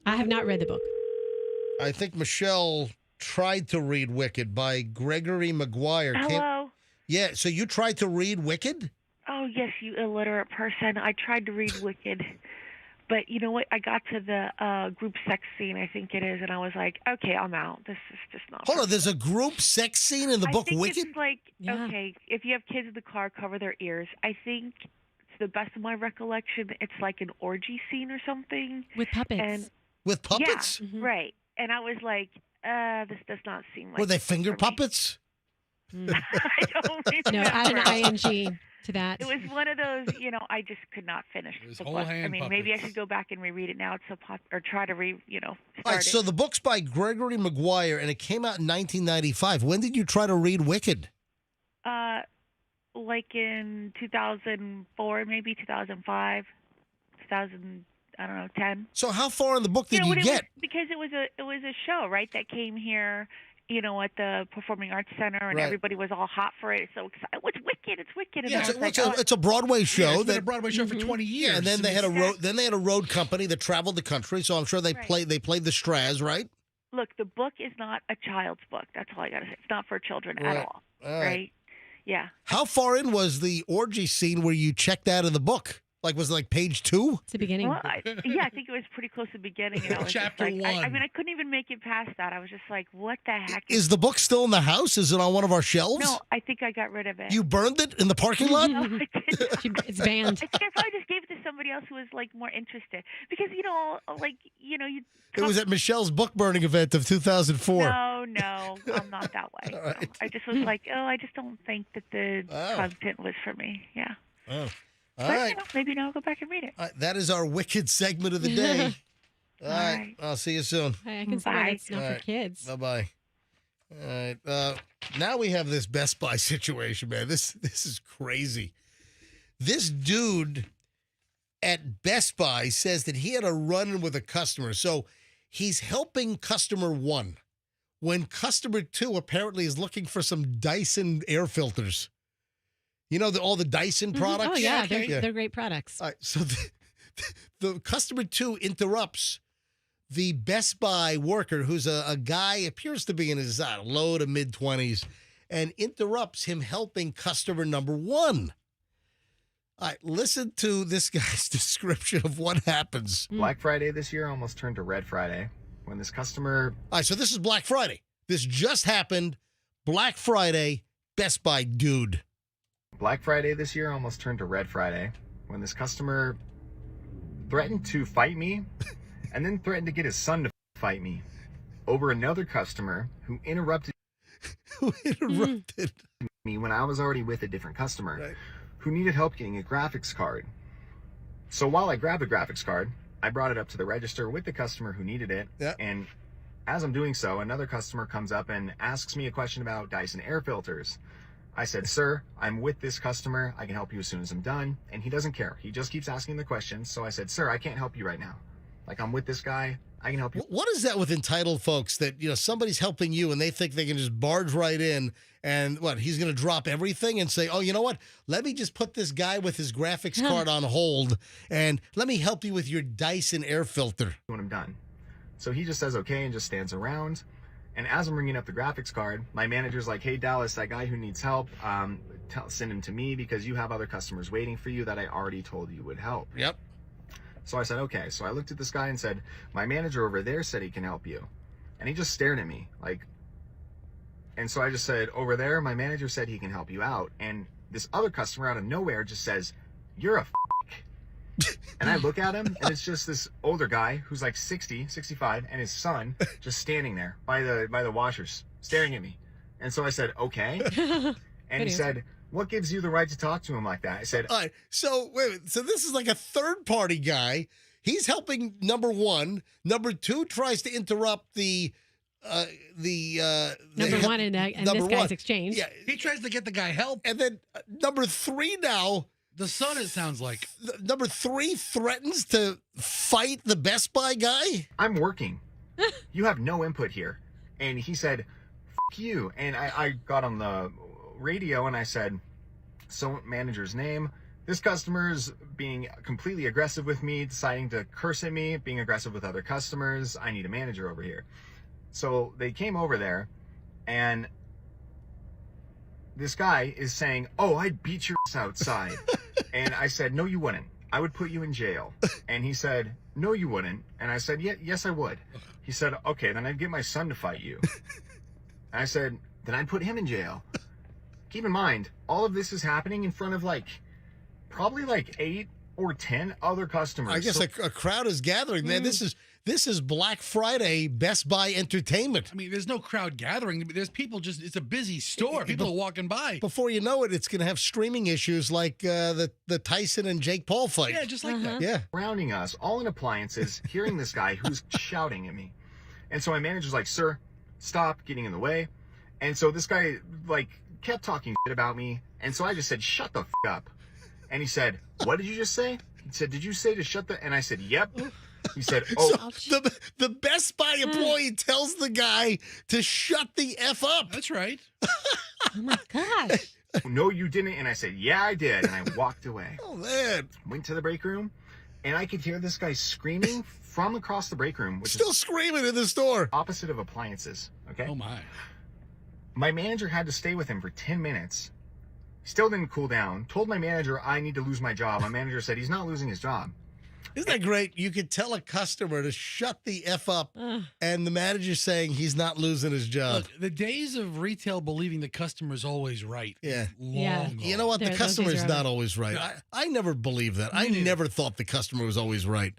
I have not read the book. I think Michelle tried to read Wicked by Gregory Maguire. Hello? Yeah, so you tried to read Wicked? Oh, yes, you illiterate person. I tried to read Wicked. But you know what? I got to the group sex scene, I think it is, and I was like, okay, I'm out. This is just not. Hold on, there's a group sex scene in the book Wicked? It's like, okay, if you have kids in the car, cover their ears. I think, to the best of my recollection, it's like an orgy scene or something. With puppets. With puppets? Yeah, right. And I was like, this does not seem like... Were they finger puppets? I don't remember. No, add an ing to that. It was one of those, I just could not finish the whole book. hand I mean, maybe I puppets. should go back and reread it now. It's so or try to start All right, so it. the book's by Gregory Maguire, and it came out in 1995. When did you try to read Wicked? Like in 2004, maybe 2005, 10. So how far in the book did you get? Because it was a show, right, that came here, at the Performing Arts Center, and Right. everybody was all hot for it. So excited. It's Wicked. It's Wicked. And Yeah, I was like, it's a Broadway show. Yeah, it's been a Broadway show for 20 years. Yeah, and then they had a road company that traveled the country. So I'm sure they played the Straz, right? Look, the book is not a child's book. That's all I got to say. It's not for children Right. at all. All right. Yeah. How far in was the orgy scene where you checked out of the book? Was it like page 2? It's the beginning. Well, I think it was pretty close to the beginning. And I was Chapter just like, 1. I mean, I couldn't even make it past that. I was just like, what the heck? Is the book still in the house? Is it on one of our shelves? No, I think I got rid of it. You burned it in the parking lot? No, I didn't. It's banned. I think I probably just gave it to somebody else who was more interested because you. It was at Michelle's book burning event of 2004. No, I'm not that way. All right. No. I just was like, I just don't think that the content was for me. Yeah. Oh. All But, right. maybe now I'll go back and read it. That is our Wicked segment of the day. All right. I'll see you soon. I can see why it's not All for right. kids. Bye-bye. All right. Now we have this Best Buy situation, man. This is crazy. This dude at Best Buy says that he had a run-in with a customer. So he's helping customer 1 when customer 2 apparently is looking for some Dyson air filters. You know, all the Dyson products? Oh, yeah. They're great products. All right, so the customer 2 interrupts the Best Buy worker, who's a guy, appears to be in his low to mid-20s, and interrupts him helping customer number 1. All right, listen to this guy's description of what happens. Black Friday this year almost turned to Red Friday when this customer... All right, so this is Black Friday. This just happened. Black Friday, Best Buy dude. Black Friday this year almost turned to Red Friday when this customer threatened to fight me and then threatened to get his son to fight me over another customer who interrupted me when I was already with a different customer who needed help getting a graphics card. So while I grabbed the graphics card, I brought it up to the register with the customer who needed it. And as I'm doing so, another customer comes up and asks me a question about Dyson air filters. I said, sir, I'm with this customer. I can help you as soon as I'm done. And he doesn't care. He just keeps asking the questions. So I said, sir, I can't help you right now. I'm with this guy. I can help you. What is that with entitled folks that, somebody's helping you and they think they can just barge right in and he's going to drop everything and say, oh, you know what? Let me just put this guy with his graphics card on hold and let me help you with your Dyson air filter. When I'm done. So he just says, okay, and just stands around. And as I'm ringing up the graphics card, my manager's like, hey, Dallas, that guy who needs help, send him to me because you have other customers waiting for you that I already told you would help. Yep. So I said, okay. So I looked at this guy and said, my manager over there said he can help you. And he just stared at me and so I just said, over there, my manager said he can help you out. And this other customer out of nowhere just says, you're a f***. And I look at him and it's just this older guy who's 60, 65 and his son just standing there by the washers staring at me. And so I said, okay. And he said, what gives you the right to talk to him like that? I said, all right, so wait a minute. So this is like a third party guy. He's helping number 1. Number 2 tries to interrupt the number 1 in this guy's exchange. Yeah, he tries to get the guy help. And then number 3 now. The son, it sounds like. Number 3 threatens to fight the Best Buy guy. I'm working. You have no input here. And he said, F you. And I got on the radio and I said, so manager's name, this customer's being completely aggressive with me, deciding to curse at me, being aggressive with other customers. I need a manager over here. So they came over there and this guy is saying, oh, I'd beat your ass outside. And I said, no, you wouldn't. I would put you in jail. And he said, no, you wouldn't. And I said, yes, I would. He said, okay, then I'd get my son to fight you. And I said, then I'd put him in jail. Keep in mind, all of this is happening in front of probably 8 or 10 other customers. I guess a crowd is gathering, man. This This is Black Friday Best Buy entertainment. I mean, there's no crowd gathering. There's people it's a busy store. People are walking by. Before you know it, it's going to have streaming issues like the Tyson and Jake Paul fight. Yeah, just like that. Yeah. Surrounding us, all in appliances, hearing this guy who's shouting at me. And so my manager's like, sir, stop getting in the way. And so this guy, like, kept talking shit about me. And so I just said, shut the f*** up. And he said, what did you just say? He said, did you say to shut the... And I said, yep. He said, oh. So the Best Buy employee tells the guy to shut the F up. That's right. Oh, my gosh. No, you didn't. And I said, yeah, I did. And I walked away. Oh, man. Went to the break room, and I could hear this guy screaming from across the break room. Which Still is screaming in the store. Opposite of appliances, okay? Oh, my. My manager had to stay with him for 10 minutes. Still didn't cool down. Told my manager I need to lose my job. My manager said he's not losing his job. Isn't that great? You could tell a customer to shut the F up, and the manager's saying he's not losing his job. Look, the days of retail believing the customer's always right. Yeah. Long You know what? The customer's not always right. No. I never believed that. I never thought the customer was always right.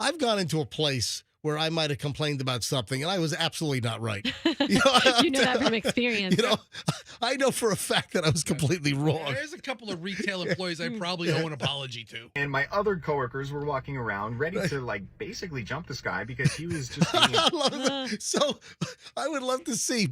I've gone into a place where I might have complained about something, and I was absolutely not right. You know that from experience. You know, I know for a fact that I was completely wrong. There's a couple of retail employees I probably owe an apology to. And my other coworkers were walking around ready to, like, basically jump this guy because he was just being... I love that. So I would love to see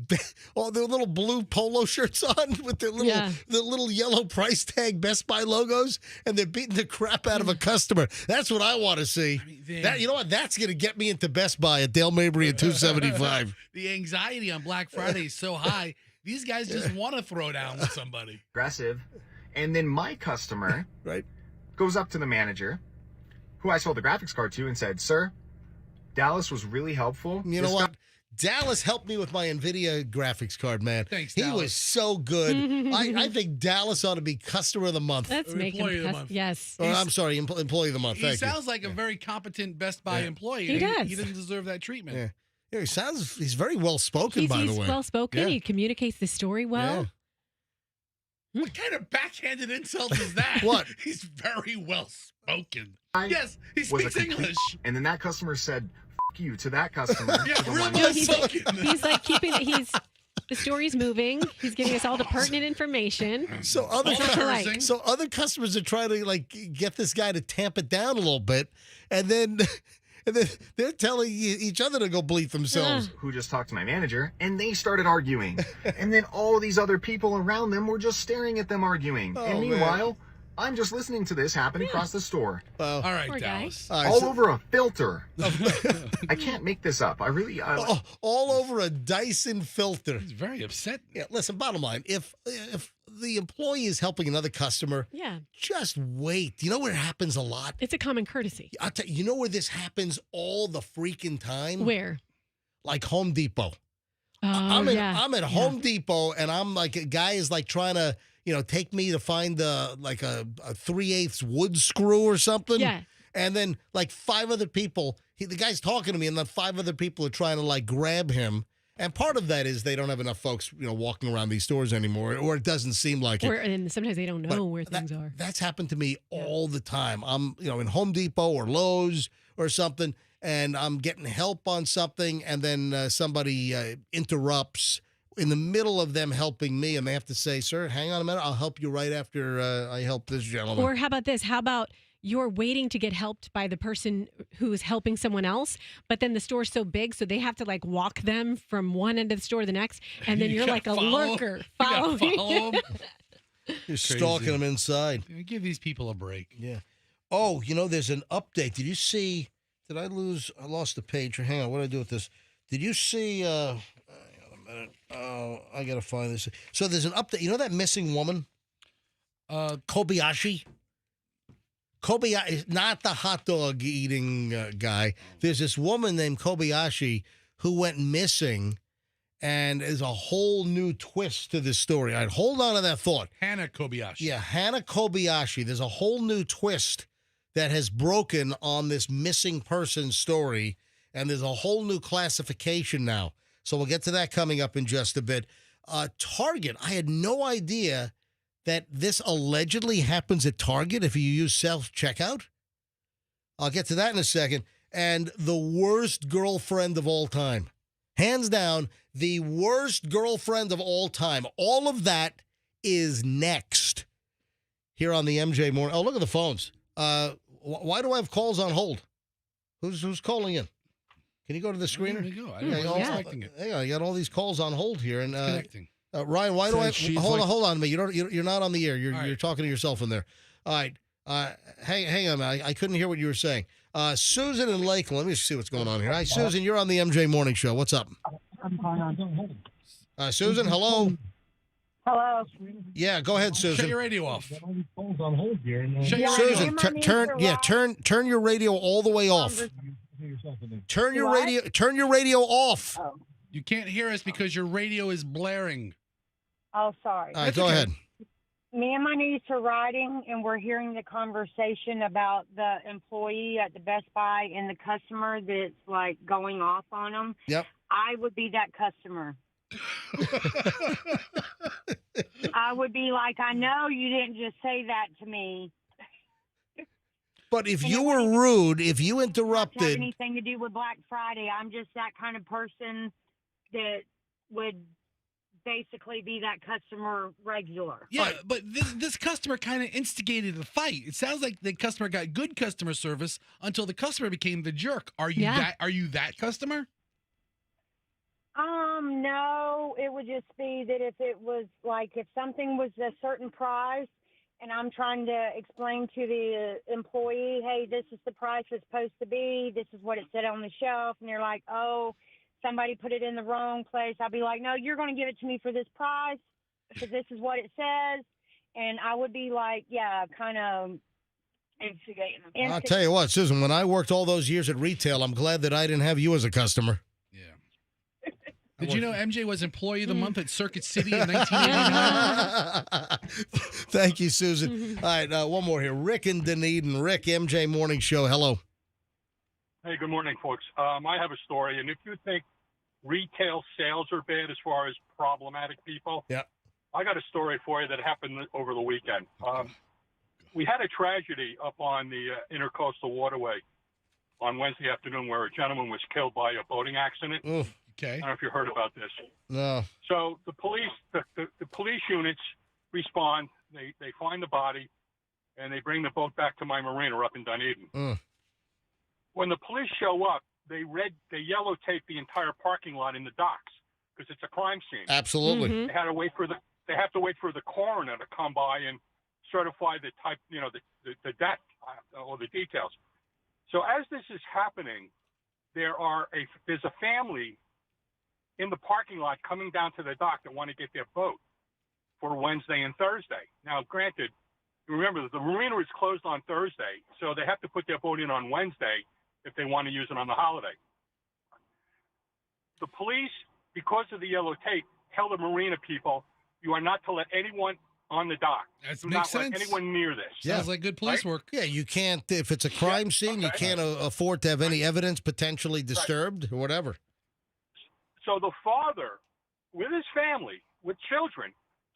all their little blue polo shirts on with their little yellow price tag Best Buy logos, and they're beating the crap out of a customer. That's what I want to see. You know what? That's going to get me into Best Buy at Dale Mabry at 275. The anxiety on Black Friday is so high, these guys just want to throw down with somebody. Aggressive. And then my customer goes up to the manager, who I sold the graphics card to, and said, sir, Dallas was really helpful. You know what? Dallas helped me with my NVIDIA graphics card, man. Thanks, He Dallas. was so good. I think Dallas ought to be Customer of the Month. Let's make him Employee of the month. Yes. Or, I'm sorry, Employee of the Month. He Thank you. sounds like a very competent Best Buy employee. He does. He doesn't deserve that treatment. Yeah. Yeah, he's very well spoken, by the way. He's well spoken. Yeah. He communicates the story well. What kind of backhanded insult is that? What? He's very well spoken. Yes, he speaks English. And then that customer said, F you to that customer. Yeah, to the real one- well He's like keeping it. The story's moving. He's giving us all the pertinent information. So other polite. so other customers are trying to like get this guy to tamp it down a little bit, and then they're telling each other to go bleep themselves. Who just talked to my manager, and they started arguing. And then all these other people around them were just staring at them arguing. Oh, and meanwhile, I'm just listening to this happen across the store. Well, all right, Dallas. All over a filter. I can't make this up. I really... all over a Dyson filter. He's very upset. Yeah, listen, bottom line, if the employee is helping another customer, just wait. You know where it happens a lot? It's a common courtesy. I'll tell you, you know where this happens all the freaking time? Where? Like Home Depot. Oh, I'm at Home Depot, and I'm like, a guy is like trying to, take me to find like a 3/8 wood screw or something. Yeah. And then like 5 other people, the guy's talking to me, and then 5 other people are trying to like grab him. And part of that is they don't have enough folks, walking around these stores anymore, or it doesn't seem like it. And sometimes they don't know where things are. That's happened to me all the time. I'm, in Home Depot or Lowe's or something, and I'm getting help on something, and then somebody interrupts in the middle of them helping me, and they have to say, sir, hang on a minute, I'll help you right after I help this gentleman. Or how about this? How about you're waiting to get helped by the person who is helping someone else, but then the store's so big, so they have to like walk them from one end of the store to the next, and then you're like a lurker following. You're stalking them inside. Give these people a break. Yeah. Oh, there's an update. Did you see? I lost the page. Hang on. What did I do with this? Did you see? Hang on a minute. Oh, I gotta find this. So there's an update. You know that missing woman? Kobayashi. Kobayashi, not the hot dog eating guy. There's this woman named Kobayashi who went missing, and there's a whole new twist to this story. All right, hold on to that thought. Hannah Kobayashi. Yeah, Hannah Kobayashi. There's a whole new twist that has broken on this missing person story, and there's a whole new classification now. So we'll get to that coming up in just a bit. Target, I had no idea that this allegedly happens at Target if you use self-checkout. I'll get to that in a second. and the worst girlfriend of all time. Hands down, the worst girlfriend of all time. All of that is next here on the MJ Morning. Oh, look at the phones. Why do I have calls on hold? Who's calling in? Can you go to the screener? There we go. I didn't know expecting it. Hang on, you got all these calls on hold here, and Connecting. Ryan, why do I hold on a minute? You're not on the air. You're right. talking to yourself in there. All right. Hang on, man. I couldn't hear what you were saying. Susan in Lakeland. Let me see what's going on here. Hi, Susan. You're on the MJ Morning Show. What's up? Susan, hello. Hello. Yeah, go ahead, Susan. Shut your radio off. Susan, turn your radio all the way off. Turn your radio off. Oh. You can't hear us because your radio is blaring. Oh, sorry. All right, go ahead. Me and my niece are riding, and we're hearing the conversation about the employee at the Best Buy and the customer that's, like, going off on them. Yep. I would be that customer. I would be like, I know you didn't just say that to me. But if you were rude, if you Have interrupted, anything to do with Black Friday. I'm just that kind of person that would basically be that customer regular. Yeah, but this customer kind of instigated the fight. It sounds like the customer got good customer service until the customer became the jerk. Are you that customer? No, it would just be that if it was like if something was a certain price and I'm trying to explain to the employee, hey, this is the price it's supposed to be. This is what it said on the shelf. And they're like, oh, somebody put it in the wrong place. I'll be like, no, you're going to give it to me for this price because this is what it says. And I would be like, yeah, kind of instigating them. I'll tell you what, Susan, when I worked all those years at retail, I'm glad that I didn't have you as a customer. Did you know MJ was Employee of the Month at Circuit City in 1989? Thank you, Susan. All right, one more here. Rick in Dunedin. Rick, MJ Morning Show. Hello. Hey, good morning, folks. I have a story, and if you think retail sales are bad as far as problematic people, I got a story for you that happened over the weekend. We had a tragedy up on the Intercoastal Waterway on Wednesday afternoon where a gentleman was killed by a boating accident. Oof. Okay. I don't know if you heard about this. No. So the police, the police units respond. They find the body, and they bring the boat back to my marina up in Dunedin. When the police show up, they yellow tape the entire parking lot in the docks because it's a crime scene. Absolutely. Mm-hmm. They have to wait for the coroner to come by and certify the type, the death or the details. So as this is happening, there's a family in the parking lot coming down to the dock that want to get their boat for Wednesday and Thursday. Now, granted, remember the marina is closed on Thursday, so they have to put their boat in on Wednesday if they want to use it on the holiday. The police, because of the yellow tape, tell the marina people, you are not to let anyone on the dock. That Do makes not sense. let anyone near this. Sounds like good police work. Yeah, you can't, if it's a crime scene, you can't afford to have any evidence potentially disturbed or whatever. So the father, with his family, with children,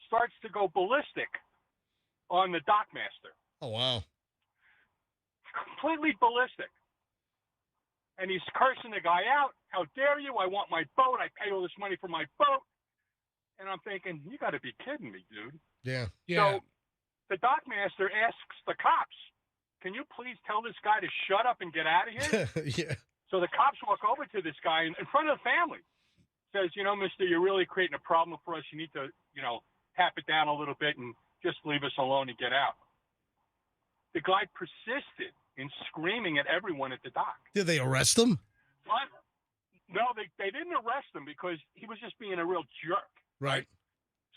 starts to go ballistic on the dockmaster. Oh, wow. Completely ballistic. And he's cursing the guy out. How dare you? I want my boat. I paid all this money for my boat. And I'm thinking, you got to be kidding me, dude. Yeah. So the dockmaster asks the cops, can you please tell this guy to shut up and get out of here? Yeah. So the cops walk over to this guy in front of the family. Says, mister, you're really creating a problem for us. You need to, tap it down a little bit and just leave us alone and get out. The guy persisted in screaming at everyone at the dock. Did they arrest him? But, no, they didn't arrest him because he was just being a real jerk. Right.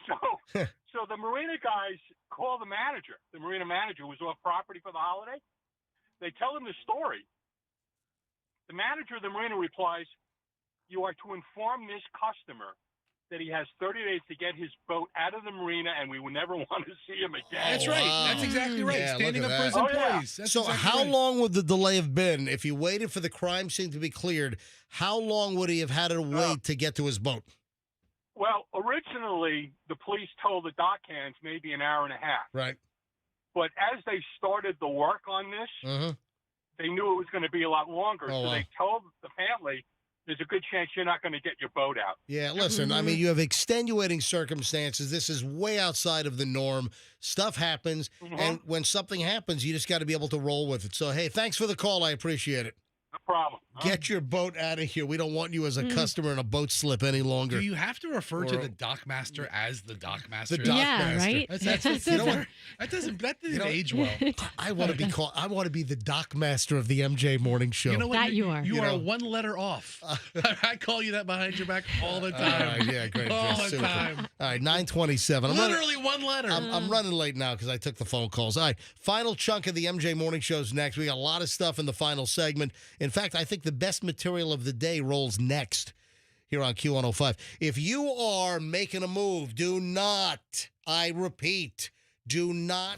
So the marina guys call the manager. The marina manager was off property for the holiday. They tell him the story. The manager of the marina replies, you are to inform this customer that he has 30 days to get his boat out of the marina and we will never want to see him again. That's right. That's exactly right. Yeah, Standing look up at for his that. employees. That's So exactly how right. long would the delay have been if he waited for the crime scene to be cleared? How long would he have had to wait to get to his boat? Well, originally, the police told the dock hands maybe an hour and a half. Right. But as they started the work on this, they knew it was going to be a lot longer. Oh, So wow. they told the family, there's a good chance you're not going to get your boat out. Yeah, listen, I mean, you have extenuating circumstances. This is way outside of the norm. Stuff happens, and when something happens, you just got to be able to roll with it. So, hey, thanks for the call. I appreciate it. No problem. Get your boat out of here. We don't want you as a customer in a boat slip any longer. Do you have to refer to Or- the dockmaster as the dockmaster? The dock Yeah, master. right? That's You know what? that doesn't You know, age well. I want to be called. I want to be the dock master of the MJ Morning Show. You know what? That you are. You You are know. one letter off. I call you that behind your back all the All time. right, yeah, great. All Super. the time. All right, 9:27. Literally one letter. I'm running late now because I took the phone calls. All right, final chunk of the MJ Morning Show's next. We got a lot of stuff in the final segment. In fact, I think the best material of the day rolls next here on Q105. If you are making a move, do not, I repeat, do not.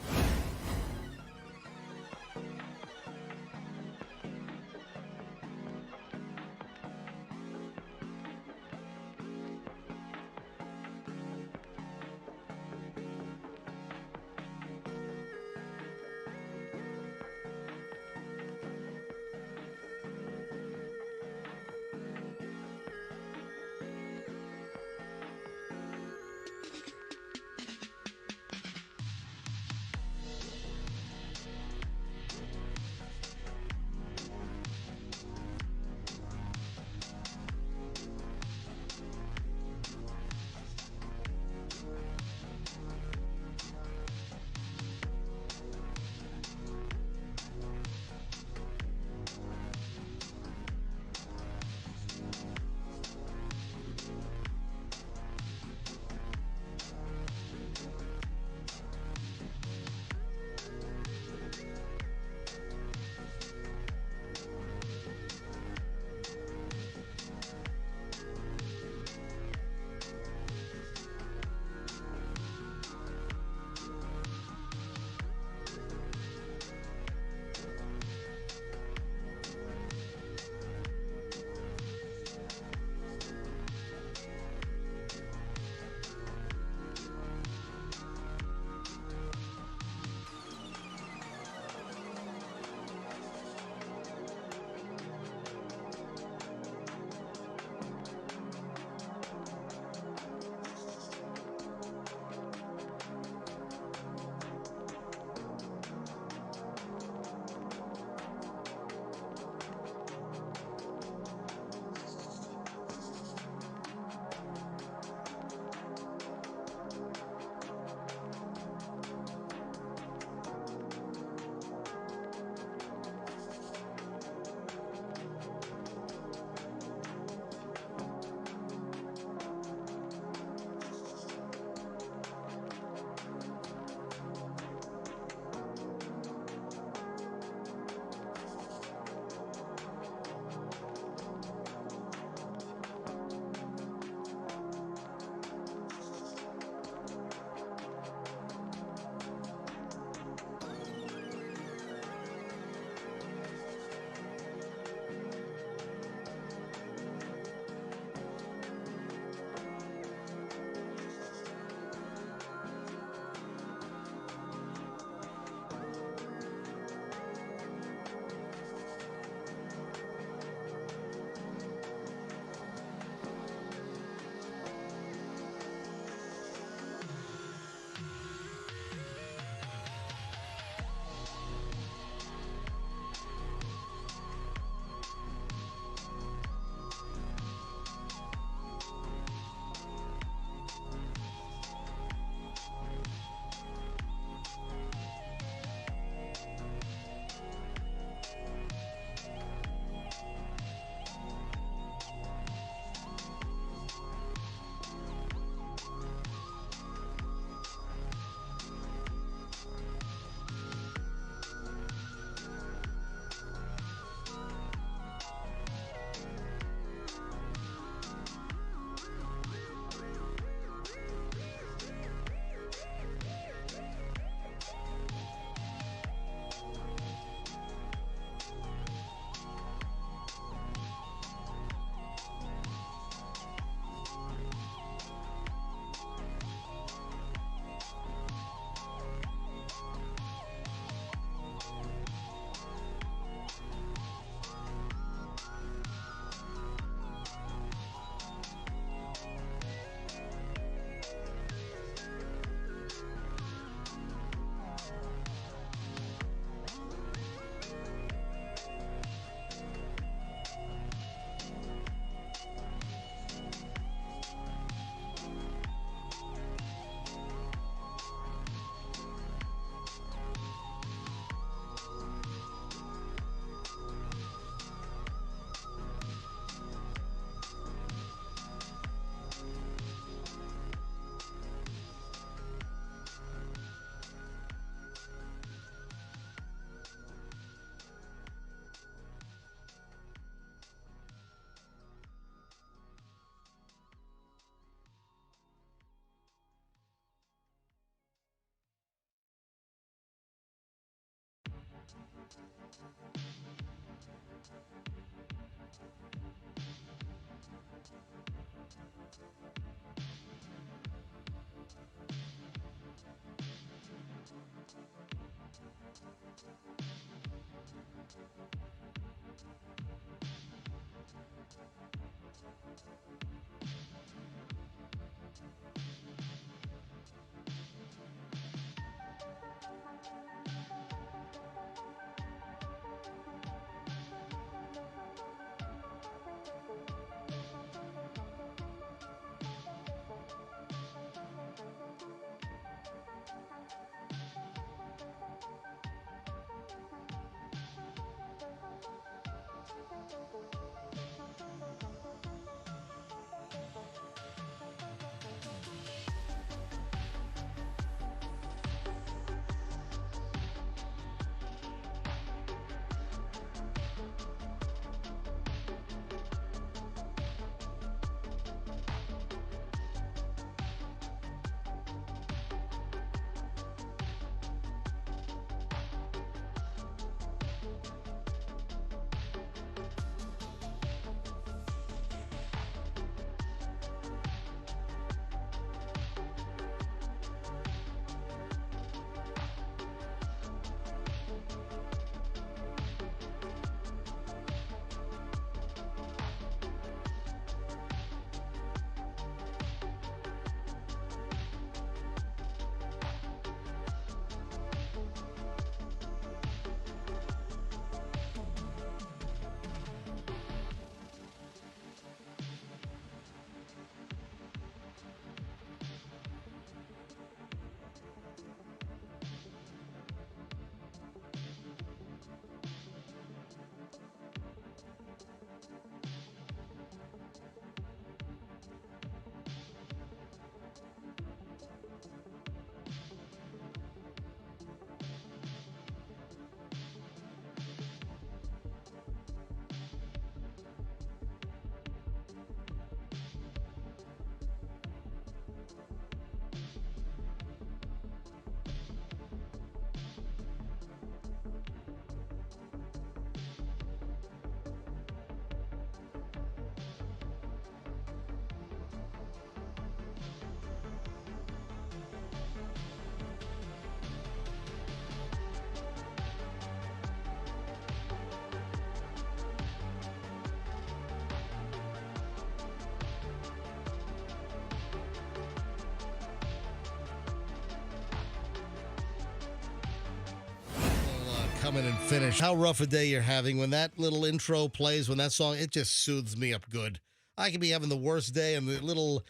Come in and finish. How rough a day you're having when that little intro plays, when that song, it just soothes me up good. I could be having the worst day and the little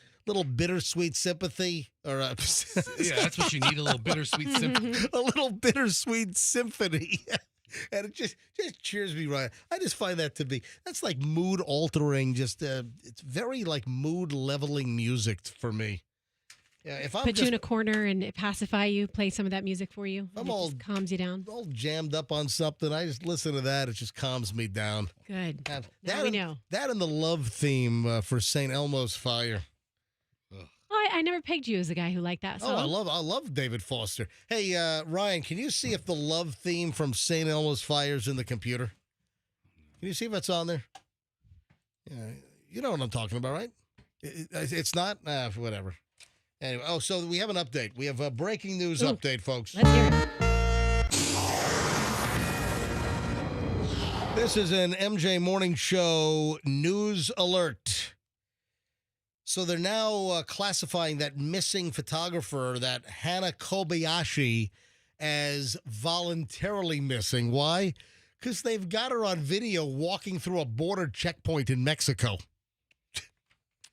bittersweet sympathy. Or Yeah, that's what you need, a little bittersweet symphony. A little bittersweet symphony. And it just cheers me right. I just find that to be, that's like mood altering, just it's very like mood leveling music for me. Yeah, if I'm put you in a corner and pacify you, play some of that music for you. I'm it all just calms you down. all jammed up on something, I just listen to that. It just calms me down. Good. That we know. That and the love theme for St. Elmo's Fire. Oh, I never pegged you as a guy who liked that song. Oh, I love David Foster. Hey, Ryan, can you see if the love theme from St. Elmo's Fire is in the computer? Can you see if it's on there? Yeah, you know what I'm talking about, right? It's not? Whatever. Anyway, so we have an update. We have a breaking news update, folks. Let's hear it. This is an MJ Morning Show news alert. So they're now classifying that missing photographer, that Hannah Kobayashi, as voluntarily missing. Why? Because they've got her on video walking through a border checkpoint in Mexico.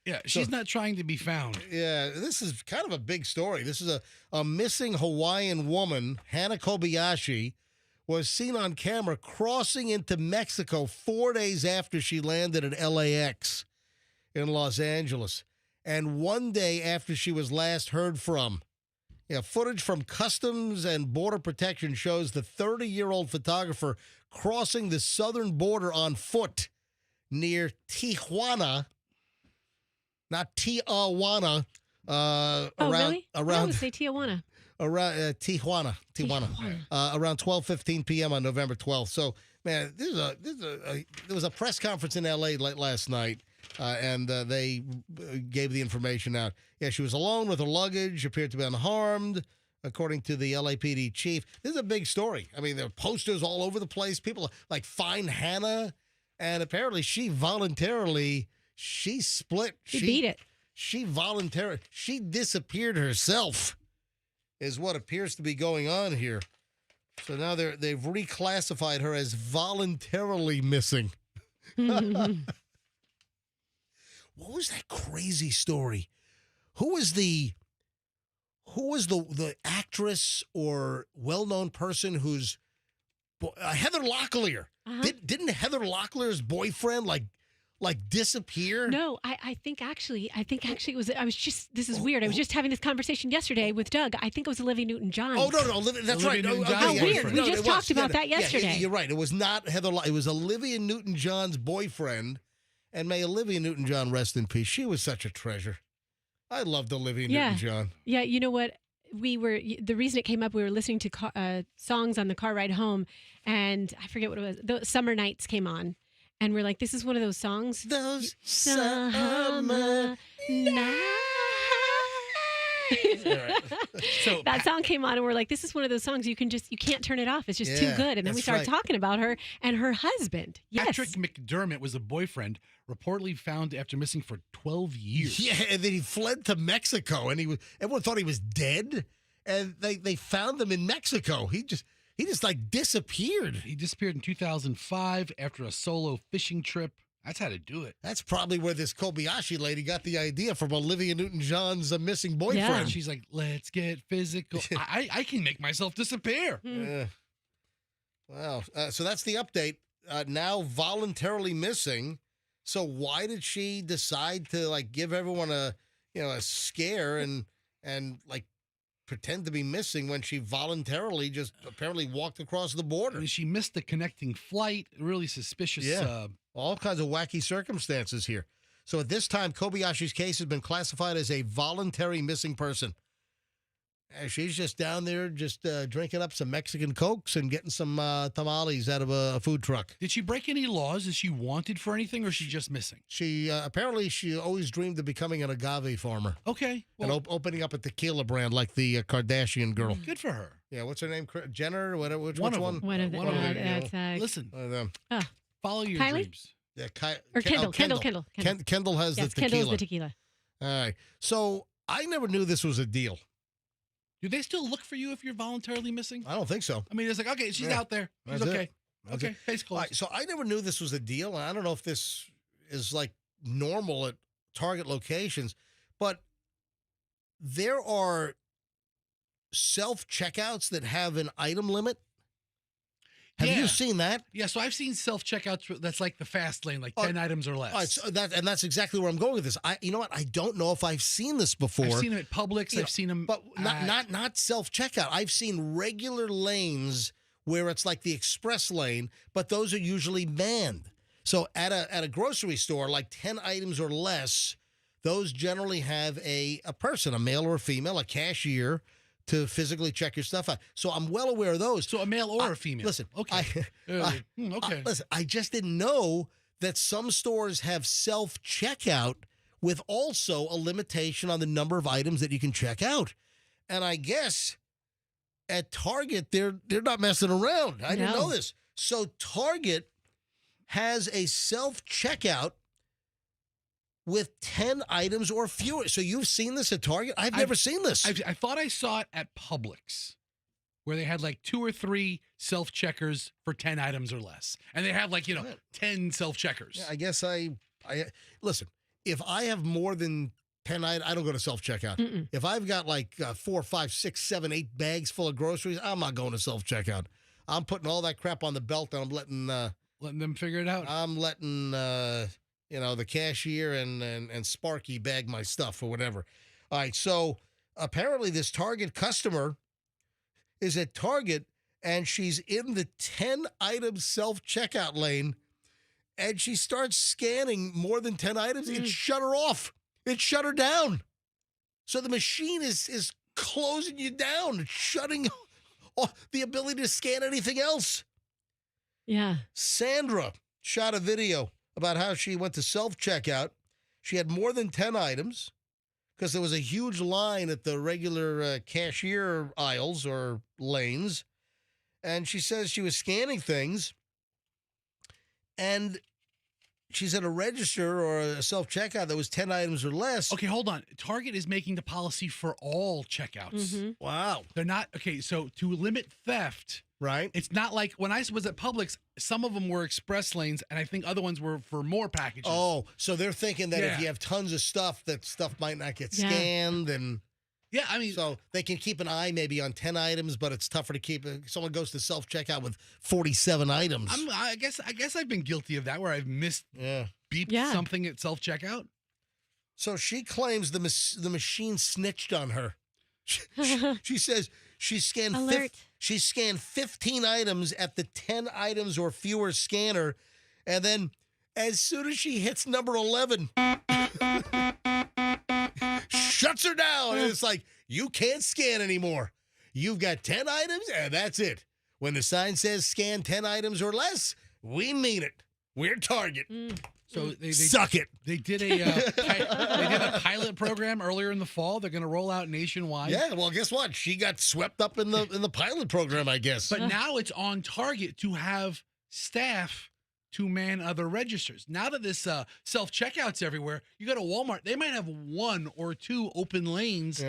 Yeah, she's not trying to be found. Yeah, this is kind of a big story. This is a missing Hawaiian woman, Hannah Kobayashi, was seen on camera crossing into Mexico 4 days after she landed at LAX in Los Angeles, and 1 day after she was last heard from. Yeah, footage from Customs and Border Protection shows the 30-year-old photographer crossing the southern border on foot near Tijuana. Not Tijuana. Really? I would say Tijuana. around Tijuana, around 12:15 p.m. on November 12th. So, man, there was a press conference in L.A. last night, and they gave the information out. Yeah, she was alone with her luggage, appeared to be unharmed, according to the LAPD chief. This is a big story. I mean, there are posters all over the place. People like find Hannah, and apparently she voluntarily, she beat it. She disappeared herself, is what appears to be going on here. So now they've reclassified her as voluntarily missing. What was that crazy story? Who was the actress or well-known person who's Heather Locklear? Didn't Heather Locklear's boyfriend like disappear? No, I think actually it was. This is weird. I was just having this conversation yesterday with Doug. I think it was Olivia Newton-John. Oh no, that's right. How weird. We just talked about that yesterday. Yeah, you're right. It was not Heather. It was Olivia Newton-John's boyfriend. And may Olivia Newton-John rest in peace. She was such a treasure. I loved Olivia Newton-John. Yeah, you know what? The reason it came up, we were listening to songs on the car ride home, and I forget what it was. The Summer Nights came on, and we're like, this is one of those songs. Those summer nights. So that song came on, and we're like, this is one of those songs you can't turn it off. It's just too good. And then we started talking about her and her husband. Yes. Patrick McDermott was a boyfriend reportedly found after missing for 12 years. Yeah, and then he fled to Mexico, and everyone thought he was dead, and they found him in Mexico. He just like disappeared. He disappeared in 2005 after a solo fishing trip. That's how to do it. That's probably where this Kobayashi lady got the idea from Olivia Newton-John's missing boyfriend. Yeah. She's like, let's get physical. I can make myself disappear. Yeah. Wow. So that's the update. Now voluntarily missing. So why did she decide to like give everyone a scare and like pretend to be missing when she voluntarily just apparently walked across the border? And she missed the connecting flight. Really suspicious. Yeah. All kinds of wacky circumstances here. So at this time, Kobayashi's case has been classified as a voluntary missing person. And she's just down there just drinking up some Mexican Cokes and getting some tamales out of a food truck. Did she break any laws? Is she wanted for anything, or is she just missing? She apparently she always dreamed of becoming an agave farmer. Okay. Well, and opening up a tequila brand like the Kardashian girl. Good for her. Yeah, what's her name? Jenner? Which one? One of them. Listen. One of them. Follow your Kylie? dreams. Yeah, Kendall. Kendall has the tequila. Kendall's the tequila. All right. So I never knew this was a deal. Do they still look for you if you're voluntarily missing? I don't think so. I mean, it's like, okay, she's out there. She's okay. Okay, case closed. All right, so I never knew this was a deal, and I don't know if this is like normal at Target locations, but there are self-checkouts that have an item limit. Have you seen that? Yeah, so I've seen self-checkouts that's like the fast lane, like 10 items or less. All right, so that's exactly where I'm going with this. You know what? I don't know if I've seen this before. I've seen them at Publix. I've seen them, but not self-checkout. I've seen regular lanes where it's like the express lane, but those are usually manned. So at a grocery store, like 10 items or less, those generally have a person, a male or a female, a cashier, to physically check your stuff out. So I'm well aware of those. So a male or a female? Listen, okay. Okay. Listen, I just didn't know that some stores have self-checkout with also a limitation on the number of items that you can check out. And I guess at Target, they're not messing around. I didn't know this. So Target has a self-checkout with 10 items or fewer. So you've seen this at Target? I've never seen this. I thought I saw it at Publix, where they had like 2 or 3 self-checkers for 10 items or less. And they have like, 10 self-checkers. Yeah, I guess I listen, if I have more than 10 items, I don't go to self-checkout. If I've got like 4, 5, 6, 7, 8 bags full of groceries, I'm not going to self-checkout. I'm putting all that crap on the belt and I'm letting them figure it out. I'm letting the cashier and Sparky bag my stuff or whatever. All right, so apparently this Target customer is at Target and she's in the 10-item self-checkout lane and she starts scanning more than 10 items. It shut her off. It shut her down. So the machine is closing you down, shutting off the ability to scan anything else. Yeah. Sandra shot a video about how she went to self-checkout. She had more than 10 items because there was a huge line at the regular cashier aisles or lanes. And she says she was scanning things, and she's at a register or a self-checkout that was 10 items or less. Okay, hold on. Target is making the policy for all checkouts. Wow. They're not, okay, so to limit theft, right? It's not like when I was at Publix, some of them were express lanes, and I think other ones were for more packages. Oh, so they're thinking that if Yeah. you have tons of stuff, that stuff might not get Yeah. scanned, and yeah, I mean, so they can keep an eye maybe on 10 items, but it's tougher to keep. Someone goes to self-checkout with 47 items. I guess I've been guilty of that, where I've missed beeped something at self-checkout. So she claims the machine snitched on her. She says she scanned Alert. she scanned 15 items at the 10 items or fewer scanner, and then as soon as she hits number 11, shuts her down. And it's like, you can't scan anymore. You've got 10 items, and that's it. When the sign says scan 10 items or less, we mean it. We're Target. So they suck it. They did a pilot program earlier in the fall. They're going to roll out nationwide. Yeah, well, guess what? She got swept up in the pilot program, I guess. But now it's on Target to have staff to man other registers. Now that this self-checkouts everywhere, you go to Walmart, they might have 1 or 2 open lanes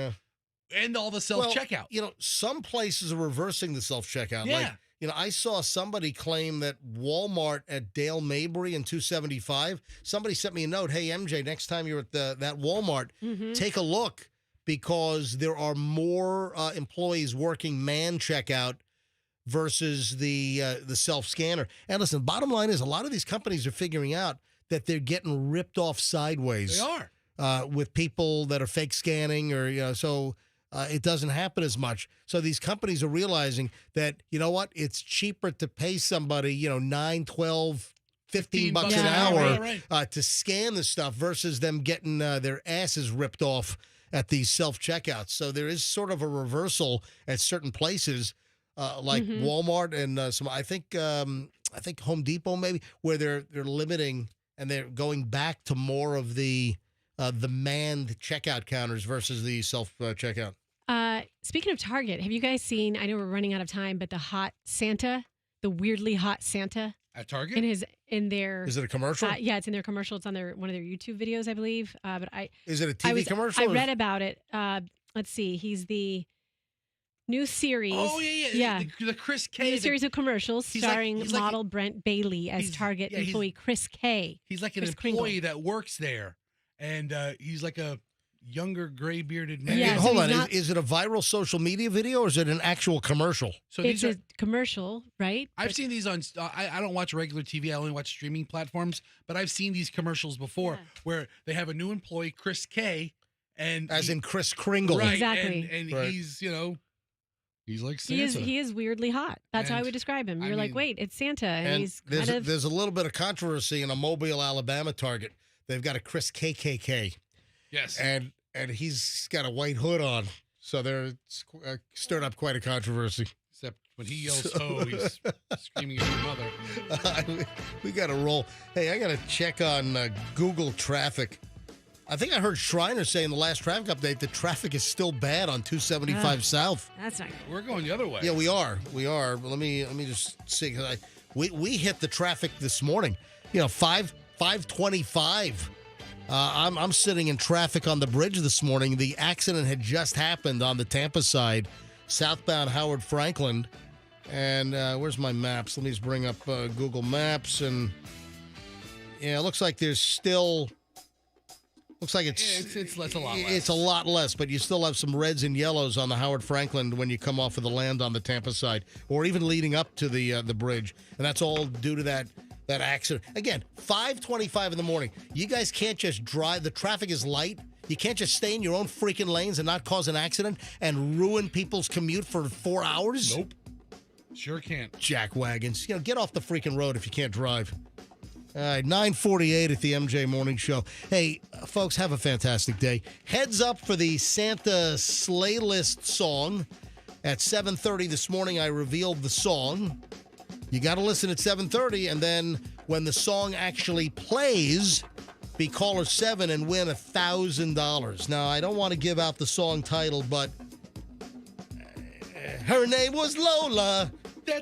and all the self-checkout. Well, you know, some places are reversing the self-checkout. Yeah. Like, you know, I saw somebody claim that Walmart at Dale Mabry in 275, somebody sent me a note, hey, MJ, next time you're at that Walmart, take a look because there are more employees working man checkout versus the self-scanner. And listen, bottom line is a lot of these companies are figuring out that they're getting ripped off sideways. They are. With people that are fake scanning or, you know, so it doesn't happen as much. So these companies are realizing that, you know what, it's cheaper to pay somebody, you know, $9, $12, $15 bucks an hour to scan the stuff versus them getting their asses ripped off at these self-checkouts. So there is sort of a reversal at certain places like Walmart and I think Home Depot maybe, where they're limiting and they're going back to more of the manned checkout counters versus the self checkout. Speaking of Target, have you guys seen? I know we're running out of time, but the hot Santa, the weirdly hot Santa at Target in their. Is it a commercial? Yeah, it's in their commercial. It's on one of their YouTube videos, I believe. But is it a TV commercial? I read about it. Let's see. He's the new series. Oh yeah. The Chris K. New series of commercials starring model Brent Bailey as Target employee Chris K. He's like an employee that works there, and he's like a younger, gray-bearded man. Yeah, hold on. Is it a viral social media video or is it an actual commercial? So it's a commercial, right? I've seen these on. I don't watch regular TV. I only watch streaming platforms. But I've seen these commercials before where they have a new employee, Chris K. And as in Kris Kringle, right? Exactly. And he's he's like Santa. He is weirdly hot. That's how I would describe him. You're like, wait, it's Santa, and he's there's a little bit of controversy in a Mobile, Alabama Target. They've got a Chris KKK. Yes. And he's got a white hood on. So they're stirred up quite a controversy. Except when he yells, he's screaming at your mother. We got to roll. Hey, I got to check on Google traffic. I think I heard Schreiner say in the last traffic update that traffic is still bad on 275 South. That's not good. We're going the other way. Yeah, we are. But let me just see. We hit the traffic this morning. 525. I'm sitting in traffic on the bridge this morning. The accident had just happened on the Tampa side, southbound Howard Franklin. And where's my maps? Let me just bring up Google Maps. And it looks like there's still. Looks like it's a lot less. It's a lot less, but you still have some reds and yellows on the Howard Franklin when you come off of the land on the Tampa side, or even leading up to the bridge, and that's all due to that accident. Again, 5:25 in the morning. You guys can't just drive. The traffic is light. You can't just stay in your own freaking lanes and not cause an accident and ruin people's commute for 4 hours. Nope, sure can't. Jack wagons. Get off the freaking road if you can't drive. All right, 9:48 at the MJ Morning Show. Hey, folks, have a fantastic day. Heads up for the Santa Sleigh List song. At 7:30 this morning, I revealed the song. You got to listen at 7:30, and then when the song actually plays, be caller 7 and win $1,000. Now, I don't want to give out the song title, but her name was Lola. All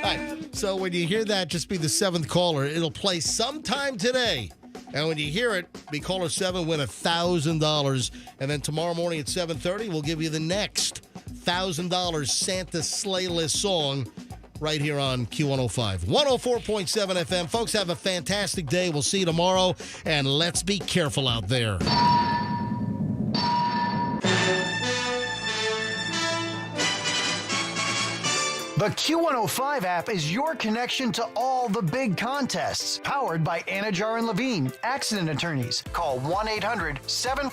right, so when you hear that, just be the 7th caller. It'll play sometime today. And when you hear it, be caller 7, win $1,000. And then tomorrow morning at 7:30, we'll give you the next $1,000 Santa Sleigh List song right here on Q105. 104.7 FM. Folks, have a fantastic day. We'll see you tomorrow. And let's be careful out there. The Q105 app is your connection to all the big contests. Powered by Anajar and Levine, accident attorneys. Call 1-800-747